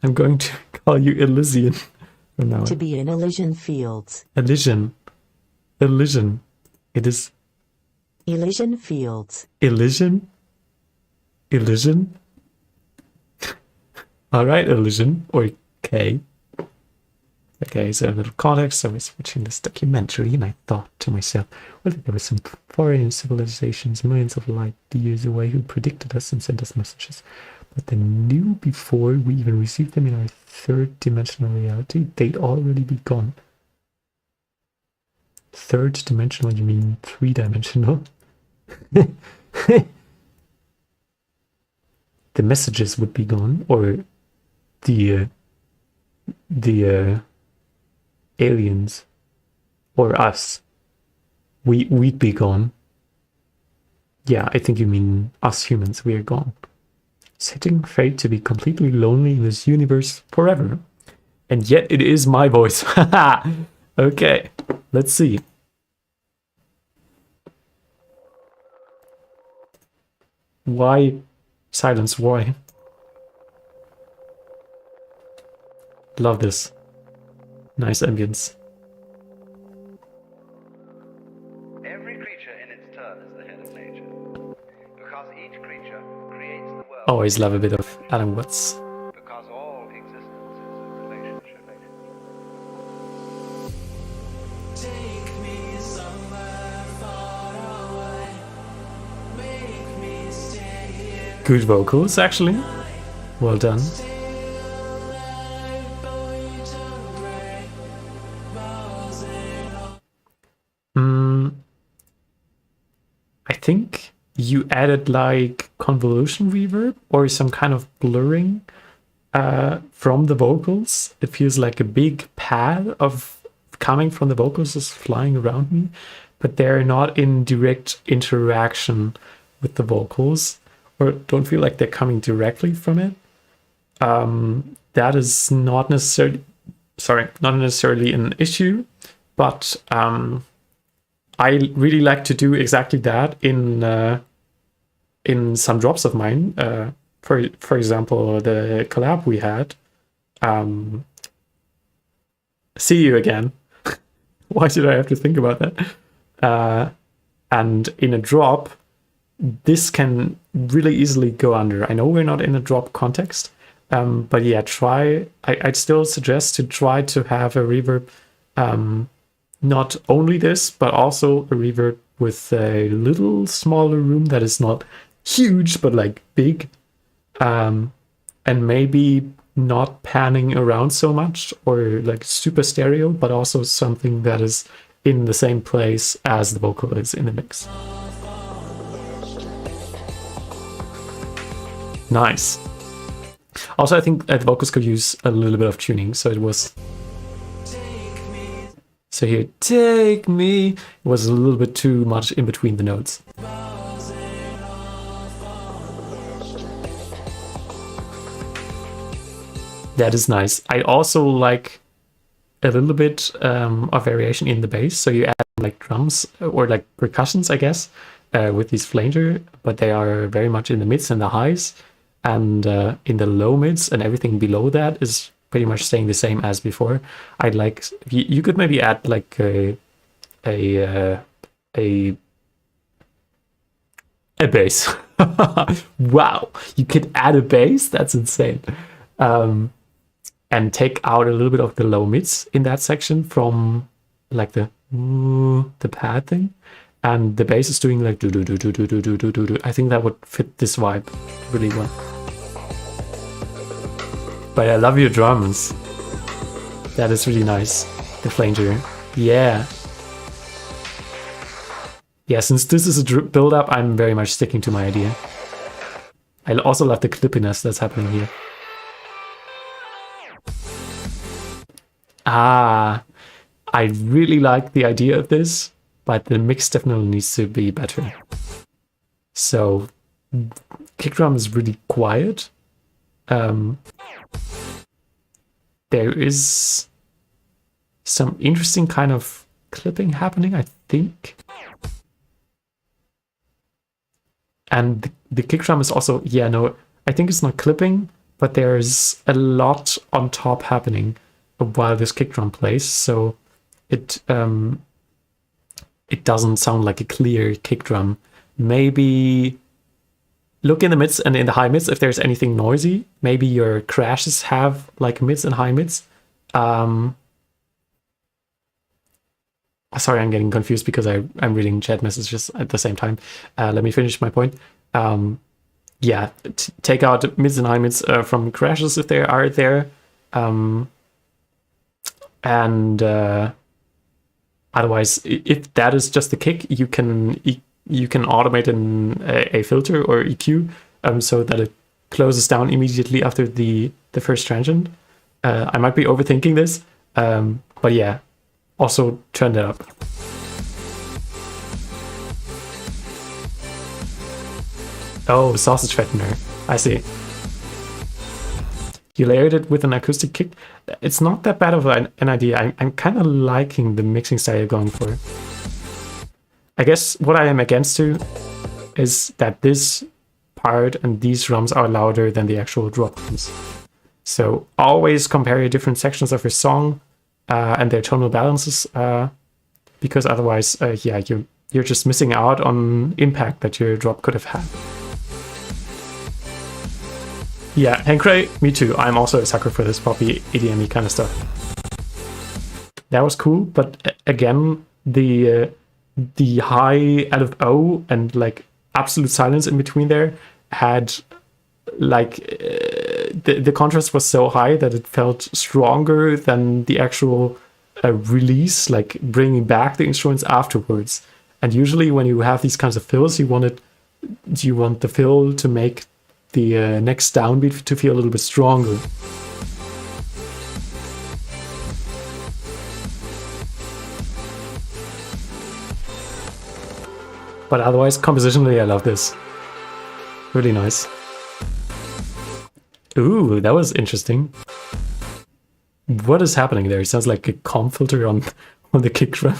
I'm going to call you Elysian from now on. To be in Elysian Fields. Elysian. It is Elysian Fields. Elysian. All right, Elysian. Okay. Okay, so a little context. I was watching this documentary and I thought to myself, well, there were some foreign civilizations millions of light years away who predicted us and sent us messages. But they knew before we even received them in our third dimensional reality, they'd already be gone. Third dimensional, you mean three-dimensional? The messages would be gone, or the aliens, or us. We'd be gone. Yeah, I think you mean us humans. We are gone. Sitting fate to be completely lonely in this universe forever. And yet it is my voice. Okay, let's see. Why silence? Why? Love this. Nice ambience. Every creature in its turn is the head of nature, because each creature creates the world. Always love a bit of Adam Watts. Because all existence is a relationship. Take me somewhere far away. Make me stay here. Good vocals, actually. Well done. I think you added like convolution reverb or some kind of blurring from the vocals. It feels like a big pad of coming from the vocals is flying around me, but they're not in direct interaction with the vocals, or don't feel like they're coming directly from it. That is not necessarily an issue, but I really like to do exactly that in some drops of mine. For example, the collab we had. See you again. Why did I have to think about that? And in a drop, this can really easily go under. I know we're not in a drop context, but yeah, I'd still suggest to try to have a reverb. Not only this, but also a reverb with a little smaller room that is not huge, but like big. And maybe not panning around so much or like super stereo, but also something that is in the same place as the vocal is in the mix. Nice. Also, I think the vocals could use a little bit of tuning, so it was... So here, take me, it was a little bit too much in between the notes. That is nice. I also like a little bit of variation in the bass. So you add like drums or like percussions, I guess, with these flanger, but they are very much in the mids and the highs. And in the low mids and everything below that is pretty much staying the same as before. I'd like you could maybe add like a bass. Wow, you could add a bass? That's insane. And take out a little bit of the low mids in that section from like the pad thing, and the bass is doing like do do do do do do do do do do. I think that would fit this vibe really well. But I love your drums. That is really nice. The flanger. Yeah. Yeah, since this is a build up, I'm very much sticking to my idea. I also love the clippiness that's happening here. Ah, I really like the idea of this, but the mix definitely needs to be better. So, kick drum is really quiet. There is some interesting kind of clipping happening, I think. And the kick drum is also, yeah, no, I think it's not clipping, but there's a lot on top happening while this kick drum plays, so it doesn't sound like a clear kick drum. Maybe look in the mids and in the high mids if there's anything noisy. Maybe your crashes have like mids and high mids. Sorry, I'm getting confused because I'm reading chat messages at the same time. Let me finish my point. Yeah, take out mids and high mids from crashes if they are there. And otherwise, if that is just the kick, you can automate a filter or EQ so that it closes down immediately after the first transient. I might be overthinking this, but yeah, also turn it up. Oh, sausage fattener. I see. You layered it with an acoustic kick. It's not that bad of an idea. I'm kind of liking the mixing style you're going for. I guess what I am against to is that this part and these drums are louder than the actual drop drums. So always compare your different sections of your song and their tonal balances, because otherwise, yeah, you're just missing out on impact that your drop could have had. Yeah, Hankray, me too. I'm also a sucker for this poppy EDM-y kind of stuff. That was cool, but again, the high out of O and like absolute silence in between there had like the contrast was so high that it felt stronger than the actual release, like bringing back the instruments afterwards. And usually when you have these kinds of fills, you want the fill to make the next downbeat to feel a little bit stronger. But otherwise, compositionally, I love this. Really nice. Ooh, that was interesting. What is happening there? It sounds like a comp filter on the kick drum.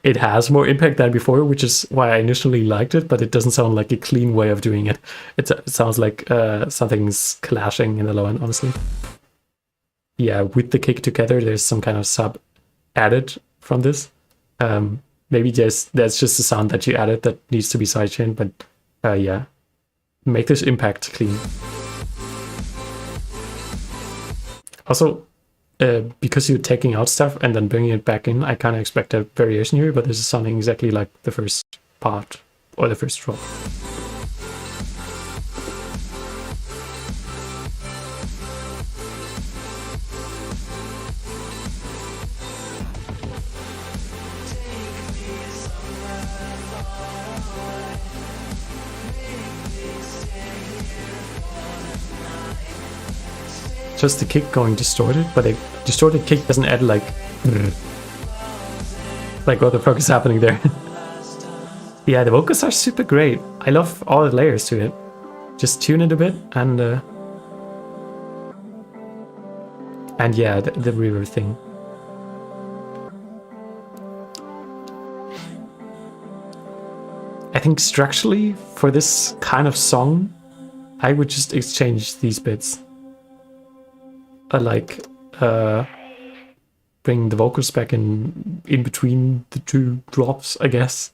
It has more impact than before, which is why I initially liked it, but it doesn't sound like a clean way of doing it. It sounds like something's clashing in the low end, honestly. Yeah, with the kick together, there's some kind of sub added from this. Maybe that's just a sound that you added that needs to be sidechained, but yeah, make this impact clean. Also, because you're taking out stuff and then bringing it back in, I kind of expect a variation here, but this is sounding exactly like the first part or the first drop. Just the kick going distorted, but a distorted kick doesn't add like what the fuck is happening there? Yeah, the vocals are super great. I love all the layers to it. Just tune it a bit and yeah, the reverb thing. I think structurally for this kind of song, I would just exchange these bits. like bring the vocals back in between the two drops, I guess,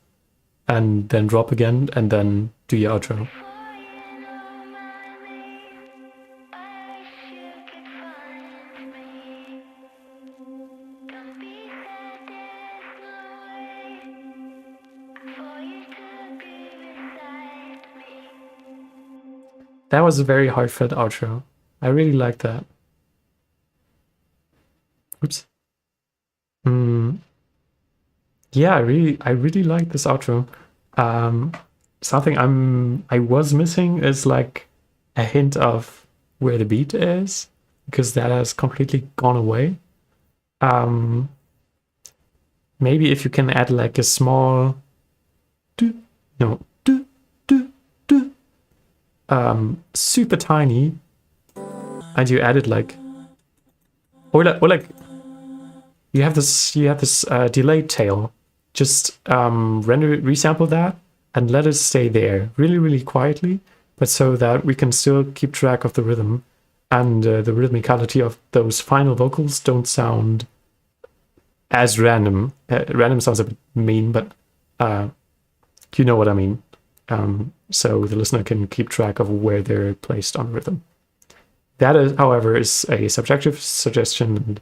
and then drop again, and then do your outro. That was a very heartfelt outro. I really like that. Oops. Yeah, I really like this outro. Something I was missing is like a hint of where the beat is, because that has completely gone away. Maybe if you can add like a small super tiny, and you add it like or like you have this delayed tail. Just resample that and let it stay there really quietly, but so that we can still keep track of the rhythm and the rhythmicality of those final vocals don't sound as random. Random sounds a bit mean, but you know what I mean. So the listener can keep track of where they're placed on rhythm. That, is, however, is a subjective suggestion, and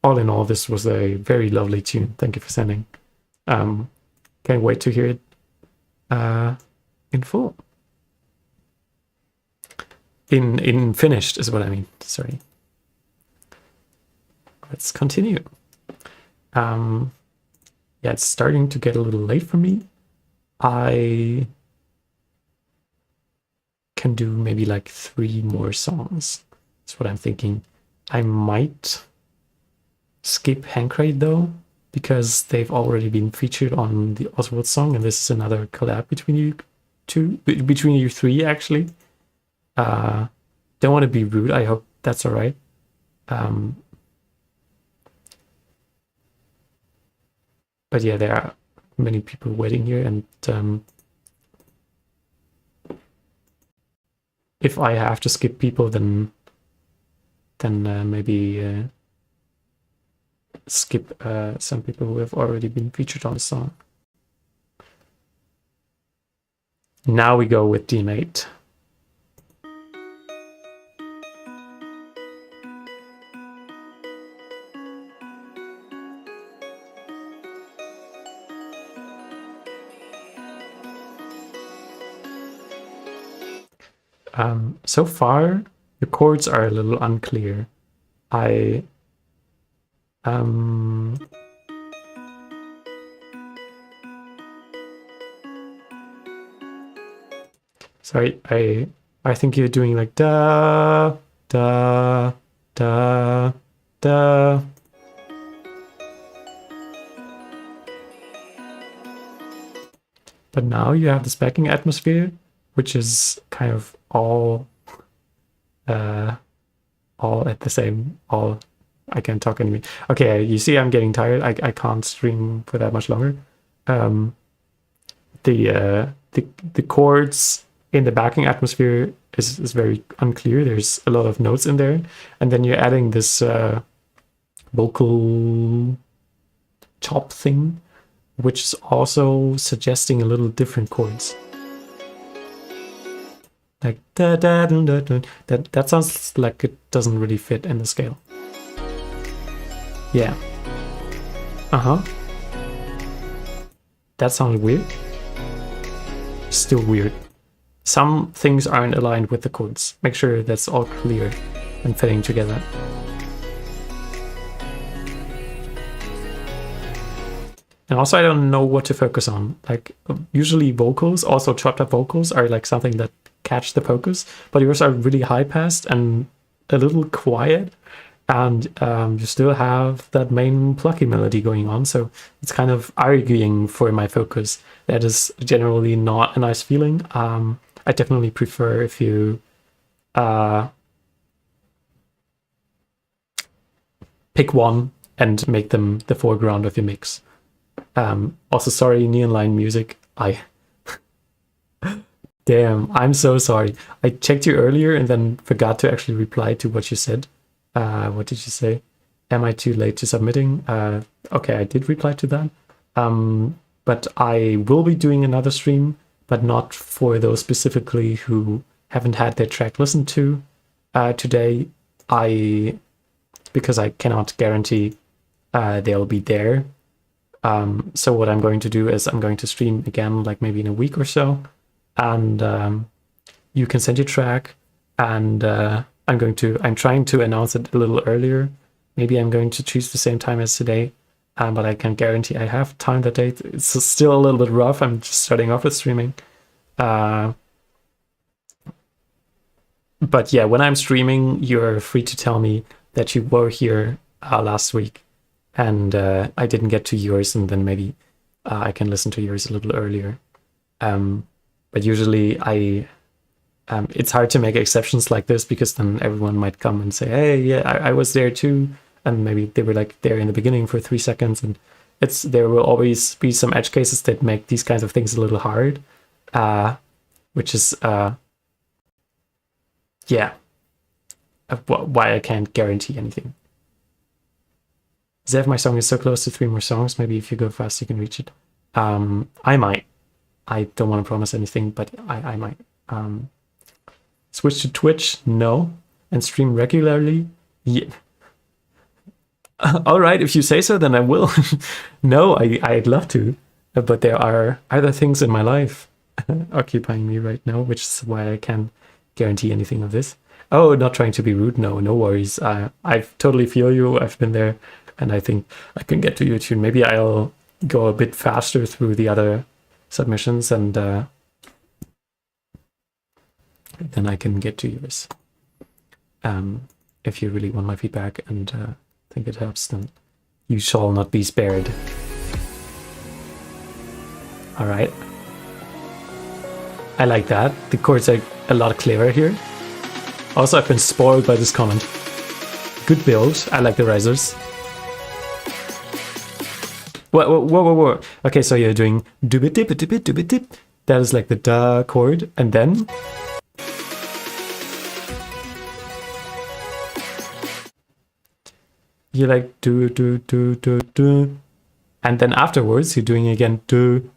all in all, this was a very lovely tune. Thank you for sending. Can't wait to hear it in full. In finished is what I mean. Sorry. Let's continue. Yeah, it's starting to get a little late for me. I can do maybe like 3 more songs. That's what I'm thinking. I might skip Hancrate though, because they've already been featured on the Oswald song, and this is another collab between you three actually. Don't want to be rude. I hope that's all right. But yeah, there are many people waiting here, and if I have to skip people, then maybe skip some people who have already been featured on the song. Now we go with DM8. So far, the chords are a little unclear. Sorry, I think you're doing like da da da da. But now you have this backing atmosphere, which is kind of all at the same, I can't talk anymore. Okay, you see I'm getting tired. I can't stream for that much longer. The chords in the backing atmosphere is very unclear. There's a lot of notes in there, and then you're adding this vocal chop thing, which is also suggesting a little different chords. Like da da da da da. That sounds like it doesn't really fit in the scale. Yeah. That sounded weird. Still weird. Some things aren't aligned with the chords. Make sure that's all clear and fitting together. And also, I don't know what to focus on. Like, usually vocals, also chopped up vocals, are like something that catch the focus, but yours are really high passed and a little quiet, and you still have that main plucky melody going on, so it's kind of arguing for my focus. That is generally not a nice feeling. I definitely prefer if you pick one and make them the foreground of your mix. Also, sorry, Neon Line Music. Damn, I'm so sorry. I checked you earlier and then forgot to actually reply to what you said. What did you say? Am I too late to submitting? Okay, I did reply to that. But I will be doing another stream, but not for those specifically who haven't had their track listened to today. Because I cannot guarantee they'll be there. So what I'm going to do is I'm going to stream again, like maybe in a week or so, and you can send your track, and I'm trying to announce it a little earlier. Maybe I'm going to choose the same time as today, but I can guarantee I have time that day. It's still a little bit rough. I'm just starting off with streaming. But yeah, when I'm streaming, you're free to tell me that you were here last week, and I didn't get to yours, and then maybe I can listen to yours a little earlier. But usually it's hard to make exceptions like this, because then everyone might come and say, hey, yeah, I was there too. And maybe they were like there in the beginning for 3 seconds. And there will always be some edge cases that make these kinds of things a little hard, which is, why I can't guarantee anything. Zef, my song is so close to 3 more songs. Maybe if you go fast, you can reach it. I might. I don't want to promise anything, but I might. Switch to Twitch? No. And stream regularly? Yeah. All right, if you say so, then I will. No, I'd love to. But there are other things in my life occupying me right now, which is why I can't guarantee anything of this. Oh, not trying to be rude. No worries. I totally feel you. I've been there, and I think I can get to your tune. Maybe I'll go a bit faster through the other submissions, and then I can get to yours. If you really want my feedback and think it helps, then you shall not be spared. All right. I like that. The chords are a lot clearer here. Also, I've been spoiled by this comment. Good build. I like the risers. Whoa. Okay, so you're doing doobit dip dip dip dip. That is like the da chord, and then you like do, and then afterwards you're doing again do,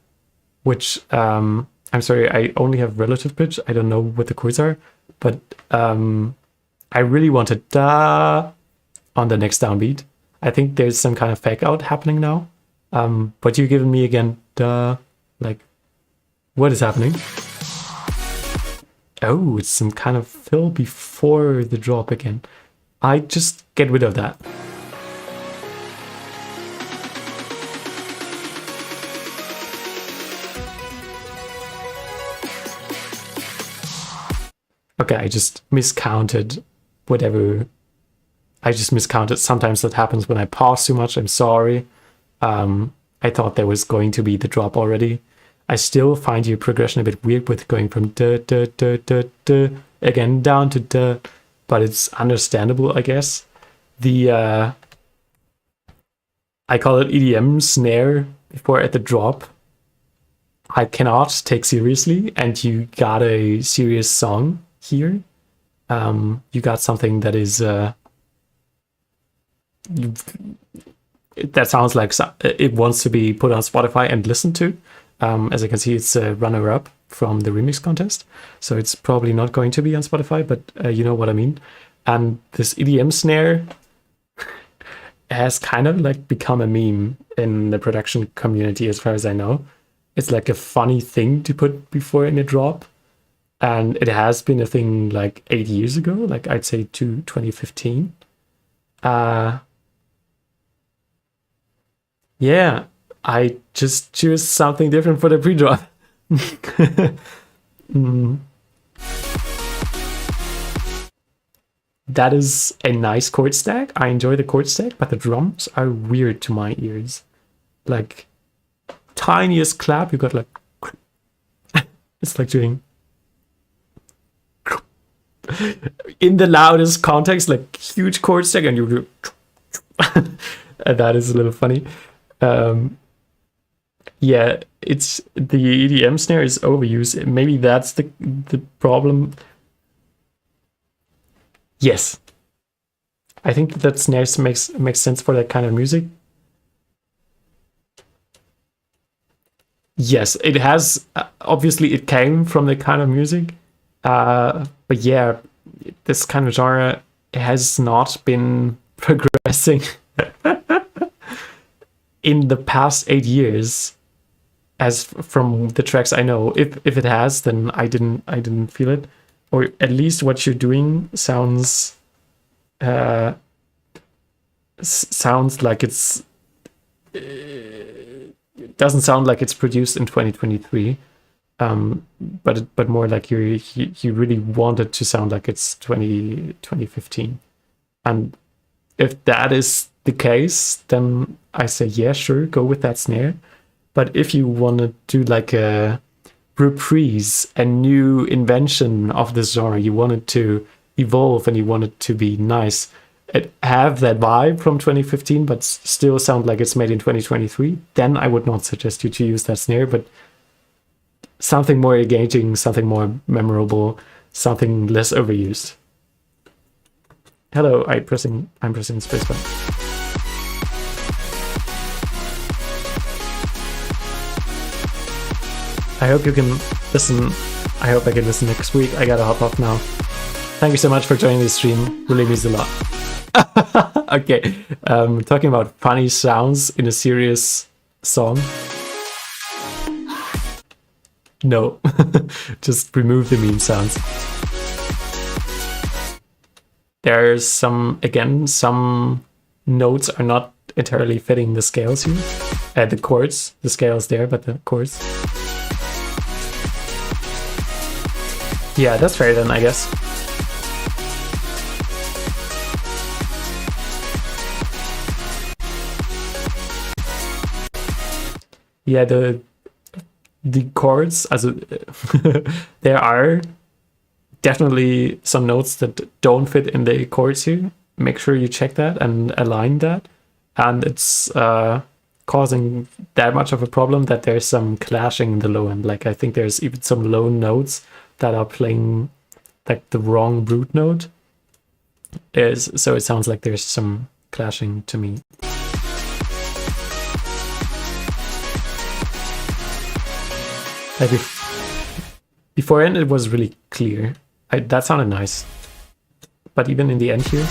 which I'm sorry, I only have relative pitch. I don't know what the chords are, but I really wanted da on the next downbeat. I think there's some kind of fake out happening now. But you're giving me again da, like, what is happening? Oh, it's some kind of fill before the drop again. I just get rid of that. Okay, I just miscounted whatever. I just miscounted. Sometimes that happens when I pause too much. I'm sorry. I thought there was going to be the drop already. I still find your progression a bit weird with going from da da da da da again down to da, but it's understandable, I guess. The I call it EDM snare before at the drop. I cannot take seriously, and you got a serious song here. You got something that is that sounds like it wants to be put on Spotify and listened to. As I can see, it's a runner-up from the remix contest, so it's probably not going to be on Spotify, but you know what I mean. And this EDM snare has kind of like become a meme in the production community, as far as I know. It's like a funny thing to put before in a drop, and it has been a thing like 8 years ago, like I'd say to 2015. Yeah, I just choose something different for the pre-drop. That is a nice chord stack. I enjoy the chord stack, but the drums are weird to my ears. Like, tiniest clap, you got like... It's like doing... In the loudest context, like huge chord stack, and you do... And that is a little funny. Yeah, it's the EDM snare is overused. Maybe that's the problem. Yes, I think that snares makes sense for that kind of music. Yes, it has. Obviously, it came from that kind of music. But yeah, this kind of genre has not been progressing in the past 8 years, as from the tracks I know. If it has, then I didn't feel it, or at least what you're doing sounds sounds like it's. It doesn't sound like it's produced in 2023, but more like you really want it to sound like it's 2015. And if that is the case, then I say, yeah, sure, go with that snare. But if you want to do like a reprise, a new invention of this genre, you want it to evolve and you want it to be nice, have that vibe from 2015, but still sound like it's made in 2023, then I would not suggest you to use that snare, but something more engaging, something more memorable, something less overused. Hello, I'm pressing spacebar. I hope you can listen. I hope I can listen next week. I gotta hop off now. Thank you so much for joining this stream. Really means a lot. Okay, talking about funny sounds in a serious song. No, just remove the meme sounds. There's some notes are not entirely fitting the scales here. The chords, the scales there, but the chords. Yeah, that's fair then, I guess. Yeah, the chords, also there are definitely some notes that don't fit in the chords here. Make sure you check that and align that. And it's causing that much of a problem that there's some clashing in the low end. Like I think there's even some low notes that are playing like the wrong root note. So it sounds like there's some clashing to me. Like before end, it was really clear. That sounded nice. But even in the end here,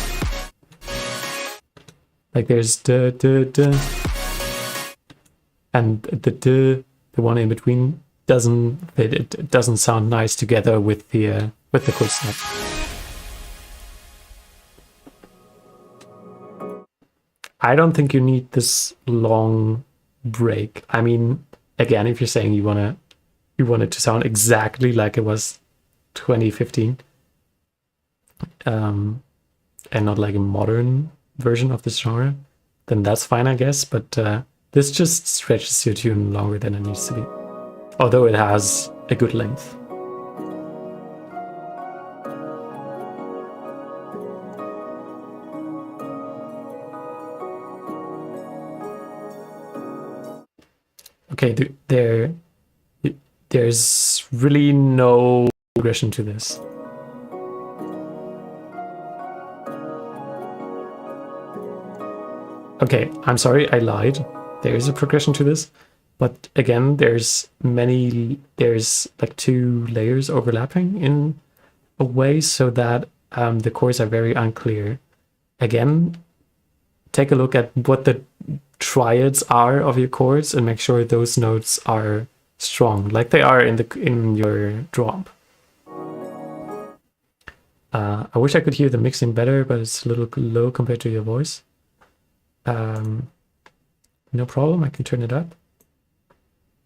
like there's the and the one in between doesn't fit. It doesn't sound nice together with the chord snap. I don't think you need this long break. I mean, again, if you're saying you want it to sound exactly like it was 2015, and not like a modern version of this genre, then that's fine, I guess. But this just stretches your tune longer than it needs to be, although it has a good length. Okay, there's really no progression to this. Okay, I'm sorry, I lied. There is a progression to this, but again, there's like 2 layers overlapping in a way so that the chords are very unclear. Again, take a look at what the triads are of your chords and make sure those notes are strong, like they are in your drop. I wish I could hear the mixing better, but it's a little low compared to your voice. No problem, I can turn it up.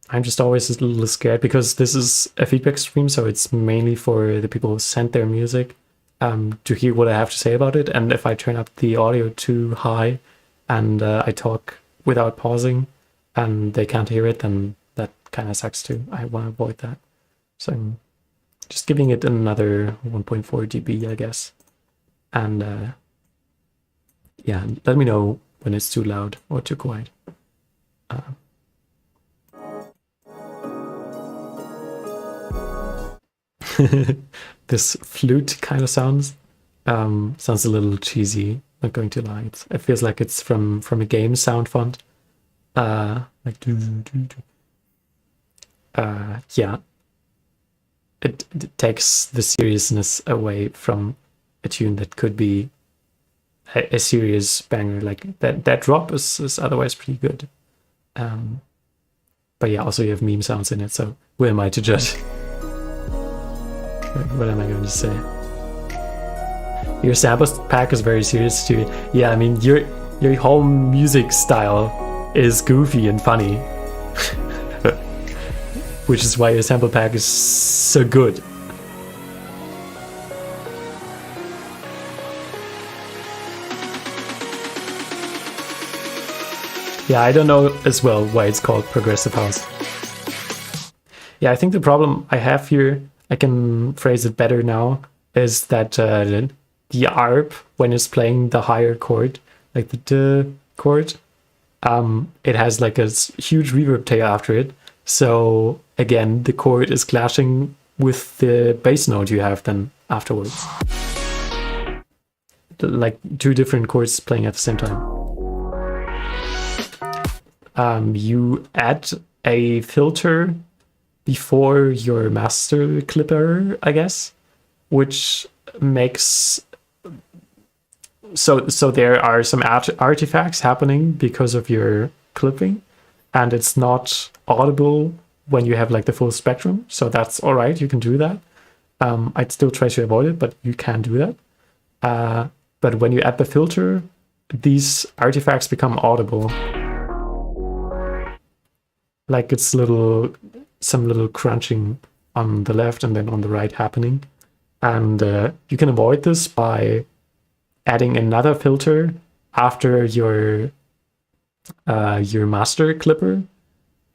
I'm just always a little scared because this is a feedback stream, so it's mainly for the people who sent their music to hear what I have to say about it. And if I turn up the audio too high and I talk without pausing and they can't hear it, then that kind of sucks too. I want to avoid that. So I'm just giving it another 1.4 dB, I guess. And yeah, let me know when it's too loud or too quiet. This flute kind of sounds a little cheesy Not going to lie. It feels like it's from a game sound font. Like yeah. It takes the seriousness away from a tune that could be a serious banger. Like that drop is otherwise pretty good. But yeah, also you have meme sounds in it, so who am I to judge? What am I going to say? Your sample pack is very serious too. Yeah, I mean your whole music style is goofy and funny. Which is why your sample pack is so good. Yeah, I don't know as well why it's called progressive house. Yeah, I think the problem I have here, I can phrase it better now, is that the arp, when it's playing the higher chord, like the D chord, it has like a huge reverb tail after it. So again, the chord is clashing with the bass note you have then afterwards. Like two different chords playing at the same time. You add a filter before your master clipper, I guess, which makes so there are some artifacts happening because of your clipping, and it's not audible when you have like the full spectrum. So that's all right, you can do that. I'd still try to avoid it, but you can do that. But when you add the filter, these artifacts become audible. Like it's some little crunching on the left and then on the right happening. And you can avoid this by adding another filter after your master clipper,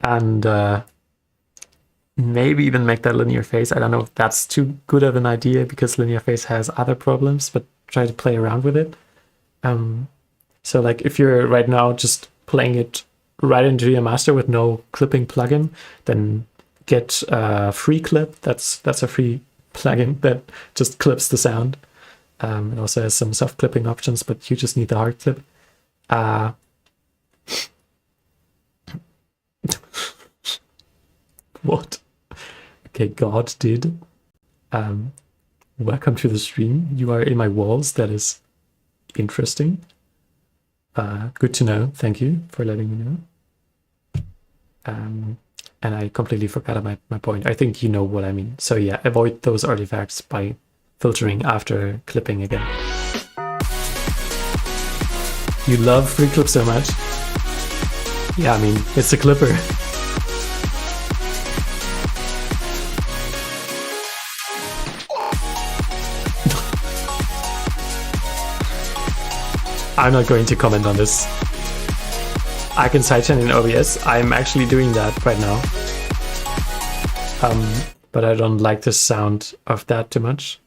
and maybe even make that linear phase. I don't know if that's too good of an idea because linear phase has other problems, but try to play around with it. So like if you're right now just playing it right into your master with no clipping plugin, then get free clip. That's a free plugin that just clips the sound. It also has some soft clipping options, but you just need the hard clip. What? Okay, God did. Welcome to the stream. You are in my walls. That is interesting. Good to know. Thank you for letting me know. And I completely forgot my point. I think you know what I mean. So yeah, avoid those artifacts by filtering after clipping again. You love free clip so much. Yeah, I mean, it's a clipper. I'm not going to comment on this. I can sidechain in OBS. I'm actually doing that right now. But I don't like the sound of that too much.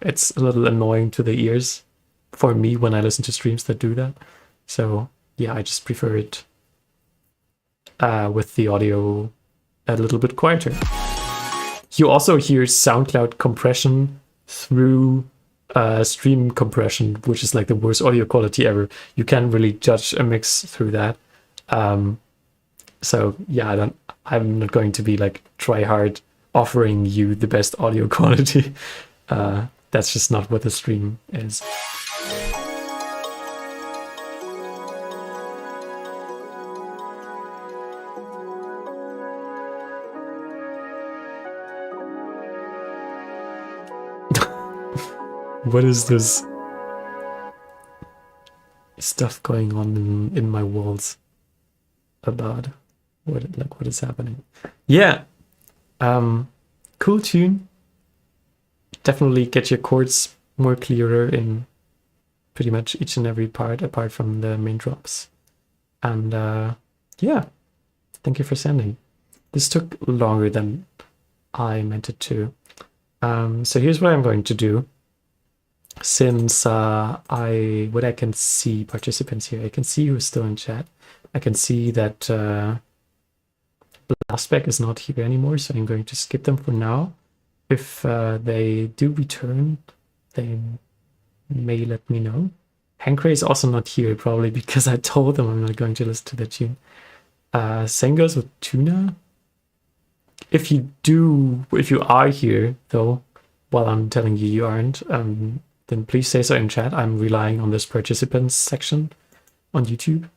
It's a little annoying to the ears for me when I listen to streams that do that. So yeah, I just prefer it with the audio a little bit quieter. You also hear SoundCloud compression through stream compression, which is like the worst audio quality ever. You can't really judge a mix through that. So yeah, I'm not going to be like try hard offering you the best audio quality. That's just not what the stream is. What is this stuff going on in my walls about? What is happening? Yeah. Cool tune. Definitely get your chords more clearer in pretty much each and every part apart from the main drops. And yeah, thank you for sending. This took longer than I meant it to. So here's what I'm going to do. Since I can see participants here, I can see who's still in chat. I can see that Blastback is not here anymore, so I'm going to skip them for now. If they do return, they may let me know. Hankray is also not here, probably because I told them I'm not going to listen to the tune. Same goes with Tuna. If you are here, though, while I'm telling you you aren't, then please say so in chat. I'm relying on this participants section on YouTube.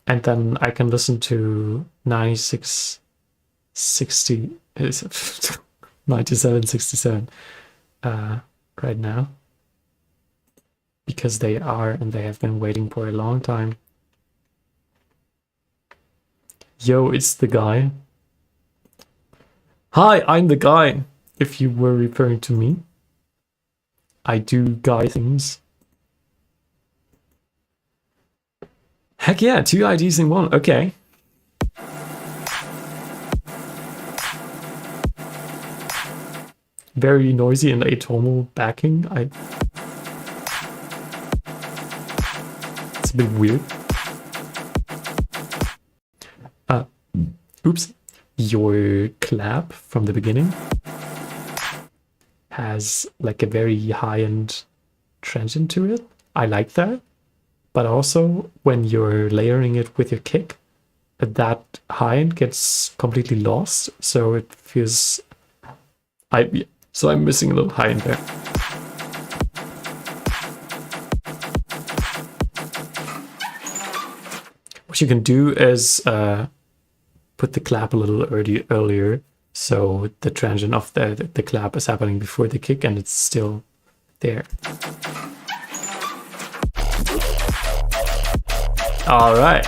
And then I can listen to 9767 right now. Because they are, and they have been waiting for a long time. Yo, it's the guy. Hi, I'm the guy. If you were referring to me. I do guy things. Heck yeah, 2 IDs in one. Okay. Very noisy and atonal backing. It's a bit weird. Oops. Your clap from the beginning has like a very high-end transient to it. I like that. But also when you're layering it with your kick, that high-end gets completely lost. So it feels... So I'm missing a little high-end there. What you can do is put the clap a little earlier, so the transient of the clap is happening before the kick and it's still there. All right.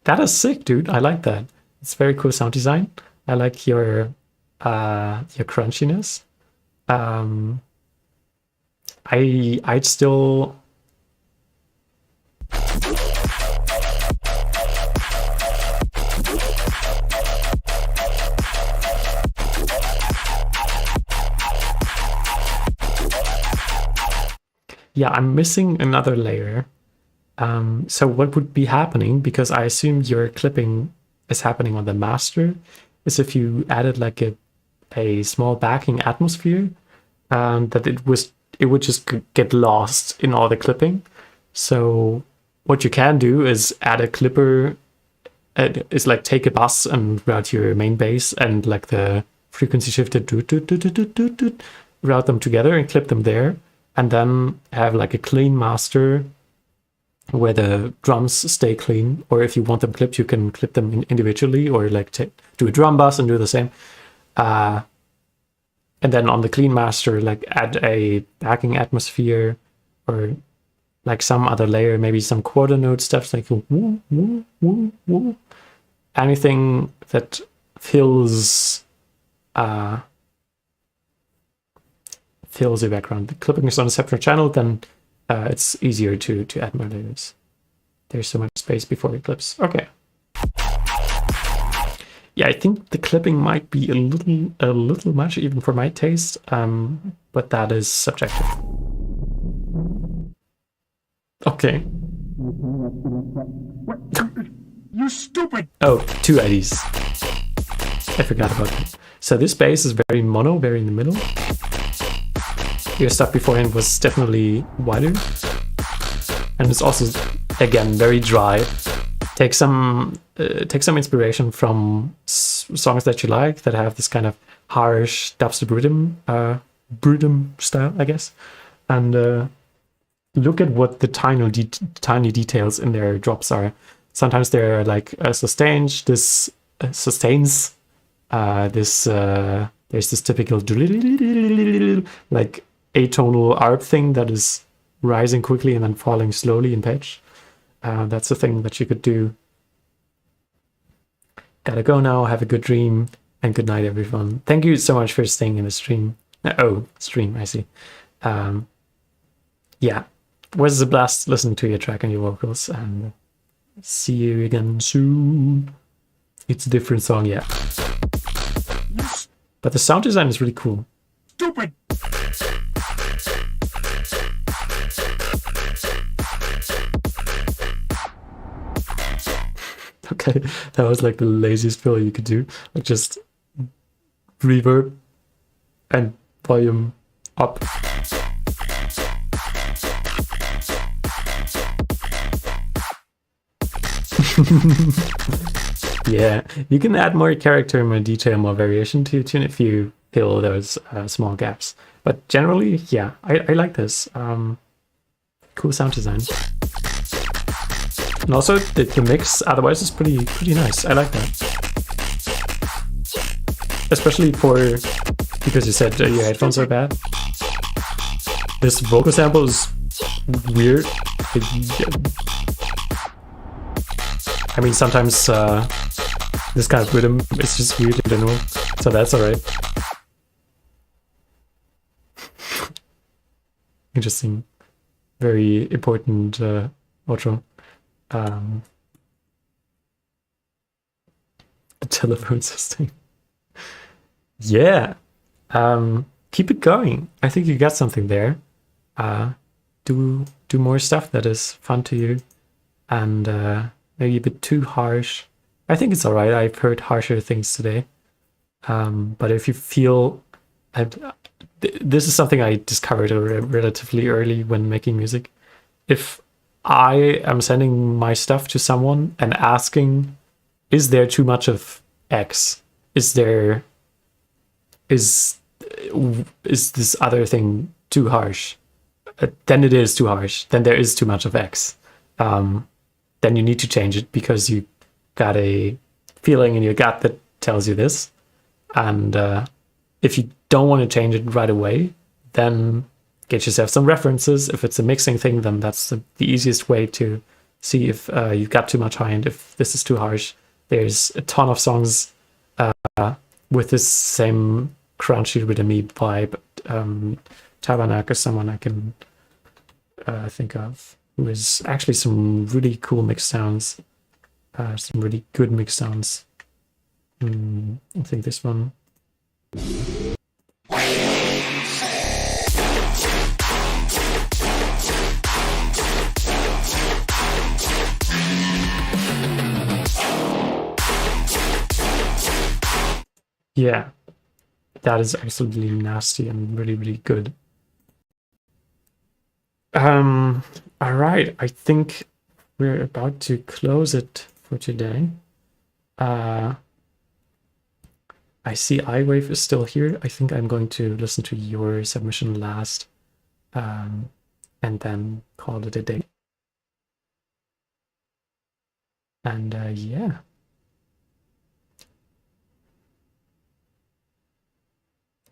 That is sick, dude. I like that. It's very cool sound design. I like your crunchiness. I'd still... Yeah, I'm missing another layer. So what would be happening, because I assume your clipping is happening on the master, is if you added like a small backing atmosphere, that it would just get lost in all the clipping. So what you can do is add a clipper. It's like take a bus and route your main bass and like the frequency shifted route them together and clip them there, and then have like a clean master where the drums stay clean, or if you want them clipped, you can clip them individually, or like do a drum bus and do the same. And then on the clean master, like add a backing atmosphere, or like some other layer, maybe some quarter note stuff, like woo, woo, woo, woo. Anything that fills the background. The clipping is on a separate channel, then it's easier to add more layers. There's so much space before it clips. Okay. Yeah, I think the clipping might be a little much even for my taste, but that is subjective. Okay. You stupid! Oh, 2 IDs. I forgot about that. So this bass is very mono, very in the middle. Your stuff beforehand was definitely wider. And it's also, again, very dry. Take some inspiration from songs that you like that have this kind of harsh dubstep rhythm style, I guess. And look at what the tiny details in their drops are. Sometimes they're like sustains. There's this typical like atonal arp thing that is rising quickly and then falling slowly in pitch. That's a thing that you could do. Gotta go now. Have a good dream and good night, everyone. Thank you so much for staying in the stream. Stream, I see. Yeah, was a blast listening to your track and your vocals, and see you again soon. It's a different song, yeah. But the sound design is really cool. Stupid! That was like the laziest fill you could do. Like just reverb and volume up. Yeah, you can add more character, more detail, more variation to your tune if you fill those small gaps. But generally, yeah, I like this. Cool sound design. And also, the mix otherwise is pretty nice. I like that. Especially because you said your headphones are bad. This vocal sample is weird. I mean, sometimes this kind of rhythm is just weird in general, so that's alright. Interesting. Very important outro. The telephone system. Yeah. Keep it going. I think you got something there. Do more stuff that is fun to you, and maybe a bit too harsh. I think it's alright. I've heard harsher things today. But if you feel, this is something I discovered relatively early when making music. If I am sending my stuff to someone and asking, is there too much of X? Is this other thing too harsh? Then it is too harsh. Then there is too much of X. Then you need to change it because you got a feeling in your gut that tells you this. And if you don't want to change it right away, then get yourself some references. If it's a mixing thing, then that's the easiest way to see if you've got too much high and if this is too harsh. There's a ton of songs with this same crunchy rhythmy vibe. Tabernacle is someone I can think of, who is actually some really cool mix sounds, some really good mix sounds. I think this one. Yeah, that is absolutely nasty and really good. All right, I think we're about to close it for today. I see iWave is still here. I think I'm going to listen to your submission last, and then call it a day. And yeah.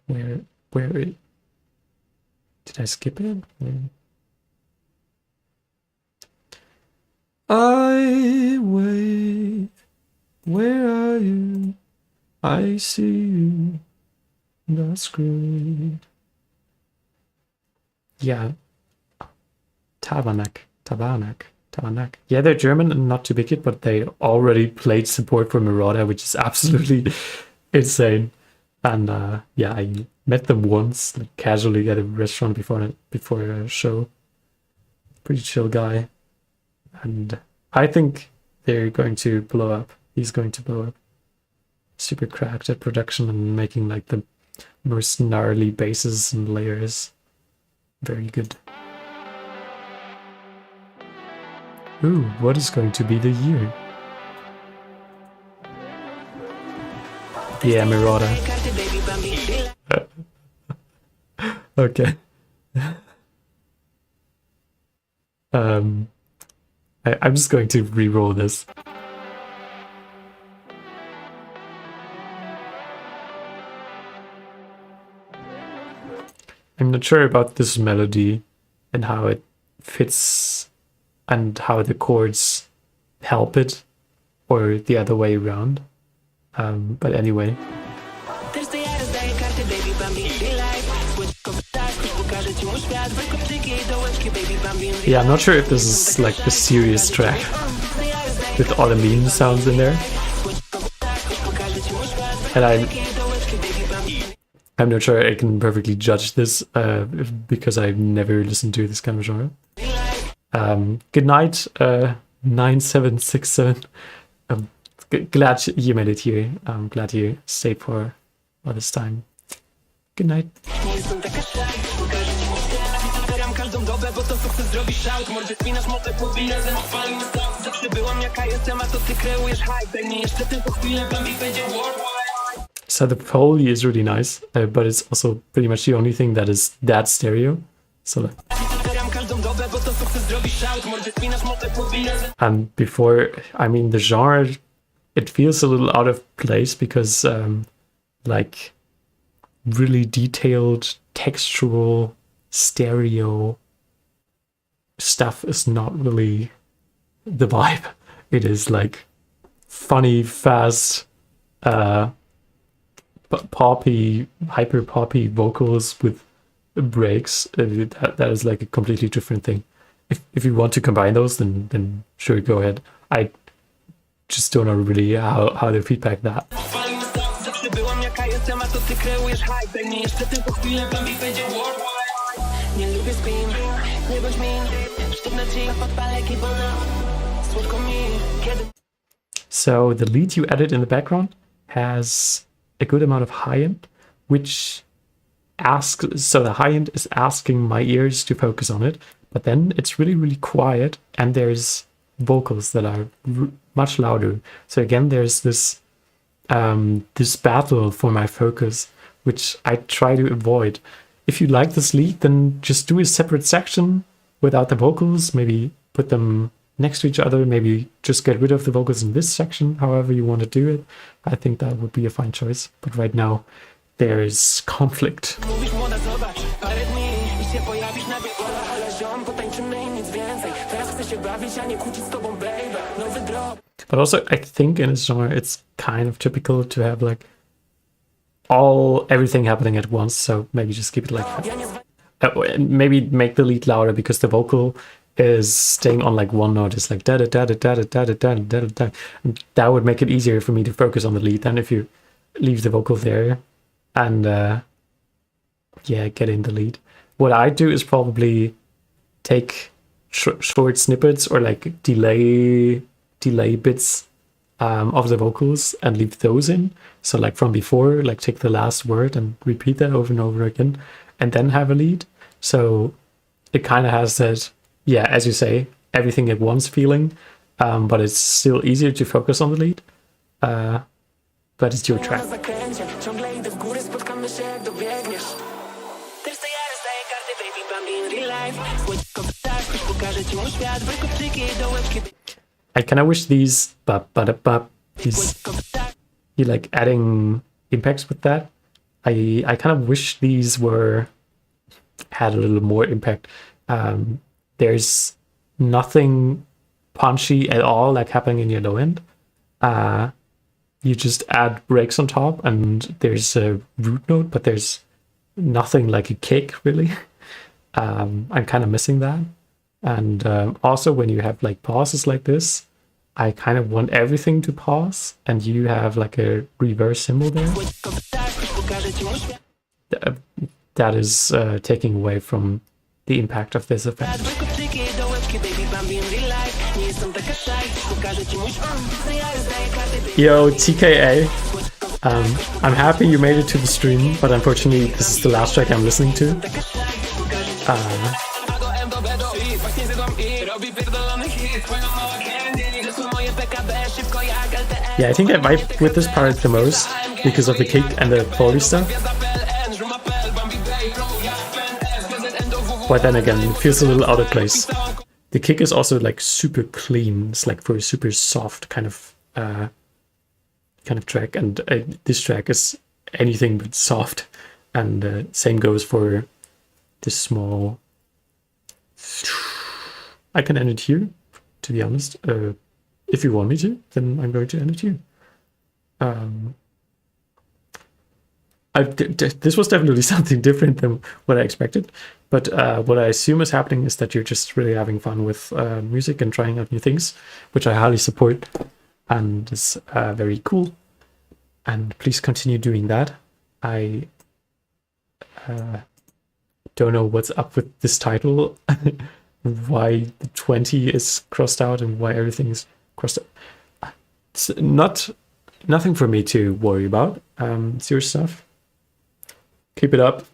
Where did I skip it? I wait. Where are you? I see you. That's great. Yeah. Tabernacle. Yeah, they're German and not too big yet, but they already played support for Marauder, which is absolutely insane. And yeah, I met them once, like, casually at a restaurant before a show. Pretty chill guy. And I think they're going to blow up. He's going to blow up. Super cracked at production and making like the most gnarly basses and layers. Very good. Ooh, what is going to be the year? Yeah, Marauder. Okay. I'm just going to re-roll this. I'm not sure about this melody and how it fits and how the chords help it, or the other way around. But anyway. Yeah, I'm not sure if this is like the serious track with all the meme sounds in there. And I'm not sure I can perfectly judge this because I've never listened to this kind of genre. Good night, 9767. glad you made it here. I'm glad you stayed for all this time. Good night. So the Foley is really nice, but it's also pretty much the only thing that is that stereo. So like, and before, I mean, the genre, it feels a little out of place because like really detailed textual stereo stuff is not really the vibe. It is like funny, fast, poppy, hyper poppy vocals with breaks. That is like a completely different thing. If you want to combine those, then sure, go ahead. I just don't know really how to feedback that. So the lead you added in the background has a good amount of high end, which so the high end is asking my ears to focus on it, but then it's really, really quiet and there's vocals that are much louder. So again, there's this this battle for my focus, which I try to avoid. If you like this lead, then just do a separate section without the vocals, maybe put them next to each other, maybe just get rid of the vocals in this section, however you want to do it. I think that would be a fine choice, but right now there is conflict. But also, I think in this genre, it's kind of typical to have like everything happening at once. So maybe just keep it like that. Maybe make the lead louder because the vocal is staying on like one note. It's like da da da da da da da da da da da. That would make it easier for me to focus on the lead than if you leave the vocal there and yeah, get in the lead. What I do is probably take short snippets or like delay bits of the vocals and leave those in. So like from before, like take the last word and repeat that over and over again and then have a lead. So it kind of has that, yeah, as you say, everything at once feeling, but it's still easier to focus on the lead. But it's your track. I kind of wish these you like adding impacts with that. I kind of wish these had a little more impact. There's nothing punchy at all like happening in your low end. You just add breaks on top and there's a root note, but there's nothing like a kick really. I'm kind of missing that. And also when you have like pauses like this, I kind of want everything to pause and you have like a reverse symbol there. That is taking away from the impact of this effect. Yo, TKA. I'm happy you made it to the stream, but unfortunately this is the last track I'm listening to. Yeah, I think I vibe with this part the most because of the kick and the Foley stuff. But then again, it feels a little out of place. The kick is also like super clean. It's like for a super soft kind of track, and this track is anything but soft. And same goes for this small. I can end it here, to be honest. If you want me to, then I'm going to end it here. This was definitely something different than what I expected, but what I assume is happening is that you're just really having fun with music and trying out new things, which I highly support, and is very cool. And please continue doing that. I don't know what's up with this title, why the 20 is crossed out and why everything is crossed out. it's nothing for me to worry about. It's your stuff. Keep it up.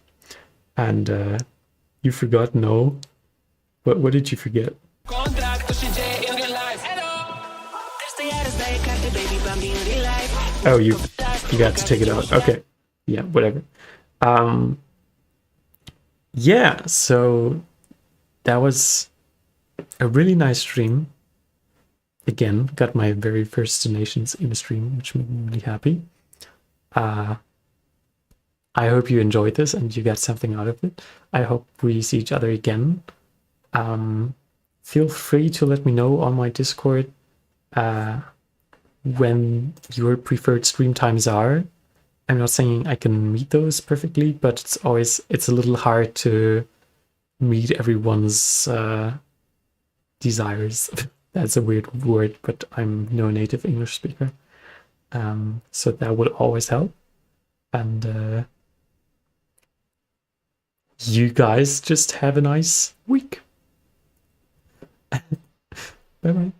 And you forgot? No. What did you forget? Oh, you got to take it out. Okay. Yeah, whatever. Yeah, so that was a really nice stream. Again, got my very first donations in a stream, which made me really happy. I hope you enjoyed this and you got something out of it. I hope we see each other again. Feel free to let me know on my Discord when your preferred stream times are. I'm not saying I can meet those perfectly, but it's a little hard to meet everyone's desires. That's a weird word, but I'm no native English speaker. So that would always help. And you guys just have a nice week. Bye bye.